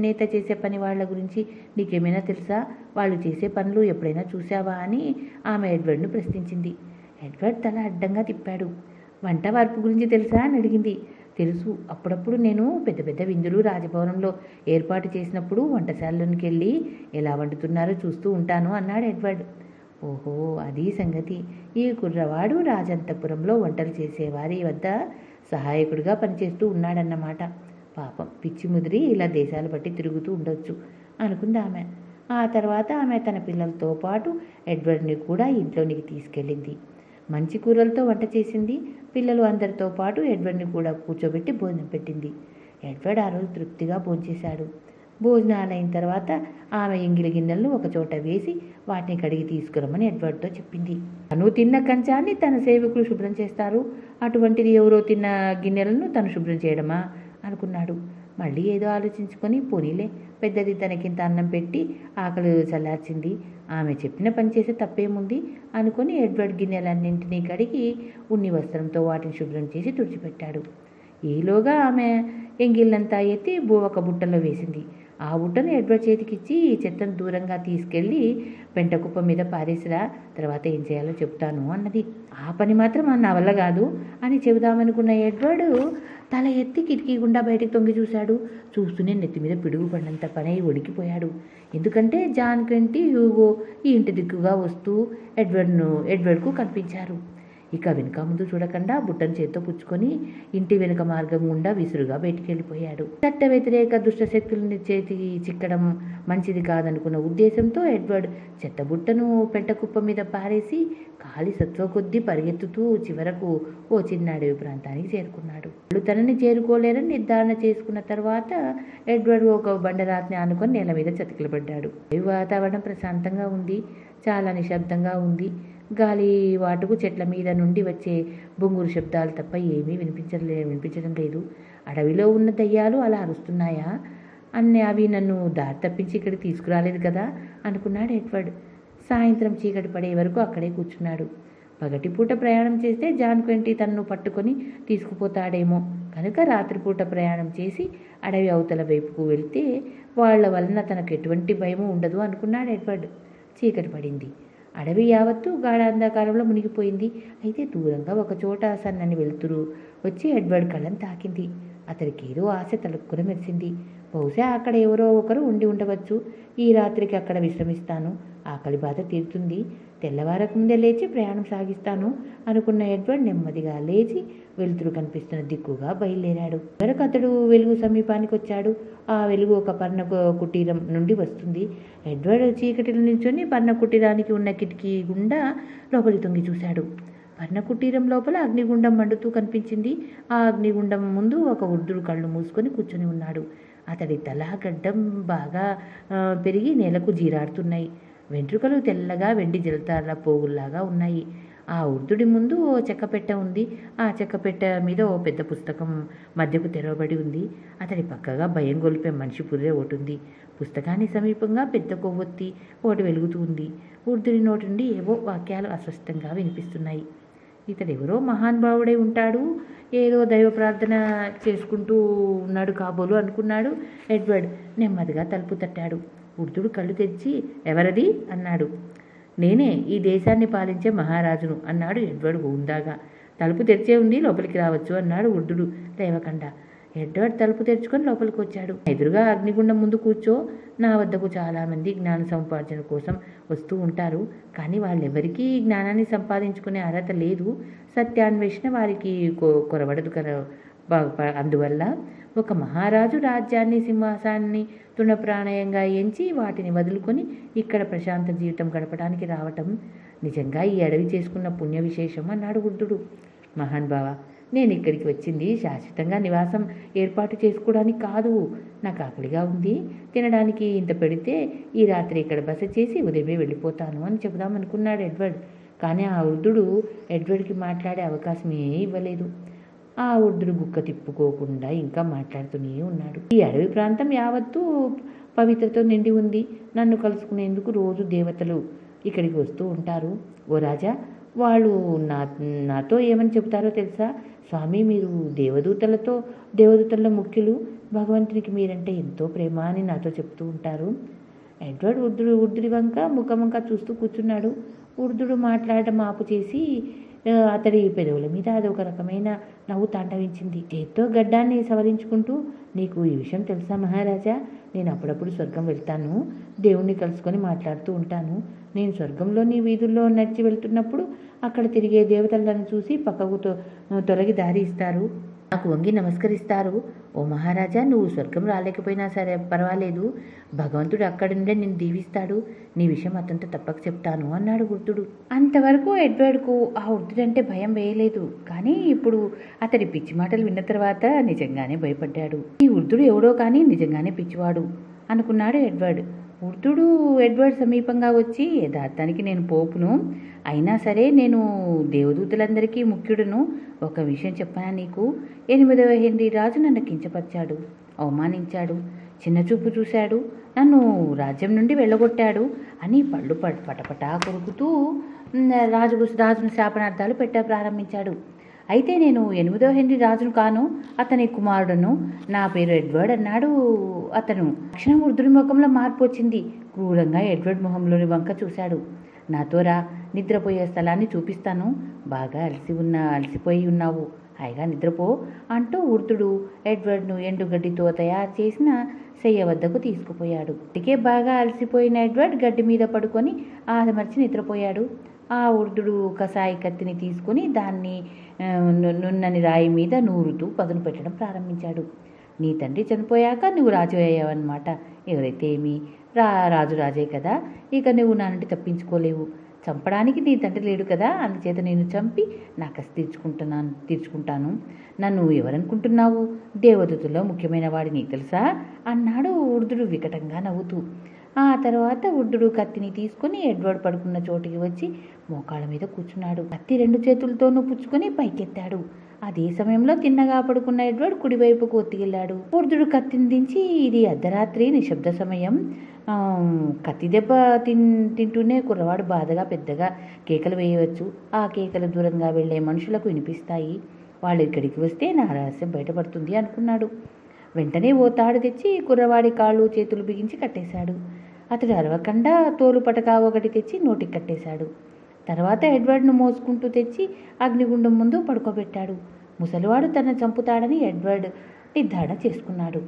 నేత చేసే పని వాళ్ళ గురించి నీకేమైనా తెలుసా? వాళ్ళు చేసే పనులు ఎప్పుడైనా చూసావా అని ఆమె ఎడ్వర్డ్ను ప్రశ్నించింది. ఎడ్వర్డ్ తల అడ్డంగా తిప్పాడు. వంట వార్పు గురించి తెలుసా అని అడిగింది. తెలుసు, అప్పుడప్పుడు నేను పెద్ద పెద్ద విందులు రాజభవనంలో ఏర్పాటు చేసినప్పుడు వంటశాలలోనికి వెళ్ళి ఎలా వండుతున్నారో చూస్తూ ఉంటాను అన్నాడు ఎడ్వర్డ్. ఓహో, అది సంగతి. ఈ కుర్రవాడు రాజంతపురంలో వంటలు చేసేవారి వద్ద సహాయకుడిగా పనిచేస్తూ ఉన్నాడన్నమాట. పాపం పిచ్చి ముదిరి ఇలా దేశాలు బట్టి తిరుగుతూ ఉండొచ్చు అనుకుంది ఆమె. ఆ తర్వాత ఆమె తన పిల్లలతో పాటు ఎడ్వర్డ్ని కూడా ఇంట్లోనికి తీసుకెళ్ళింది. మంచి కూరలతో వంట చేసింది. పిల్లలు అందరితో పాటు ఎడ్వర్డ్ని కూడా కూర్చోబెట్టి భోజనం పెట్టింది. ఎడ్వర్డ్ ఆ రోజు తృప్తిగా భోంచేశాడు. భోజనాలు అయిన తర్వాత ఆమె ఎంగిలి గిన్నెలను ఒకచోట వేసి వాటిని కడిగి తీసుకురమ్మని ఎడ్వర్డ్తో చెప్పింది. తను తిన్న కంచాన్ని తన సేవకులు శుభ్రం చేస్తారు, అటువంటిది ఎవరో తిన్న గిన్నెలను తను శుభ్రం చేయడమా అనుకున్నాడు. మళ్ళీ ఏదో ఆలోచించుకొని పోనీలే, పెద్దది తనకింత అన్నం పెట్టి ఆకలి చల్లార్చింది, ఆమె చెప్పిన పని చేసే తప్పేముంది అనుకుని ఎడ్వర్డ్ గిన్నెలన్నింటినీ కడిగి ఉన్ని వస్త్రంతో వాటిని శుభ్రం చేసి తుడిచిపెట్టాడు. ఈలోగా ఆమె ఎంగిళ్ళంతా ఎత్తి ఒక బుట్టలో వేసింది. ఆ బుట్టను ఎడ్వర్డ్ చేతికిచ్చి ఈ చెత్తను దూరంగా తీసుకెళ్ళి పెంట కుప్ప మీద పారేసిరా, తర్వాత ఏం చేయాలో చెప్తాను అన్నది. ఆ పని మాత్రం నా వల్ల కాదు అని చెబుదామనుకున్న ఎడ్వర్డ్ తల ఎత్తి కిటికీ గుండా బయటికి తొంగి చూశాడు. చూస్తూనే నెత్తి మీద పిడుగు పడినంత పని ఉడికిపోయాడు. ఎందుకంటే జాన్ క్వింటీ, హ్యూగో ఈ ఇంటి దిక్కుగా వస్తూ ఎడ్వర్డ్కు కనిపించారు. ఇక వెనుక ముందు చూడకుండా బుట్టను చేత్తో పుచ్చుకొని ఇంటి వెనుక మార్గం గుండా విసురుగా బయటికి వెళ్ళిపోయాడు. చట్ట వ్యతిరేక దుష్టశక్తులని చేతికి చిక్కడం మంచిది కాదనుకున్న ఉద్దేశంతో ఎడ్వర్డ్ చెత్త బుట్టను పెంట కుప్ప మీద పారేసి కాలి సత్వ కొద్దీ పరిగెత్తుతూ చివరకు ఓ చిన్న అడవి ప్రాంతానికి చేరుకున్నాడు. వాళ్ళు తనని చేరుకోలేరని నిర్ధారణ చేసుకున్న తర్వాత ఎడ్వర్డ్ ఒక బండరాతిని ఆనుకొని నేల మీద చతికిలబడ్డాడు. వాతావరణం ప్రశాంతంగా ఉంది, చాలా నిశ్శబ్దంగా ఉంది. గాలి వాటుకు చెట్ల మీద నుండి వచ్చే బొంగురు శబ్దాలు తప్ప ఏమీ వినిపించడం లేదు. అడవిలో ఉన్న దయ్యాలు అలా అరుస్తున్నాయా? అవి నన్ను దారి తప్పించి ఇక్కడికి తీసుకురాలేదు కదా అనుకున్నాడు ఎడ్వర్డ్. సాయంత్రం చీకటి పడే వరకు అక్కడే కూర్చున్నాడు. పగటిపూట ప్రయాణం చేస్తే జాన్ క్వింటీ తనను పట్టుకొని తీసుకుపోతాడేమో కనుక రాత్రిపూట ప్రయాణం చేసి అడవి అవతల వైపుకు వెళ్తే వాళ్ల వలన తనకు ఎటువంటి భయమూ ఉండదు అనుకున్నాడు ఎడ్వర్డ్. చీకటి పడింది. అడవి యావత్తు గాఢ అంధకారంలో మునిగిపోయింది. అయితే దూరంగా ఒకచోట సన్నని వెలుతురు వచ్చి ఎడ్వర్డ్ కళ్ళను తాకింది. అతడికి ఏదో ఆశ తలుక్కున మెరిసింది. బహుశా అక్కడ ఎవరో ఒకరు ఉండి ఉండవచ్చు. ఈ రాత్రికి అక్కడ విశ్రమిస్తాను, ఆకలి బాధ తీరుతుంది, తెల్లవారకు ముందే లేచి ప్రయాణం సాగిస్తాను అనుకున్న ఎడ్వర్డ్ నెమ్మదిగా లేచి వెలుతురు కనిపిస్తున్న దిక్కుగా బయలుదేరాడు. చివరకు అతడు వెలుగు సమీపానికి వచ్చాడు. ఆ వెలుగు ఒక పర్ణ కుటీరం నుండి వస్తుంది. ఎడ్వర్డ్ చీకటిలో నిల్చొని పర్ణ కుటీరానికి ఉన్న కిటికీ గుండా లోపలి తొంగి చూశాడు. పర్ణ కుటీరం లోపల అగ్నిగుండం మండుతూ కనిపించింది. ఆ అగ్నిగుండం ముందు ఒక వృద్ధుడు కళ్ళు మూసుకొని కూర్చొని ఉన్నాడు. అతడి తల గడ్డం బాగా పెరిగి నేలకు జీరాడుతున్నాయి. వెంట్రుకలు తెల్లగా వెండి జలతార పోగుల్లాగా ఉన్నాయి. ఆ వృద్ధుడి ముందు ఓ చెక్కపెట్టె ఉంది. ఆ చెక్కపెట్టె మీద ఓ పెద్ద పుస్తకం మధ్యకు తెరవబడి ఉంది. అతడి పక్కగా భయం గొలిపే మనిషి పుర్రె ఒకటి ఉంది. పుస్తకాన్ని సమీపంగా పెద్ద కొవ్వొత్తి ఒకటి వెలుగుతూ ఉంది. వృద్ధుడి నోటి నుండి ఏవో వాక్యాలు అస్పష్టంగా వినిపిస్తున్నాయి. ఇతడెవరో మహానుభావుడై ఉంటాడు, ఏదో దైవ ప్రార్థన చేసుకుంటూ ఉన్నాడు కాబోలు అనుకున్నాడు ఎడ్వర్డ్. నెమ్మదిగా తలుపు తట్టాడు. వృద్ధుడు కళ్ళు తెరిచి ఎవరది అన్నాడు. నేనే, ఈ దేశాన్ని పాలించే మహారాజును అన్నాడు ఎడ్వర్డ్ హుందాగా. తలుపు తెరిచే ఉంది, లోపలికి రావచ్చు అన్నాడు వృద్ధుడు లేవకుండా. ఎడ్వర్డ్ తలుపు తెరుచుకొని లోపలికి వచ్చాడు. ఎదురుగా అగ్నిగుండం ముందు కూర్చో. నా వద్దకు చాలామంది జ్ఞాన సముపార్జన కోసం వస్తూ ఉంటారు. కానీ వాళ్ళెవరికీ జ్ఞానాన్ని సంపాదించుకునే అర్హత లేదు. సత్యాన్వేషణ వారికి కొరవడదు కదా. అందువల్ల ఒక మహారాజు రాజ్యాన్ని, సింహాసాన్ని తృణప్రాణయంగా ఎంచి వాటిని వదులుకొని ఇక్కడ ప్రశాంత జీవితం గడపడానికి రావటం నిజంగా ఈ అడవి చేసుకున్న పుణ్య విశేషం అన్నాడు వృద్ధుడు. మహాన్ బావ, నేను ఇక్కడికి వచ్చింది శాశ్వతంగా నివాసం ఏర్పాటు చేసుకోవడానికి కాదు. నాకు ఆకలిగా ఉంది, తినడానికి ఇంత పెడితే ఈ రాత్రి ఇక్కడ బస చేసి ఉదయమే వెళ్ళిపోతాను అని చెబుదామనుకున్నాడు ఎడ్వర్డ్. కానీ ఆ వృద్ధుడు ఎడ్వర్డ్కి మాట్లాడే అవకాశమే ఇవ్వలేదు. ఆ వృద్ధుడు గుక్క తిప్పుకోకుండా ఇంకా మాట్లాడుతూనే ఉన్నాడు. ఈ అడవి ప్రాంతం యావత్తూ పవిత్రతో నిండి ఉంది. నన్ను కలుసుకునేందుకు రోజు దేవతలు ఇక్కడికి వస్తూ ఉంటారు. ఓ రాజా, వాళ్ళు నాతో ఏమని చెబుతారో తెలుసా? స్వామి, మీరు దేవదూతల్లో ముఖ్యులు. భగవంతునికి మీరంటే ఎంతో ప్రేమ అని నాతో చెప్తూ ఉంటారు. ఎడ్వర్డ్ వృద్ధుడి వంక ముఖమంక చూస్తూ కూర్చున్నాడు. వృద్ధుడు మాట్లాడటం ఆపు చేసి అతడి పెదవుల మీద అదొక రకమైన నవ్వు తాండవించింది. చేత్తో గడ్డాన్ని సవరించుకుంటూ, నీకు ఈ విషయం తెలుసా మహారాజా? నేను అప్పుడప్పుడు స్వర్గం వెళ్తాను. దేవుణ్ణి కలుసుకొని మాట్లాడుతూ ఉంటాను. నేను స్వర్గంలోని వీధుల్లో నడిచి వెళ్తున్నప్పుడు అక్కడ తిరిగే దేవతలను చూసి పక్కకు తొలగి దారి ఇస్తారు. నాకు వంగి నమస్కరిస్తారు. ఓ మహారాజా, నువ్వు స్వర్గం రాలేకపోయినా సరే పర్వాలేదు. భగవంతుడు అక్కడుండే నిన్ను దీవిస్తాడు. నీ విషయం అతనితో తప్పక చెప్తాను అన్నాడు వృద్ధుడు. అంతవరకు ఎడ్వర్డ్కు ఆ వృద్ధుడంటే భయం వేయలేదు. కానీ ఇప్పుడు అతడి పిచ్చి మాటలు విన్న తర్వాత నిజంగానే భయపడ్డాడు. ఈ వృద్ధుడు ఎవడో కానీ నిజంగానే పిచ్చివాడు అనుకున్నాడు ఎడ్వర్డ్. వృద్ధుడు ఎడ్వర్డ్ సమీపంగా వచ్చి, యథార్థానికి నేను పోపును, అయినా సరే నేను దేవదూతలందరికీ ముఖ్యుడును. ఒక విషయం చెప్పనా నీకు? 8వ హెన్రీ రాజు నన్ను కించపరిచాడు, అవమానించాడు, చిన్నచూపు చూశాడు, నన్ను రాజ్యం నుండి వెళ్ళగొట్టాడు అని పళ్ళు పటపటా కొరుకుతూ రాజును శాపనార్థాలు ప్రారంభించాడు. అయితే నేను 8వ హెన్రీ రాజును కాను, అతని కుమారుడును. నా పేరు ఎడ్వర్డ్ అన్నాడు అతను. క్షణం వృద్ధుడి ముఖంలో మార్పు వచ్చింది. క్రూరంగా ఎడ్వర్డ్ మొహంలోని వంక చూశాడు. నాతో రా, నిద్రపోయే స్థలాన్ని చూపిస్తాను. బాగా అలసిపోయి ఉన్నావు, హాయిగా నిద్రపో అంటూ వృద్ధుడు ఎడ్వర్డ్ను ఎండుగడ్డితో తయారు చేసిన శయ్య వద్దకు తీసుకుపోయాడు. ఇకే బాగా అలసిపోయిన ఎడ్వర్డ్ గడ్డి మీద పడుకొని ఆదమర్చి నిద్రపోయాడు. ఆ వృద్ధుడు కసాయి కత్తిని తీసుకుని దాన్ని నున్నని రాయి మీద నూరుతూ పదును పెట్టడం ప్రారంభించాడు. నీ తండ్రి చనిపోయాక నువ్వు రాజు అయ్యావన్నమాట. ఎవరైతే ఏమి, రాజు రాజే కదా, ఇక నువ్వు నా నుండి తప్పించుకోలేవు. చంపడానికి నీ తండ్రి లేడు కదా, అందుచేత నేను చంపి నా కసి తీర్చుకుంటాను. నన్ను ఎవరనుకుంటున్నావు? దేవదూతల్లో ముఖ్యమైన వాడిని తెలుసా అన్నాడు వృద్ధుడు వికటంగా నవ్వుతూ. ఆ తర్వాత వృద్ధుడు కత్తిని తీసుకుని ఎడ్వర్డ్ పడుకున్న చోటికి వచ్చి మోకాళ్ళ మీద కూర్చున్నాడు. కత్తి 2 చేతులతోనూ పుచ్చుకొని పైకెత్తాడు. అదే సమయంలో తిన్నగా పడుకున్న ఎడ్వర్డ్ కుడివైపుకు ఒత్తిగిల్లాడు. వృద్ధుడు కత్తిని దించి, ఇది అర్ధరాత్రి నిశ్శబ్ద సమయం. కత్తి దెబ్బ తింటూనే కుర్రవాడు బాధగా పెద్దగా కేకలు వేయవచ్చు. ఆ కేకలు దూరంగా వెళ్లే మనుషులకు వినిపిస్తాయి. వాళ్ళు ఇక్కడికి వస్తే నా రహస్యం బయటపడుతుంది అనుకున్నాడు. వెంటనే ఓ తాడు తెచ్చి కుర్రవాడి కాళ్ళు చేతులు బిగించి కట్టేశాడు. అతడు అరవకుండా తోలు పటక ఒకటి తెచ్చి నోటికి కట్టేశాడు. తర్వాత ఎడ్వర్డ్ను మోసుకుంటూ తెచ్చి అగ్నిగుండం ముందు పడుకోబెట్టాడు. ముసలివాడు తనను చంపుతాడని ఎడ్వర్డ్ నిర్ధారణ చేసుకున్నాడు.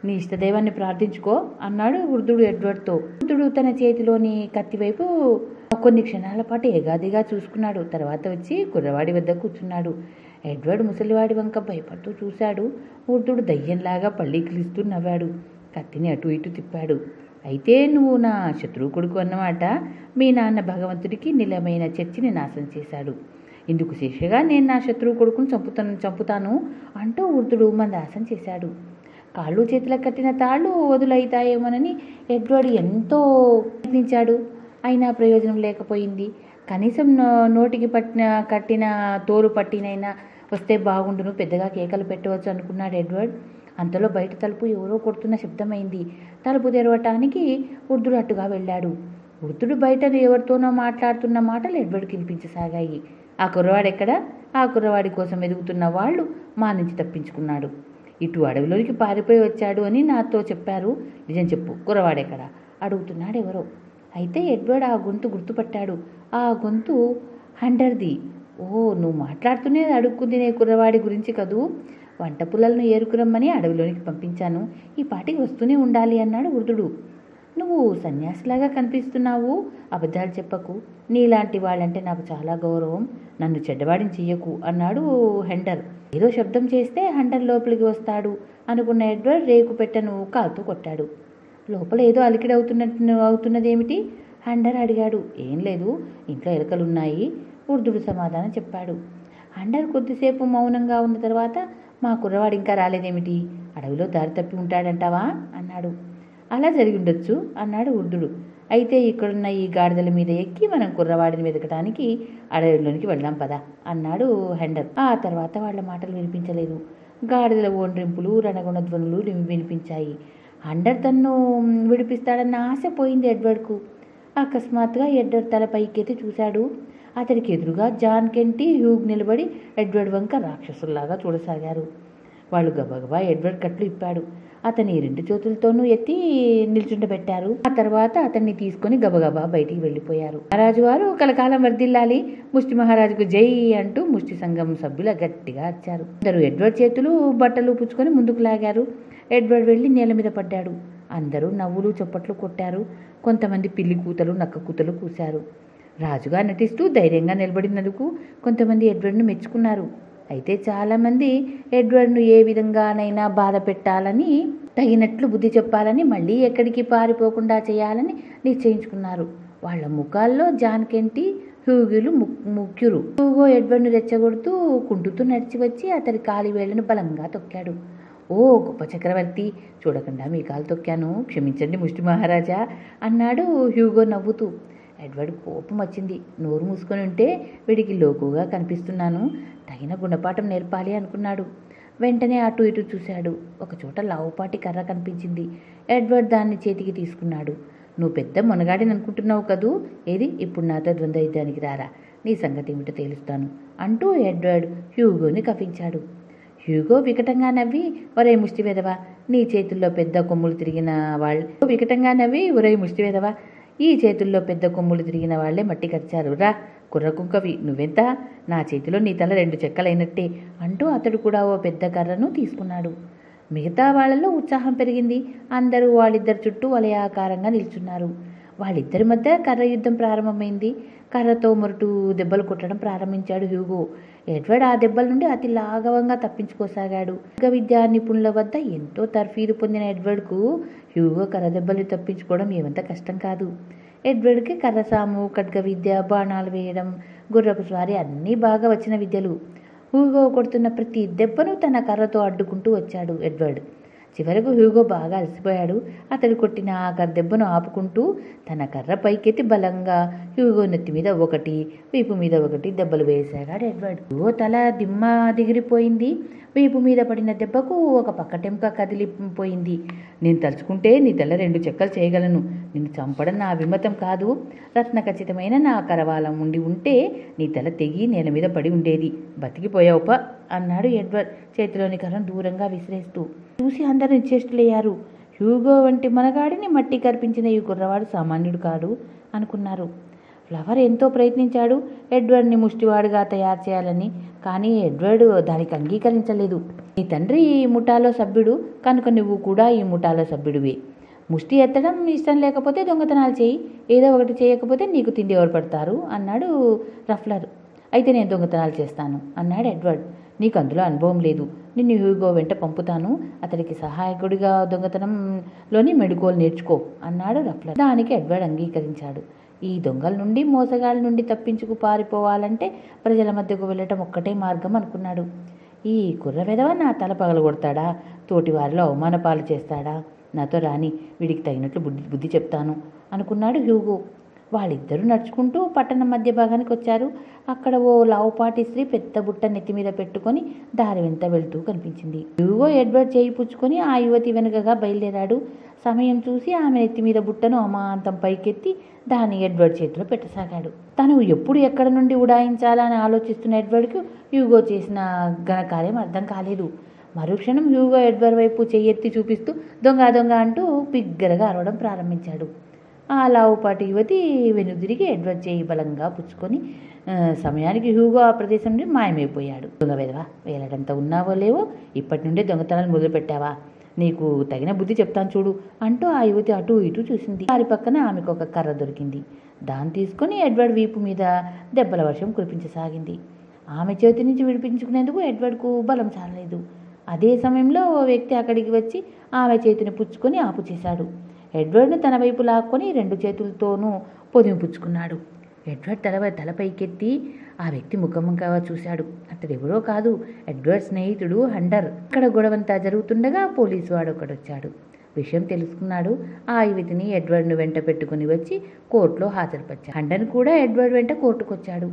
నీ ఇష్టదైవాన్ని ప్రార్థించుకో అన్నాడు వృద్ధుడు ఎడ్వర్డ్తో. వృద్ధుడు తన చేతిలోని కత్తి వైపు కొన్ని క్షణాల పాటు ఎగాదిగా చూసుకున్నాడు. తర్వాత వచ్చి కుర్రవాడి వద్ద కూర్చున్నాడు. ఎడ్వర్డ్ ముసలివాడి వంక భయపడుతూ చూశాడు. వృద్ధుడు దయ్యంలాగా పళ్ళీకిలిస్తూ నవ్వాడు. కత్తిని అటు ఇటు తిప్పాడు. అయితే నువ్వు నా శత్రువు కొడుకు అన్నమాట. మీ నాన్న భగవంతుడికి నిలమైన చర్చిని నాశనం చేశాడు. ఇందుకు శిక్షగా నేను నా శత్రువు కొడుకును చంపుతాను అంటూ వృద్ధుడు మందహాసం చేశాడు. కాళ్ళు చేతులకు కట్టిన తాళ్ళు వదులైతాయేమోనని ఎడ్వర్డ్ ఎంతో ప్రయత్నించాడు. అయినా ప్రయోజనం లేకపోయింది. కనీసం నోటికి కట్టిన తోలు పట్టినైనా వస్తే బాగుండును, పెద్దగా కేకలు పెట్టవచ్చు అనుకున్నాడు ఎడ్వర్డ్. అంతలో బయట తలుపు ఎవరో కొడుతున్న శబ్దమైంది. తలుపు తెరవటానికి వృద్ధుడు అట్టుగా వెళ్ళాడు. వృద్ధుడు బయట ఎవరితోనో మాట్లాడుతున్న మాటలు ఎడ్వర్డ్కి వినిపించసాగాయి. ఆ కుర్రవాడెక్కడా? ఆ కుర్రవాడి కోసం ఎదుగుతున్న వాళ్ళు మా నుంచి తప్పించుకున్నాడు. ఇటు అడవిలోనికి పారిపోయి వచ్చాడు అని నాతో చెప్పారు. నిజం చెప్పు, కుర్రవాడెక్కడా అడుగుతున్నాడు ఎవరో. అయితే ఎడ్వర్డ్ ఆ గొంతు గుర్తుపట్టాడు. ఆ గొంతు హంటర్ది. ఓ, నువ్వు మాట్లాడుతూనే అడుక్కుంది నే కుర్రవాడి గురించి కదూ. వంట పుల్లలను ఏరుకురమ్మని అడవిలోనికి పంపించాను. ఈ పాటికి వస్తూనే ఉండాలి అన్నాడు వృద్ధుడు. నువ్వు సన్యాసిలాగా కనిపిస్తున్నావు, అబద్ధాలు చెప్పకు. నీలాంటి వాళ్ళంటే నాకు చాలా గౌరవం. నన్ను చెడ్డవాడిని చెయ్యకు అన్నాడు హెండర్. ఏదో శబ్దం చేస్తే హంటర్ లోపలికి వస్తాడు అనుకున్న ఎడ్వర్డ్ రేకు పెట్టెను కాలుతో కొట్టాడు. లోపల ఏదో అలికిడి అవుతున్నదేమిటి? హంటర్ అడిగాడు. ఏం లేదు, ఇంట్లో ఎలుకలున్నాయి, వృద్ధుడు సమాధానం చెప్పాడు. హంటర్ కొద్దిసేపు మౌనంగా ఉన్న తర్వాత, మా కుర్రవాడు ఇంకా రాలేదేమిటి? అడవిలో దారి తప్పి ఉంటాడంటావా అన్నాడు. అలా జరిగి ఉండొచ్చు అన్నాడు వృద్ధుడు. అయితే ఇక్కడున్న ఈ గాడిదల మీద ఎక్కి మనం కుర్రవాడిని వెతకడానికి అడవిలోనికి వెళ్దాం పదా అన్నాడు హెండర్. ఆ తర్వాత వాళ్ళ మాటలు వినిపించలేదు. గాడిదల ఓండ్రింపులు, రణగుణ ధ్వనులు వినిపించాయి. హండర్ తన్ను విడిపిస్తాడన్న ఆశ పోయింది ఎడ్వర్డ్కు. అకస్మాత్తుగా ఎడ్వర్డ్ తల పైకెత్తి చూశాడు. అతడికి ఎదురుగా జాన్ కెంటీ, హ్యూగ్ నిలబడి ఎడ్వర్డ్ వంక రాక్షసుల్లాగా చూడసాగారు. వాళ్ళు గబగబా ఎడ్వర్డ్ కట్లు ఇప్పాడు. అతని 2 చేతులతోనూ ఎత్తి నిల్చుండబెట్టారు. ఆ తర్వాత అతన్ని తీసుకుని గబగబా బయటికి వెళ్ళిపోయారు. మహారాజు వారు కలకాలం వర్ధిల్లాలి, ముష్టి మహారాజుకు జై అంటూ ముష్టి సంఘం సభ్యులు గట్టిగా అరిచారు. అందరూ ఎడ్వర్డ్ చేతులు బట్టలు పుచ్చుకొని ముందుకు లాగారు. ఎడ్వర్డ్ వెళ్ళి నేల మీద పడ్డాడు. అందరూ నవ్వులు చప్పట్లు కొట్టారు. కొంతమంది పిల్లి కూతలు, నక్క కూతలు కూశారు. రాజుగా నటిస్తూ ధైర్యంగా నిలబడినందుకు కొంతమంది ఎడ్వర్డ్ను మెచ్చుకున్నారు. అయితే చాలామంది ఎడ్వర్డ్ను ఏ విధంగానైనా బాధ పెట్టాలని, తగినట్లు బుద్ధి చెప్పాలని, మళ్ళీ ఎక్కడికి పారిపోకుండా చేయాలని నిశ్చయించుకున్నారు. వాళ్ళ ముఖాల్లో జాన్ కెంటీ, హ్యూగులు ముఖ్యులు. హ్యూగో ఎడ్వర్డ్ను రెచ్చగొడుతూ కుంటుతూ నడిచి వచ్చి అతడి కాలి వేళ్లను బలంగా తొక్కాడు. ఓ గొప్ప చక్రవర్తి, చూడకుండా మీ కాలు తొక్కాను, క్షమించండి ముష్టి మహారాజా అన్నాడు హ్యూగో నవ్వుతూ. ఎడ్వర్డ్ కోపం వచ్చింది. నోరు మూసుకొని ఉంటే వీడికి లోకుగా కనిపిస్తున్నాను, తగిన గుణపాఠం నేర్పాలి అనుకున్నాడు. వెంటనే అటు ఇటు చూశాడు. ఒకచోట లావుపాటి కర్ర కనిపించింది. ఎడ్వర్డ్ దాన్ని చేతికి తీసుకున్నాడు. నువ్వు పెద్ద మునగాడిని అనుకుంటున్నావు కదూ, ఏది ఇప్పుడు నాతో ద్వంద్వ యుద్ధానికి రారా, నీ సంగతి ఏమిటో తేలుస్తాను అంటూ ఎడ్వర్డ్ హ్యూగోని కఫించాడు. హ్యూగో వికటంగా నవ్వి, ఒరే ముష్టి వెధవా, నీ చేతుల్లో పెద్ద కొమ్ములు తిరిగిన ఈ చేతుల్లో పెద్ద కొమ్ములు తిరిగిన వాళ్లే మట్టి కరిచారు. రా కుర్రకుంకవి, నువ్వెంత, నా చేతిలో నీ తల 2 చెక్కలైనట్టే అంటూ అతడు కూడా ఓ పెద్ద కర్రను తీసుకున్నాడు. మిగతా వాళ్లలో ఉత్సాహం పెరిగింది. అందరూ వాళ్ళిద్దరి చుట్టూ వలయాకారంగా నిల్చున్నారు. వాళ్ళిద్దరి మధ్య కర్ర యుద్ధం ప్రారంభమైంది. కర్రతో మొరటు దెబ్బలు కొట్టడం ప్రారంభించాడు హ్యూగో. ఎడ్వర్డ్ ఆ దెబ్బల నుండి అతి లాఘవంగా తప్పించుకోసాగాడు. విద్యా నిపుణుల వద్ద ఎంతో తర్ఫీదు పొందిన ఎడ్వర్డ్కు హ్యూగో కర్ర దెబ్బలు తప్పించుకోవడం ఏమంత కష్టం కాదు. ఎడ్వర్డ్కి కర్రసాము, ఖడ్గ విద్య, బాణాలు వేయడం, గుర్రపు స్వారీ అన్నీ బాగా వచ్చిన విద్యలు. హ్యూగో కొడుతున్న ప్రతి దెబ్బను తన కర్రతో అడ్డుకుంటూ వచ్చాడు ఎడ్వర్డ్. చివరకు హ్యూగో బాగా అలసిపోయాడు. అతడు కొట్టిన ఆ దెబ్బను ఆపుకుంటూ తన కర్ర పైకెత్తి బలంగా హ్యూగో నెత్తి మీద 1, వీపు మీద 1 దెబ్బలు వేసాగాడు ఎడ్వర్డ్. హ్యూగో తల దిమ్మ దిగిరిపోయింది. వీపు మీద పడిన దెబ్బకు ఒక పక్క టెంక కదిలిపోయింది. నేను తలుచుకుంటే నీ తల 2 చెక్కలు చేయగలను. నిన్ను చంపడం నా అభిమతం కాదు. రత్న ఖచ్చితమైన నా కరవాలం ఉంటే నీ తల తెగి నేల మీద పడి ఉండేది. బతికిపోయావుప అన్నాడు ఎడ్వర్డ్ చేతిలోని కర్రను దూరంగా విసిరేస్తూ. చూసి అందరూ నిశ్చేష్టులయ్యారు. హ్యూగో వంటి మనగాడిని మట్టి కర్పించిన ఈ కుర్రవాడు సామాన్యుడు కాడు అనుకున్నారు. ఫ్లవర్ ఎంతో ప్రయత్నించాడు ఎడ్వర్డ్ని ముష్టివాడుగా తయారు చేయాలని. కానీ ఎడ్వర్డ్ దానికి అంగీకరించలేదు. నీ తండ్రి ఈ ముఠాలో సభ్యుడు కనుక నువ్వు కూడా ఈ ముఠాలో సభ్యుడివే. ముష్టి ఎత్తడం ఇష్టం లేకపోతే దొంగతనాలు చేయి, ఏదో ఒకటి చేయకపోతే నీకు తిండి ఎవరు పడతారు అన్నాడు రఫ్లర్. అయితే నేను దొంగతనాలు చేస్తాను అన్నాడు ఎడ్వర్డ్. నీకు అందులో అనుభవం లేదు, నిన్ను హ్యూగో వెంట పంపుతాను, అతడికి సహాయకుడిగా దొంగతనంలోని మెడుకోలు నేర్చుకో అన్నాడు రఫ్లర్. దానికి ఎడ్వర్డ్ అంగీకరించాడు. ఈ దొంగల నుండి, మోసగాళ్ళ నుండి తప్పించుకు పారిపోవాలంటే ప్రజల మధ్యకు వెళ్ళటం ఒక్కటే మార్గం అనుకున్నాడు. ఈ కుర్ర వెధవ నా తల పగలగొడతాడా, తోటివారిలో అవమాన పాలు చేస్తాడా, నాతో రాని, వీడికి తగినట్లు బుద్ధి చెప్తాను అనుకున్నాడు హ్యూగో. వాళ్ళిద్దరూ నడుచుకుంటూ పట్టణం మధ్య భాగానికి వచ్చారు. అక్కడ ఓ లావుపాటి స్త్రీ పెద్ద బుట్ట నెత్తి మీద పెట్టుకొని దారి వెంట వెళ్తూ కనిపించింది. హ్యూగో ఎడ్వర్డ్ చేయి పుచ్చుకొని ఆ యువతి వెనుకగా బయలుదేరాడు. సమయం చూసి ఆమె నెత్తి మీద బుట్టను అమాంతం పైకెత్తి దాన్ని ఎడ్వర్డ్ చేతిలో పెట్టసాగాడు. తను ఎప్పుడు ఎక్కడ నుండి ఉడాయించాలని ఆలోచిస్తున్న ఎడ్వర్డ్కు హ్యూగో చేసిన ఘనకార్యం అర్థం కాలేదు. మరుక్షణం హ్యూగో ఎడ్వర్డ్ వైపు చెయ్యెత్తి చూపిస్తూ దొంగ దొంగ అంటూ బిగ్గరగా అరవడం ప్రారంభించాడు. ఆ లావుపాటి యువతి వెనుదిరిగి ఎడ్వర్డ్ చేయి బలంగా పుచ్చుకొని సమయానికి హ్యూగో ఆ ప్రదేశం నుండి మాయమైపోయాడు. దొంగ వెధవా, వేలడంతా ఉన్నావో లేవో, ఇప్పటి నుండే దొంగతనాలు మొదలుపెట్టావా? నీకు తగిన బుద్ధి చెప్తాను చూడు అంటూ ఆ యువతి అటూ ఇటూ చూసింది. వారి పక్కన ఆమెకు ఒక కర్ర దొరికింది. దాన్ని తీసుకుని ఎడ్వర్డ్ వీపు మీద దెబ్బల వర్షం కురిపించసాగింది. ఆమె చేతి నుంచి విడిపించుకునేందుకు ఎడ్వర్డ్కు బలం చాలలేదు. అదే సమయంలో ఓ వ్యక్తి అక్కడికి వచ్చి ఆమె చేతిని పుచ్చుకొని ఆపు చేశాడు. ఎడ్వర్డ్ను తన వైపు లాక్కొని 2 చేతులతోనూ పొదిమి పుచ్చుకున్నాడు. ఎడ్వర్డ్ తలపైకెత్తి ఆ వ్యక్తి ముఖముఖంగా చూశాడు. అతడెవరో కాదు, ఎడ్వర్డ్ స్నేహితుడు హంటర్. అక్కడ గొడవంతా జరుగుతుండగా పోలీసు వాడు ఒకడొచ్చాడు. విషయం తెలుసుకున్నాడు. ఆ యువతిని ఎడ్వర్డ్ను వెంట పెట్టుకుని వచ్చి కోర్టులో హాజరుపరిచాడు. హంటర్ కూడా ఎడ్వర్డ్ వెంట కోర్టుకొచ్చాడు.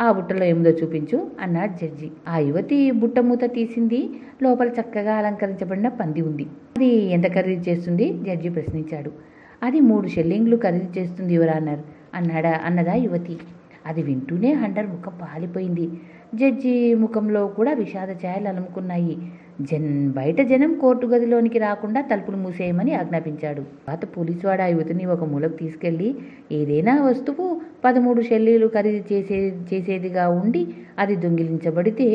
ఆ బుట్టలో ఏముందో చూపించు అన్నాడు జడ్జి. ఆ యువతి బుట్ట మూత తీసింది. లోపల చక్కగా అలంకరించబడిన పంది ఉంది. అది ఎంత ఖరీదు చేస్తుంది? జడ్జి ప్రశ్నించాడు. అది 3 షెల్లింగ్లు ఖరీదు చేస్తుంది యువరానర్ అన్నదా యువతి. అది వింటూనే హంటర్ ముఖం పాలిపోయింది. జడ్జి ముఖంలో కూడా విషాద ఛాయలు అలుముకున్నాయి. బయట జనం కోర్టు గదిలోనికి రాకుండా తలుపులు మూసేయమని ఆజ్ఞాపించాడు. తర్వాత పోలీసువాడు ఆ యువతిని ఒక మూలకు తీసుకెళ్లి ఏదైనా వస్తువు 13 షెల్లీలు ఖరీదు చేసేదిగా ఉండి అది దొంగిలించబడితే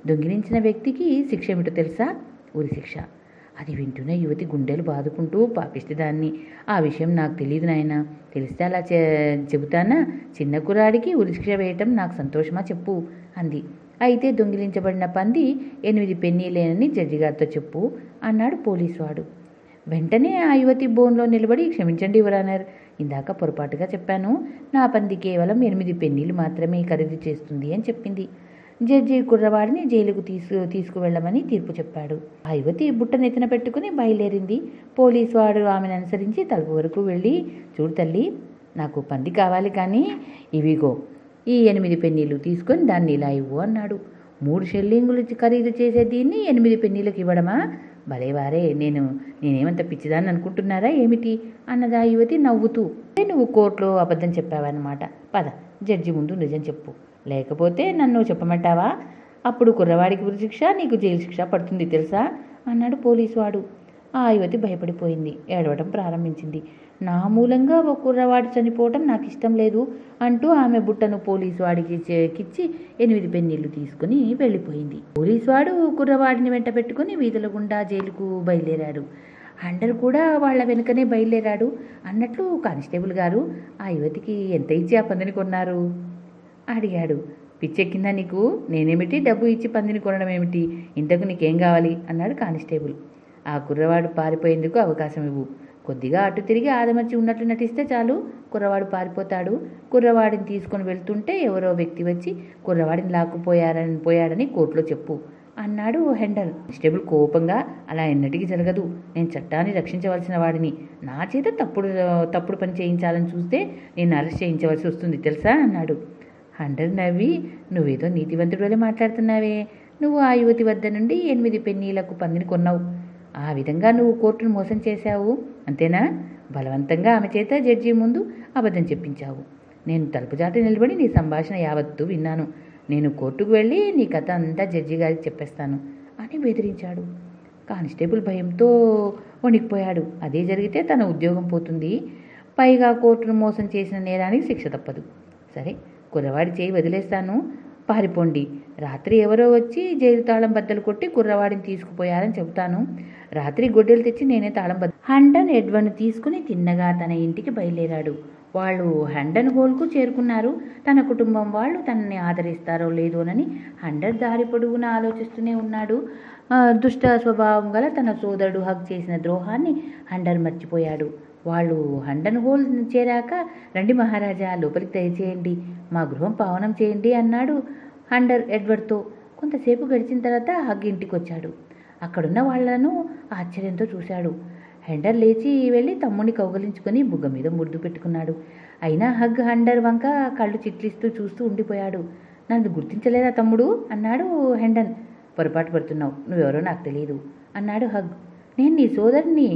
దొంగిలించిన వ్యక్తికి శిక్ష ఏమిటో తెలుసా? ఉరి శిక్ష. అది వింటూనే యువతి గుండెలు బాదుకుంటూ, పాపిష్టిదాన్ని, ఆ విషయం నాకు తెలియదు నాయనా, తెలిస్తే అలా చెబుతానా? చిన్న కుర్రాడికి ఉరిశిక్ష వేయటం నాకు సంతోషమా చెప్పు అంది. అయితే దొంగిలించబడిన పంది 8 పెన్నీలేనని జడ్జి గారితో చెప్పు అన్నాడు పోలీసువాడు. వెంటనే ఆ యువతి బోన్లో నిలబడి, క్షమించండి యువరానర్, ఇందాక పొరపాటుగా చెప్పాను. నా పంది కేవలం 8 పెన్నీలు మాత్రమే ఖరీదు చేస్తుంది అని చెప్పింది. జడ్జి కుర్రవాడిని జైలుకు తీసుకువెళ్ళమని తీర్పు చెప్పాడు. ఆ యువతి బుట్ట నెత్తిన పెట్టుకుని బయలుదేరింది. పోలీసు వాడు ఆమెను అనుసరించి తలుపు వరకు వెళ్ళి, చూడు తల్లి, నాకు పంది కావాలి, కానీ ఇవిగో ఈ 8 పెన్నీలు తీసుకొని దాన్ని ఇలా ఇవ్వు అన్నాడు. 3 షెల్లింగులు ఖరీదు చేసే దీన్ని 8 పెన్నీలకు ఇవ్వడమా? భలేవారే, నేనేమంత పిచ్చిదాన్ని అనుకుంటున్నారా ఏమిటి అన్నదా యువతి నవ్వుతూ. నువ్వు కోర్టులో అబద్ధం చెప్పావన్నమాట. పద, జడ్జి ముందు నిజం చెప్పు, లేకపోతే నన్ను చెప్పమంటావా? అప్పుడు కుర్రవాడికి ఉరిశిక్ష, నీకు జైలు శిక్ష పడుతుంది తెలుసా అన్నాడు పోలీసువాడు. ఆ యువతి భయపడిపోయింది. ఏడవటం ప్రారంభించింది. నా మూలంగా ఓ కుర్రవాడు చనిపోవటం నాకు ఇష్టం లేదు అంటూ ఆమె బుట్టను పోలీసు వాడికి కిచ్చి 8 పెన్నీళ్లు తీసుకుని వెళ్ళిపోయింది. పోలీసువాడు కుర్రవాడిని వెంట పెట్టుకుని వీధుల గుండా జైలుకు బయలుదేరాడు. హంటర్ కూడా వాళ్ల వెనుకనే బయలుదేరాడు. అన్నట్లు కానిస్టేబుల్ గారు, ఆ యువతికి ఎంత ఇచ్చి ఆ పందిని కొన్నారు అడిగాడు. పిచ్చెక్కిందా నీకు? నేనేమిటి డబ్బు ఇచ్చి పందిని కొనడం ఏమిటి? ఇంతకు నీకేం కావాలి అన్నాడు కానిస్టేబుల్. ఆ కుర్రవాడు పారిపోయేందుకు అవకాశం ఇవ్వు. కొద్దిగా అటు తిరిగి ఆదమర్చి ఉన్నట్లు నటిస్తే చాలు, కుర్రవాడు పారిపోతాడు. కుర్రవాడిని తీసుకొని వెళ్తుంటే ఎవరో వ్యక్తి వచ్చి కుర్రవాడిని పోయాడని కోర్టులో చెప్పు అన్నాడు హెండర్. కానిస్టేబుల్ కోపంగా, అలా ఎన్నటికీ జరగదు. నేను చట్టాన్ని రక్షించవలసిన వాడిని. నా చేత తప్పుడు పని చేయించాలని చూస్తే నేను అరెస్ట్ చేయించవలసి వస్తుంది తెలుసా అన్నాడు. హంటర్ నవ్వి, నువ్వేదో నీతివంతుడు వల్ల మాట్లాడుతున్నావే. నువ్వు ఆ యువతి వద్ద నుండి 8 పెన్నీలకు పందిని కొన్నావు. ఆ విధంగా నువ్వు కోర్టును మోసం చేశావు, అంతేనా? బలవంతంగా ఆమె చేత జడ్జి ముందు అబద్ధం చెప్పించావు. నేను తలుపుజాట నిలబడి నీ సంభాషణ యావత్తు విన్నాను. నేను కోర్టుకు వెళ్ళి నీ కథ అంతా జడ్జి గారికి చెప్పేస్తాను అని బెదిరించాడు. కానిస్టేబుల్ భయంతో వణికిపోయాడు. అదే జరిగితే తన ఉద్యోగం పోతుంది. పైగా కోర్టును మోసం చేసిన నేరానికి శిక్ష తప్పదు. సరే, కుర్రవాడి చేయి వదిలేస్తాను, పారిపోండి. రాత్రి ఎవరో వచ్చి జైలు తాళం బద్దలు కొట్టి కుర్రవాడిని తీసుకుపోయారని చెబుతాను. రాత్రి గొడ్డలు తెచ్చి నేనే తాళం హండన్ ఎడ్వర్డ్ని తీసుకుని తిన్నగా తన ఇంటికి బయలుదేరాడు. వాళ్ళు హండన్ హోల్కు చేరుకున్నారు. తన కుటుంబం వాళ్ళు తనని ఆదరిస్తారో లేదోనని హండన్ దారి పొడుగునా ఆలోచిస్తూనే ఉన్నాడు. దుష్ట స్వభావం గల తన సోదరుడు హగ్ చేసిన ద్రోహాన్ని హండన్ మర్చిపోయాడు. వాళ్ళు హండన్ హోల్ చేరాక, రండి మహారాజా, లోపలికి దయచేయండి, మా గృహం పావనం చేయండి అన్నాడు హండర్ ఎడ్వర్డ్తో. కొంతసేపు గడిచిన తర్వాత హగ్ ఇంటికి వచ్చాడు. అక్కడున్న వాళ్లను ఆశ్చర్యంతో చూశాడు. హండర్ లేచి వెళ్ళి తమ్ముడిని కౌగలించుకొని బుగ్గ మీద ముద్దు పెట్టుకున్నాడు. అయినా హగ్ హండర్ వంక కళ్ళు చిట్లిస్తూ చూస్తూ ఉండిపోయాడు. నన్ను గుర్తించలేదా తమ్ముడు అన్నాడు హండన్. పొరపాటు పడుతున్నావు, నువ్వెవరో నాకు తెలియదు అన్నాడు హగ్. నేను నీ సోదరుని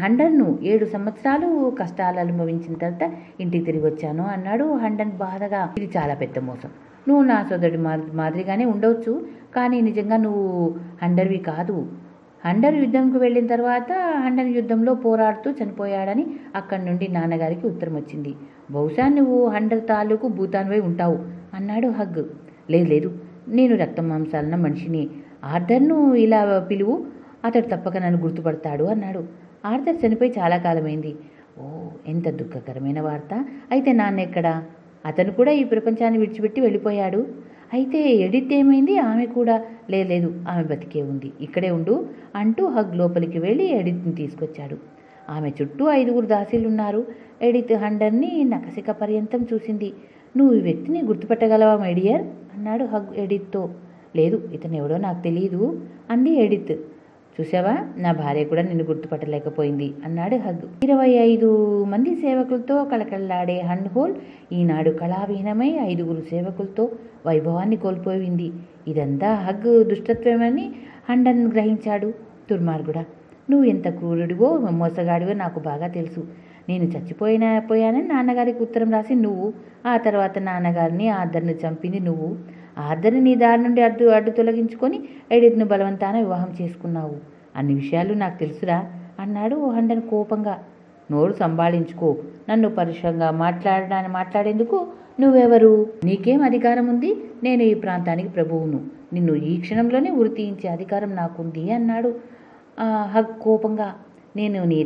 హండన్ను. 7 సంవత్సరాలు కష్టాలు అనుభవించిన తర్వాత ఇంటికి తిరిగి వచ్చాను అన్నాడు హండన్ బాధగా. ఇది చాలా పెద్ద మోసం. నువ్వు నా సోదరుడి మాదిరిగానే ఉండవచ్చు, కానీ నిజంగా నువ్వు హండర్వి కాదు. హండర్ యుద్ధంకు వెళ్ళిన తర్వాత హండర్ యుద్ధంలో పోరాడుతూ చనిపోయాడని అక్కడి నుండి నాన్నగారికి ఉత్తరం వచ్చింది. బహుశా నువ్వు హండర్ తాలూకు భూతాన్వై ఉంటావు అన్నాడు హగ్. లేదు లేదు, నేను రక్త మాంసాలన్న మనిషిని. ఆర్థర్ను ఇలా పిలువు, అతడు తప్పక నన్ను గుర్తుపడతాడు అన్నాడు. ఆర్థర్ చనిపోయి చాలా కాలమైంది. ఓ, ఎంత దుఃఖకరమైన వార్త. అయితే నాన్న ఎక్కడా? అతను కూడా ఈ ప్రపంచాన్ని విడిచిపెట్టి వెళ్ళిపోయాడు. అయితే ఎడిత్ ఏమైంది? ఆమె కూడా? లేదు, ఆమె బతికే ఉంది, ఇక్కడే ఉండు అంటూ హగ్ లోపలికి వెళ్ళి ఎడిత్ని తీసుకొచ్చాడు. ఆమె చుట్టూ 5 దాసీలున్నారు. ఎడిత్ హండర్ని నకసిక పర్యంతం చూసింది. నువ్వు ఈ వ్యక్తిని గుర్తుపట్టగలవా మై డియర్ అన్నాడు హగ్ ఎడిత్తో. లేదు, ఇతను ఎవడో నాకు తెలియదు అంది ఎడిత్. చూసావా, నా భార్య కూడా నిన్ను గుర్తుపట్టలేకపోయింది అన్నాడు హగ్. 25 మంది సేవకులతో కళకళలాడే హండ్ హోల్ ఈనాడు కళావిహీనమై 5 సేవకులతో వైభవాన్ని కోల్పోయింది. ఇదంతా హగ్ దుష్టత్వమని హండన్ గ్రహించాడు. దుర్మార్గుడా, నువ్వు ఎంత క్రూరుడివో మోసగాడివో నాకు బాగా తెలుసు. నేను పోయానని నాన్నగారికి ఉత్తరం రాసి నువ్వు, ఆ తర్వాత నాన్నగారిని ఆర్దర్ని చంపింది నువ్వు. ఆర్దర్ని నీ దారి నుండి అడ్డు తొలగించుకొని ఎడిత్ను బలవంతాన వివాహం చేసుకున్నావు. అన్ని విషయాలు నాకు తెలుసురా అన్నాడు హండన్ కోపంగా. నోరు సంభాళించుకో. నన్ను పరుషంగా మాట్లాడేందుకు నువ్వెవరు? నీకేం అధికారం ఉంది? నేను ఈ ప్రాంతానికి ప్రభువును. నిన్ను ఈ క్షణంలోనే ఉరి తీయించే అధికారం నాకుంది అన్నాడు హగ్ కోపంగా. నేను ఈ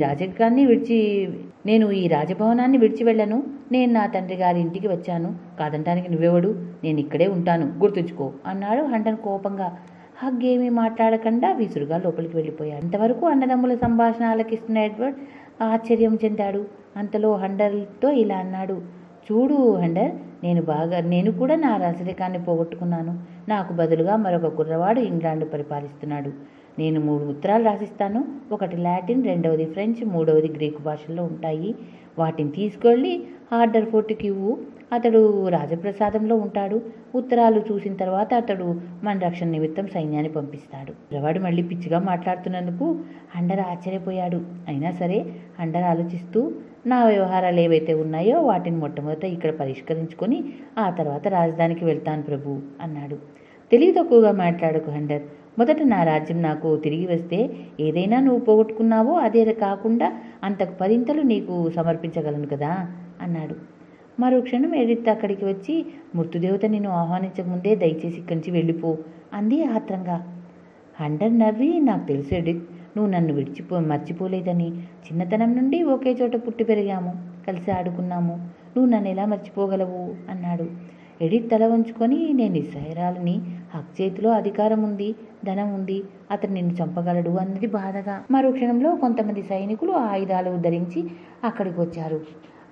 రాజభవనాన్ని విడిచి వెళ్ళను. నేను నా తండ్రి గారి ఇంటికి వచ్చాను. కాదంటానికి నువ్వెవడు? నేను ఇక్కడే ఉంటాను, గుర్తుంచుకో అన్నాడు హండన్ కోపంగా. హగ్ ఏమీ మాట్లాడకుండా విసురుగా లోపలికి వెళ్ళిపోయాడు. అంతవరకు అన్నదమ్ముల సంభాషణ ఆలకిస్తున్న ఎడ్వర్డ్ ఆశ్చర్యం చెందాడు. అంతలో హండర్తో ఇలా అన్నాడు. చూడు హండర్, నేను కూడా నా రాజరికాన్ని పోగొట్టుకున్నాను. నాకు బదులుగా మరొక కుర్రవాడు ఇంగ్లాండ్ పరిపాలిస్తున్నాడు. నేను 3 ఉత్తరాలు రాసిస్తాను. ఒకటి లాటిన్, 2వది ఫ్రెంచ్, 3వది గ్రీకు భాషల్లో ఉంటాయి. వాటిని తీసుకెళ్ళి ఆర్డర్ ఫోర్ట్కి ఇవ్వు. అతడు రాజప్రసాదంలో ఉంటాడు. ఉత్తరాలు చూసిన తర్వాత అతడు మన రక్షణ నిమిత్తం సైన్యాన్ని పంపిస్తాడు. కుర్రవాడు మళ్ళీ పిచ్చిగా మాట్లాడుతున్నందుకు హండర్ ఆశ్చర్యపోయాడు. అయినా సరే హండర్ ఆలోచిస్తూ, నా వ్యవహారాలు ఏవైతే ఉన్నాయో వాటిని మొట్టమొదట ఇక్కడ పరిష్కరించుకొని ఆ తర్వాత రాజధానికి వెళ్తాను ప్రభు అన్నాడు. తెలివి తక్కువగా మాట్లాడకు హండర్. మొదట నా రాజ్యం నాకు తిరిగి వస్తే ఏదైనా నువ్వు పోగొట్టుకున్నావో అదే కాకుండా అంతకు 10 నీకు సమర్పించగలను కదా అన్నాడు. మరో క్షణం ఎడిత్ అక్కడికి వచ్చి, మృత్యుదేవత నిన్ను ఆహ్వానించకముందే దయచేసి ఇక్కడి నుంచి వెళ్ళిపో అంది ఆత్రంగా. హండర్ నవ్వి, నాకు తెలుసు ఎడిత్, నువ్వు నన్ను మర్చిపోలేదని. చిన్నతనం నుండి ఒకే చోట పుట్టి పెరిగాము, కలిసి ఆడుకున్నాము. నువ్వు నన్ను ఎలా మర్చిపోగలవు అన్నాడు. ఎడిత్ తల వంచుకొని, నేను నిస్సహాయురాలిని. హక్ చేతిలో అధికారం ఉంది, ధనం ఉంది, అతను నిన్ను చంపగలడు అన్నది బాధగా. మరో క్షణంలో కొంతమంది సైనికులు ఆయుధాలు ధరించి అక్కడికి వచ్చారు.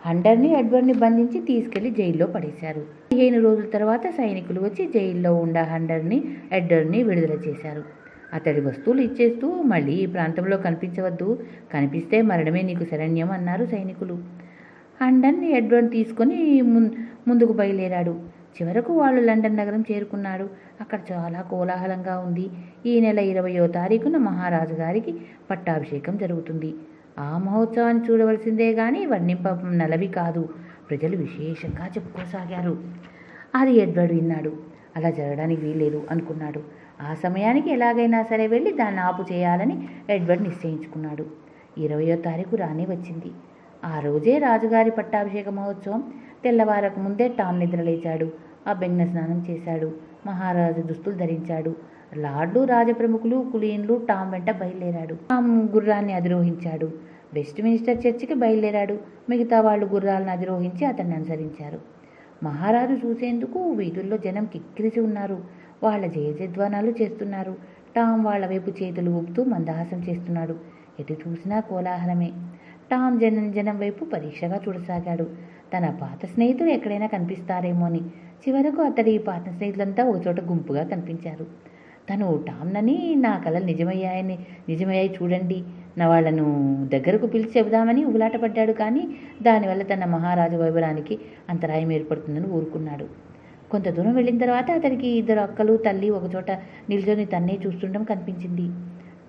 హండర్ని ఎడ్వర్డ్ని బంధించి తీసుకెళ్లి జైల్లో పడేశారు. 15 రోజుల తర్వాత సైనికులు వచ్చి జైల్లో ఉన్న హండర్ని ఎడ్వర్డ్ని విడుదల చేశారు. అతడి వస్తువులు ఇచ్చేస్తూ, మళ్ళీ ఈ ప్రాంతంలో కనిపించవద్దు, కనిపిస్తే మరణమే నీకు శరణ్యం అన్నారు సైనికులు. హండన్ ఎడ్వర్డ్ తీసుకొని ముందుకు బయలుదేరాడు. చివరకు వాళ్ళు లండన్ నగరం చేరుకున్నాడు. అక్కడ చాలా కోలాహలంగా ఉంది. ఈ నెల 20వ తారీఖున మహారాజు గారికి పట్టాభిషేకం జరుగుతుంది. ఆ మహోత్సవాన్ని చూడవలసిందే గాని వర్ణింపనలవి కాదు. ప్రజలు విశేషంగా చెప్పుకోసాగారు. అది ఎడ్వర్డ్ విన్నాడు. అలా జరగడానికి వీల్లేదు అనుకున్నాడు. ఆ సమయానికి ఎలాగైనా సరే వెళ్ళి దాన్ని ఆపు చేయాలని ఎడ్వర్డ్ నిశ్చయించుకున్నాడు. 20వ తారీఖు రానే వచ్చింది. ఆ రోజే రాజుగారి పట్టాభిషేక మహోత్సవం. తెల్లవారకు ముందే టామ్ నిద్రలేచాడు. అభ్యంగన స్నానం చేశాడు. మహారాజు దుస్తులు ధరించాడు. లార్డు, రాజప్రముఖులు, కులీన్లు టామ్ వెంట బయలుదేరాడు. టామ్ గుర్రాన్ని అధిరోహించాడు. వెస్ట్ మినిస్టర్ చర్చికి బయలుదేరాడు. మిగతా వాళ్ళు గుర్రాలను అధిరోహించి అతన్ని అనుసరించారు. మహారాజు చూసేందుకు వీధుల్లో జనం కిక్కిరిసి ఉన్నారు. వాళ్ళ జయజద్వానాలు చేస్తున్నారు. టామ్ వాళ్ల వైపు చేతులు ఊపుతూ మందహాసం చేస్తున్నాడు. ఎటు చూసినా కోలాహలమే. టామ్ జనం వైపు పరీక్షగా చూడసాగాడు. తన పాత స్నేహితులు ఎక్కడైనా కనిపిస్తారేమో అని. చివరకు అతడి పాత స్నేహితులంతా ఒకచోట గుంపుగా కనిపించారు. తను టామ్నని, నా కలలు నిజమయ్యాయి చూడండి, నా వాళ్లను దగ్గరకు పిలిచి చెబుదామని ఉబలాటపడ్డాడు. కానీ దానివల్ల తన మహారాజు వైభవానికి అంతరాయం ఏర్పడుతుందని ఊరుకున్నాడు. కొంత దూరం వెళ్ళిన తర్వాత అతడికి 2 అక్కలు, తల్లి ఒకచోట నిల్చొని తన్నే చూస్తుండడం కనిపించింది.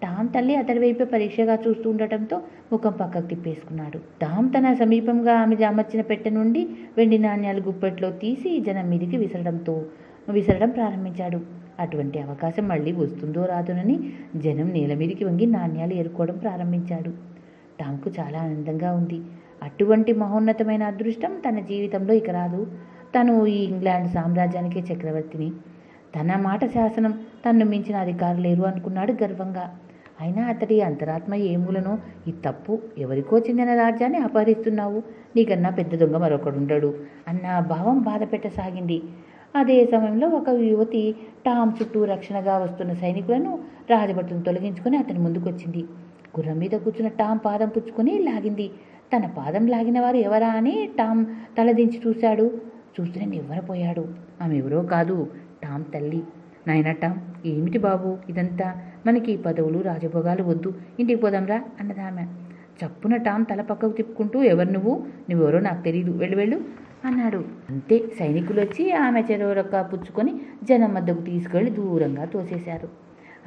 టామ్ తల్లి అతడి వైపే పరీక్షగా చూస్తూ ఉండటంతో ముఖం పక్కకు తిప్పేసుకున్నాడు. టామ్ తన సమీపంగా ఆమె అమర్చిన పెట్టె నుండి వెండి నాణ్యాలు గుప్పెట్లో తీసి జనం మీదికి విసరడం ప్రారంభించాడు. అటువంటి అవకాశం మళ్ళీ వస్తుందో రాదునని జనం నేల మీదికి వంగి నాణ్యాలు ఏరుకోవడం ప్రారంభించాడు. టామ్కు చాలా ఆనందంగా ఉంది. అటువంటి మహోన్నతమైన అదృష్టం తన జీవితంలో ఇక రాదు. తను ఈ ఇంగ్లాండ్ సామ్రాజ్యానికే చక్రవర్తిని. తన మాట శాసనం తన్ను మించిన అధికారులు లేరు అనుకున్నాడు గర్వంగా. అయినా అతడి అంతరాత్మ ఏ మూలనో ఈ తప్పు, ఎవరికో చెందిన రాజ్యాన్ని అపహరిస్తున్నావు, నీకన్నా పెద్ద దొంగ మరొకడుండడు అన్న భావం బాధ పెట్టసాగింది. అదే సమయంలో ఒక యువతి టామ్ చుట్టూ రక్షణగా వస్తున్న సైనికులను రాజభటులను తొలగించుకొని అతని ముందుకొచ్చింది. గుర్రం మీద కూర్చున్న టామ్ పాదం పుచ్చుకొని లాగింది. తన పాదం లాగిన వారు ఎవరా అని టామ్ తలదించి చూశాడు. చూస్తూనే నివ్వరపోయాడు. ఆమె ఎవరో కాదు, టామ్ తల్లి. నాయనా టామ్, ఏమిటి బాబు ఇదంతా? మనకి పదవులు రాజభోగాలు వద్దు, ఇంటికి పోదాంరా అన్నదామె. చప్పున టామ్ తల పక్కకు తిప్పుకుంటూ, ఎవరు నువ్వెవరో నాకు తెలీదు, వెళ్ళు అన్నాడు. అంతే, సైనికులు వచ్చి ఆమె చెరొరక్క పుచ్చుకొని జనం మధ్యకు తీసుకెళ్లి దూరంగా తోసేశారు.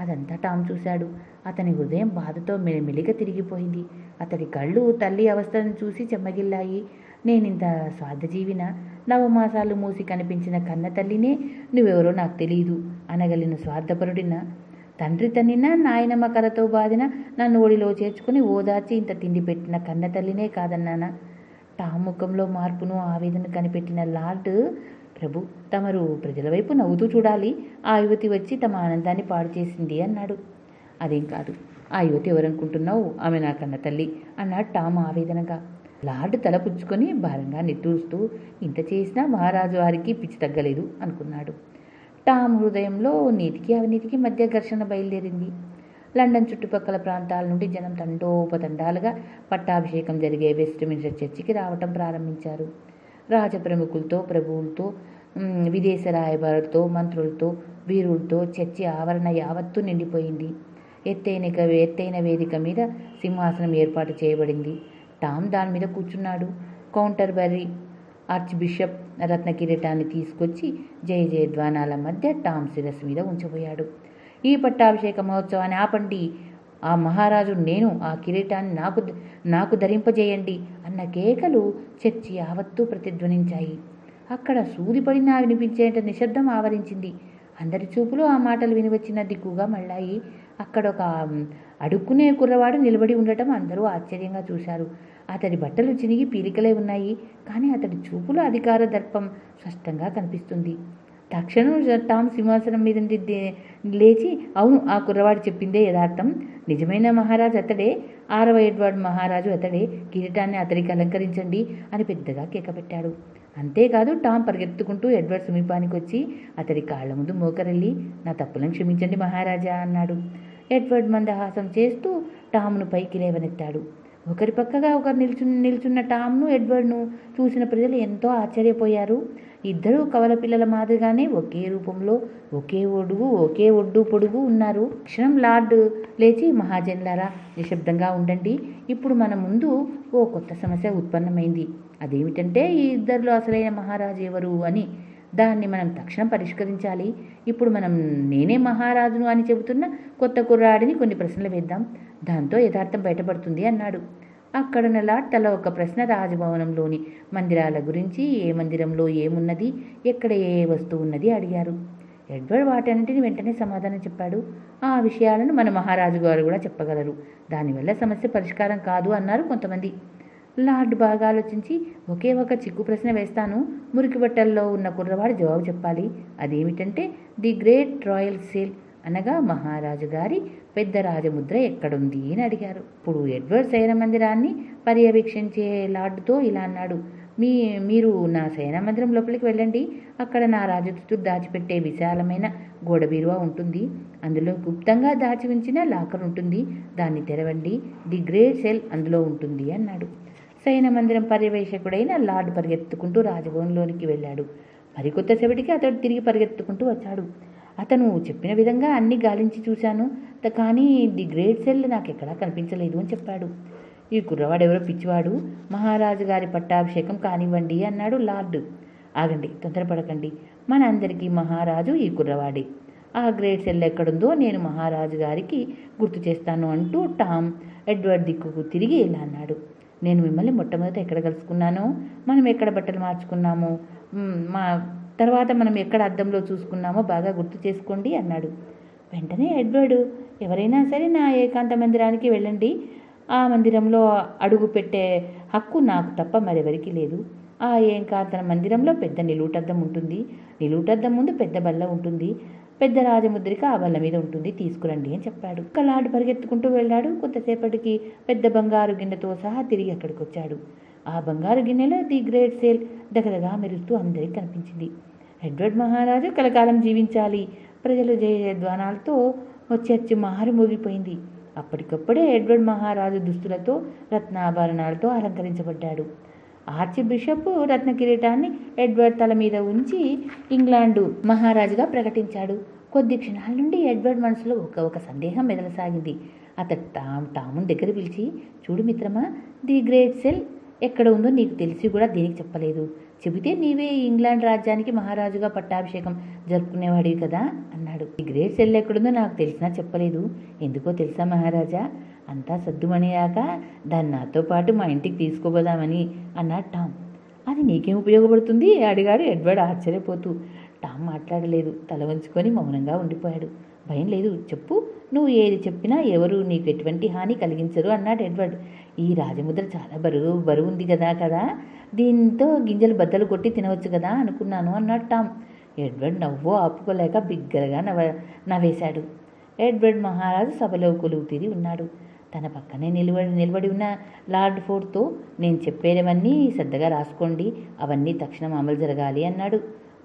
అదంతా టామ్ చూశాడు. అతని హృదయం బాధతో మెలిమెలిగా తిరిగిపోయింది. అతడి కళ్ళు తల్లి అవస్థను చూసి చెమ్మగిల్లాయి. నేనింత స్వార్థజీవిన, నవమాసాలు మూసి కనిపించిన కన్న తల్లినే నువ్వెవరో నాకు తెలియదు అనగలిగిన స్వార్థపరుడిన, తండ్రి తన్నినా నాయనమ్మ కరతో బాధిన నన్ను ఒడిలో చేర్చుకుని ఓదార్చి ఇంత తిండి పెట్టిన కన్న తల్లినే కాదన్నానా? టామ్ ముఖంలో మార్పును ఆవేదన కనిపెట్టిన లార్డ్, ప్రభు, తమరు ప్రజల వైపు నవ్వుతూ చూడాలి. ఆ యువతి వచ్చి తమ ఆనందాన్ని పాడు చేసింది అన్నాడు. అదేం కాదు, ఆ యువతి ఎవరనుకుంటున్నావు? ఆమె నా కన్న తల్లి అన్నాడు టామ్ ఆవేదనగా. లార్డ్ తల పుచ్చుకొని భారంగా నిట్టూరుస్తూ, ఇంత చేసినా మహారాజు వారికి పిచ్చి తగ్గలేదు అనుకున్నాడు. టామ్ హృదయంలో నీతికి అవినీతికి మధ్య ఘర్షణ బయలుదేరింది. లండన్ చుట్టుపక్కల ప్రాంతాల నుండి జనం తండోపతండాలుగా పట్టాభిషేకం జరిగే వెస్ట్మిన్స్టర్ చర్చికి రావటం ప్రారంభించారు. రాజప్రముఖులతో, ప్రభువులతో, విదేశ రాయబారులతో, మంత్రులతో, వీరులతో చర్చి ఆవరణ యావత్తూ నిండిపోయింది. ఎత్తైన వేదిక మీద సింహాసనం ఏర్పాటు చేయబడింది. టామ్ దాని మీద కూర్చున్నాడు. కౌంటర్బరీ ఆర్చ్ బిషప్ రత్న కిరీటాన్ని తీసుకొచ్చి జయ జయధ్వానాల మధ్య టామ్ శిరస్సు మీద ఉంచబోయాడు. ఈ పట్టాభిషేక మహోత్సవాన్ని ఆపండి, ఆ మహారాజు నేను, ఆ కిరీటాన్ని నాకు ధరింపజేయండి అన్న కేకలు చర్చి యావత్తూ ప్రతిధ్వనించాయి. అక్కడ సూదిపడినా వినిపించేంత నిశ్శబ్దం ఆవరించింది. అందరి చూపులు ఆ మాటలు వినివచ్చిన దిక్కుగా మళ్ళాయి. అక్కడ ఒక అడుక్కునే కుర్రవాడు నిలబడి ఉండటం అందరూ ఆశ్చర్యంగా చూశారు. అతడి బట్టలు చినిగి పీలికలే ఉన్నాయి, కానీ అతడి చూపులో అధికార దర్పం స్పష్టంగా కనిపిస్తుంది. తక్షణం టామ్ సింహాసనం మీద లేచి, అవును, ఆ కుర్రవాడు చెప్పిందే యథార్థం, నిజమైన మహారాజు అతడే, 6వ ఎడ్వర్డ్ మహారాజు అతడే, కిరీటాన్ని అతడికి అలంకరించండి అని పెద్దగా కేకపెట్టాడు. అంతేకాదు, టామ్ పరిగెత్తుకుంటూ ఎడ్వర్డ్ సమీపానికి వచ్చి అతడి కాళ్ల ముందు మోకరెళ్ళి, నా తప్పులను క్షమించండి మహారాజా అన్నాడు. ఎడ్వర్డ్ మందహాసం చేస్తూ టామ్ను పైకి లేవనెత్తాడు. ఒకరి పక్కగా ఒకరు నిల్చున్న టామ్ను, ఎడ్వర్డ్ను చూసిన ప్రజలు ఎంతో ఆశ్చర్యపోయారు. ఇద్దరూ కవల పిల్లల మాదిరిగానే ఒకే రూపంలో, ఒకే ఒడ్డు పొడుగు ఉన్నారు. క్షణం లార్డ్ లేచి, మహాజన్లారా, నిశ్శబ్దంగా ఉండండి. ఇప్పుడు మన ముందు ఓ కొత్త సమస్య ఉత్పన్నమైంది. అదేమిటంటే, ఈ ఇద్దరిలో అసలైన మహారాజు ఎవరు అని. దాన్ని మనం తక్షణం పరిష్కరించాలి. ఇప్పుడు మనం నేనే మహారాజును అని చెబుతున్న కొత్త కుర్రాడిని కొన్ని ప్రశ్నలు వేద్దాం, దాంతో యథార్థం బయటపడుతుంది అన్నాడు. అక్కడున్న లార్డ్ తల ఒక ప్రశ్న రాజభవనంలోని మందిరాల గురించి, ఏ మందిరంలో ఏమున్నది, ఎక్కడ ఏ వస్తువు ఉన్నది అడిగారు. ఎడ్వర్డ్ వాటన్నింటిని వెంటనే సమాధానం చెప్పాడు. ఆ విషయాలను మన మహారాజు గారు కూడా చెప్పగలరు, దానివల్ల సమస్య పరిష్కారం కాదు అన్నారు కొంతమంది. లార్డ్ బాగా ఆలోచించి, ఒకే ఒక చిక్కు ప్రశ్న వేస్తాను, మురికి బట్టల్లో ఉన్న కుర్రవాడు జవాబు చెప్పాలి. అదేమిటంటే, ది గ్రేట్ రాయల్ సీల్ అనగా మహారాజు గారి పెద్ద రాజముద్ర ఎక్కడుంది అని అడిగారు. ఇప్పుడు ఎడ్వర్డ్ శయన మందిరాన్ని పర్యవేక్షించే లార్డ్తో ఇలా అన్నాడు, మీరు నా శయన మందిరం లోపలికి వెళ్ళండి. అక్కడ నా రాజదుతుడు దాచిపెట్టే విశాలమైన గోడ బీరువా ఉంటుంది. అందులో గుప్తంగా దాచి ఉంచిన లాకర్ ఉంటుంది. దాన్ని తెరవండి. ది గ్రేట్ సెల్ అందులో ఉంటుంది అన్నాడు. శయన మందిరం పర్యవేక్షకుడైన లార్డ్ పరిగెత్తుకుంటూ రాజభవన్లోనికి వెళ్ళాడు. మరికొద్దిసేపటికి అతడు తిరిగి పరిగెత్తుకుంటూ వచ్చాడు. అతను చెప్పిన విధంగా అన్ని గాలించి చూశాను, కానీ ది గ్రేట్ సెల్ నాకెక్కడా కనిపించలేదు అని చెప్పాడు. ఈ కుర్రవాడెవరో పిచ్చివాడు, మహారాజు గారి పట్టాభిషేకం కానివ్వండి అన్నాడు లార్డ్. ఆగండి, తొందరపడకండి, మన అందరికీ మహారాజు ఈ కుర్రవాడే. ఆ గ్రేట్ సెల్ ఎక్కడుందో నేను మహారాజు గారికి గుర్తు చేస్తాను అంటూ టామ్ ఎడ్వర్డ్ దిక్కుకు తిరిగి ఇలా అన్నాడు. నేను మిమ్మల్ని మొట్టమొదట ఎక్కడ కలుసుకున్నానో, మనం ఎక్కడ బట్టలు మార్చుకున్నామో, తర్వాత మనం ఎక్కడ అద్దంలో చూసుకున్నామో బాగా గుర్తు చేసుకోండి అన్నాడు. వెంటనే ఎడ్వర్డ్, ఎవరైనా సరే నా ఏకాంత మందిరానికి వెళ్ళండి, ఆ మందిరంలో అడుగు పెట్టే హక్కు నాకు తప్ప మరెవరికి లేదు. ఆ ఏకాంత మందిరంలో పెద్ద నిలువుటద్దం ఉంటుంది, నిలువుటద్దం ముందు పెద్ద బల్ల ఉంటుంది, పెద్ద రాజముద్రిక ఆ బల్ల మీద ఉంటుంది, తీసుకురండి అని చెప్పాడు. కలాడు పరిగెత్తుకుంటూ వెళ్ళాడు. కొంతసేపటికి పెద్ద బంగారు గిన్నెతో సహా తిరిగి అక్కడికి వచ్చాడు. ఆ బంగారు గిన్నెలో ది గ్రేట్ సేల్ దగదగా మెరుస్తూ అందరికీ కనిపించింది. ఎడ్వర్డ్ మహారాజు కలకాలం జీవించాలి, ప్రజలు జయధ్వానాలతో చర్చ్ మారుమోగిపోయింది. అప్పటికప్పుడే ఎడ్వర్డ్ మహారాజు దుస్తులతో రత్నాభరణాలతో అలంకరించబడ్డాడు. ఆర్చ్ బిషప్ రత్న కిరీటాన్ని ఎడ్వర్డ్ తల మీద ఉంచి ఇంగ్లాండు మహారాజుగా ప్రకటించాడు. కొద్ది క్షణాల నుండి ఎడ్వర్డ్ మనసులో ఒక సందేహం మెదలసాగింది. అతడు టామును దగ్గర పిలిచి, చూడు మిత్రమా, ది గ్రేట్ సెల్ ఎక్కడ ఉందో నీకు తెలిసి కూడా దీనికి చెప్పలేదు. చెబితే నీవే ఇంగ్లాండ్ రాజ్యానికి మహారాజుగా పట్టాభిషేకం జరుపుకునేవాడివి కదా అన్నాడు. ది గ్రేట్ సెల్ ఎక్కడుందో నాకు తెలిసినా చెప్పలేదు. ఎందుకో తెలుసా మహారాజా, అంతా సద్దుమణియాక దాన్ని నాతో పాటు మా ఇంటికి తీసుకుపోదామని అన్నాడు టామ్. అది నీకేం ఉపయోగపడుతుంది అడిగాడు ఎడ్వర్డ్ ఆశ్చర్యపోతూ. టామ్ మాట్లాడలేదు, తల వంచుకొని మౌనంగా ఉండిపోయాడు. భయం లేదు, చెప్పు, నువ్వు ఏది చెప్పినా ఎవరు నీకు ఎటువంటి హాని కలిగించరు అన్నాడు ఎడ్వర్డ్. ఈ రాజముద్ర చాలా బరువు ఉంది కదా, దీంతో గింజలు బద్దలు కొట్టి తినవచ్చు కదా అనుకున్నాను అన్నాడు టామ్. ఎడ్వర్డ్ నవ్వు ఆపుకోలేక బిగ్గరగా నవ్వేశాడు. ఎడ్వర్డ్ మహారాజు సభలో కొలువు తీరి ఉన్నాడు. తన పక్కనే నిలబడి ఉన్న లార్డ్ ఫోర్డ్తో, నేను చెప్పేవన్నీ శ్రద్ధగా రాసుకోండి, అవన్నీ తక్షణం అమలు జరగాలి అన్నాడు.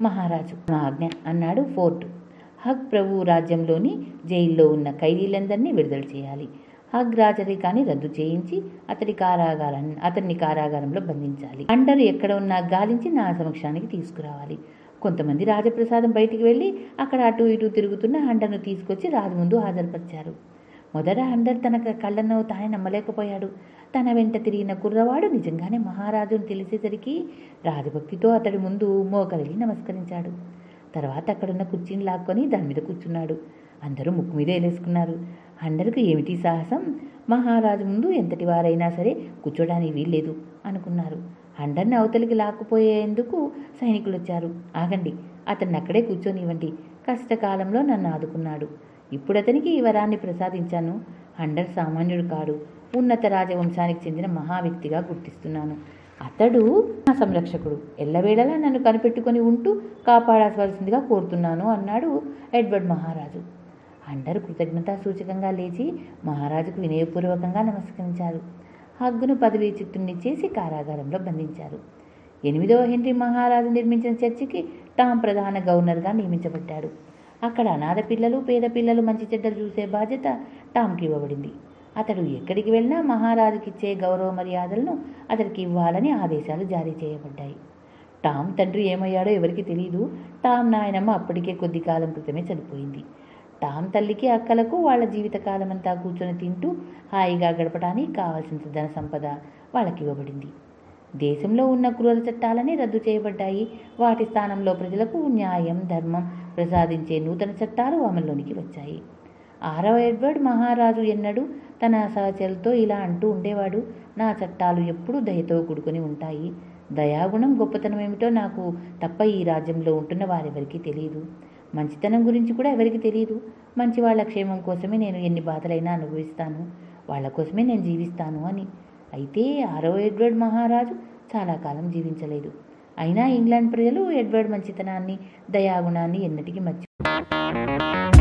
మహారాజు ఆజ్ఞ అన్నాడు ఫోర్డ్. హగ్ ప్రభు రాజ్యంలోని జైల్లో ఉన్న ఖైదీలందరినీ విడుదల చేయాలి. హగ్ రాజరికాన్ని రద్దు చేయించి అతన్ని కారాగారంలో బంధించాలి. అండర్ ఎక్కడ ఉన్నా గాలించి నా సమక్షానికి తీసుకురావాలి. కొంతమంది రాజప్రసాదం బయటికి వెళ్ళి అక్కడ అటు ఇటు తిరుగుతున్న హండర్ను తీసుకొచ్చి రాజు ముందు హాజరుపరిచారు. మొదట హండర్ తన కళ్ళను తానే నమ్మలేకపోయాడు. తన వెంట తిరిగిన కుర్రవాడు నిజంగానే మహారాజును తెలిసేసరికి రాజభక్తితో అతడి ముందు మోకరిల్లి నమస్కరించాడు. తర్వాత అక్కడున్న కుర్చీని లాక్కొని దాని మీద కూర్చున్నాడు. అందరూ ముక్కు మీద వేలేసుకున్నారు. హండర్కు ఏమిటి సాహసం, మహారాజు ముందు ఎంతటి వారైనా సరే కూర్చోడానికి వీల్లేదు అనుకున్నారు. హండర్ని అవతలికి లాక్కుపోయేందుకు సైనికులు వచ్చారు. ఆగండి, అతన్ని అక్కడే కూర్చొనివ్వండి, కష్టకాలంలో నన్ను ఆదుకున్నాడు, ఇప్పుడు అతనికి ఈ వరాన్ని ప్రసాదించాను. హండర్ సామాన్యుడు కాడు, ఉన్నత రాజవంశానికి చెందిన మహావ్యక్తిగా గుర్తిస్తున్నాను. అతడు నా సంరక్షకుడు, ఎల్లవేళలా నన్ను కనిపెట్టుకొని ఉంటూ కాపాడవలసిందిగా కోరుతున్నాను అన్నాడు ఎడ్వర్డ్ మహారాజు. హండర్ కృతజ్ఞతా సూచకంగా లేచి మహారాజుకు వినయపూర్వకంగా నమస్కరించారు. హగ్గును పదవీచ్యుతుణ్ణి చేసి కారాగారంలో బంధించారు. 8వ హెన్రీ మహారాజు నిర్మించిన చర్చికి టామ్ ప్రధాన గవర్నర్గా నియమించబడ్డాడు. అక్కడ అనాథ పిల్లలు, పేద పిల్లలు మంచి చెడ్డలు చూసే బాధ్యత టామ్కి ఇవ్వబడింది. అతడు ఎక్కడికి వెళ్ళినా మహారాజుకిచ్చే గౌరవ మర్యాదలను అతడికి ఇవ్వాలని ఆదేశాలు జారీ చేయబడ్డాయి. టామ్ తండ్రి ఏమయ్యాడో ఎవరికి తెలియదు. టామ్ నాయనమ్మ అప్పటికే కొద్ది కాలం క్రితమే చనిపోయింది. టామ్ తల్లికి, అక్కలకు వాళ్ళ జీవితకాలమంతా కూర్చొని తింటూ హాయిగా గడపడానికి కావాల్సిన ధన సంపద వాళ్ళకి ఇవ్వబడింది. దేశంలో ఉన్న క్రూర చట్టాలని రద్దు చేయబడ్డాయి. వాటి స్థానంలో ప్రజలకు న్యాయం, ధర్మం ప్రసాదించే నూతన చట్టాలు అమల్లోనికి వచ్చాయి. 6వ ఎడ్వర్డ్ మహారాజు ఎన్నడూ తన సహచరులతో ఇలా అంటూ ఉండేవాడు, నా చట్టాలు ఎప్పుడూ దయతో కూడుకొని ఉంటాయి. దయాగుణం గొప్పతనం ఏమిటో నాకు తప్ప ఈ రాజ్యంలో ఉంటున్న వారెవరికీ తెలియదు. మంచితనం గురించి కూడా ఎవరికి తెలియదు. మంచి వాళ్ళ క్షేమం కోసమే నేను ఎన్ని బాధలైనా అనుభవిస్తాను, వాళ్ళ కోసమే నేను జీవిస్తాను అని. అయితే 6వ ఎడ్వర్డ్ మహారాజు చాలా కాలం జీవించలేదు. అయినా ఇంగ్లాండ్ ప్రజలు ఎడ్వర్డ్ మంచితనాన్ని, దయాగుణాన్ని ఎన్నటికీ మర్చిపోయారు.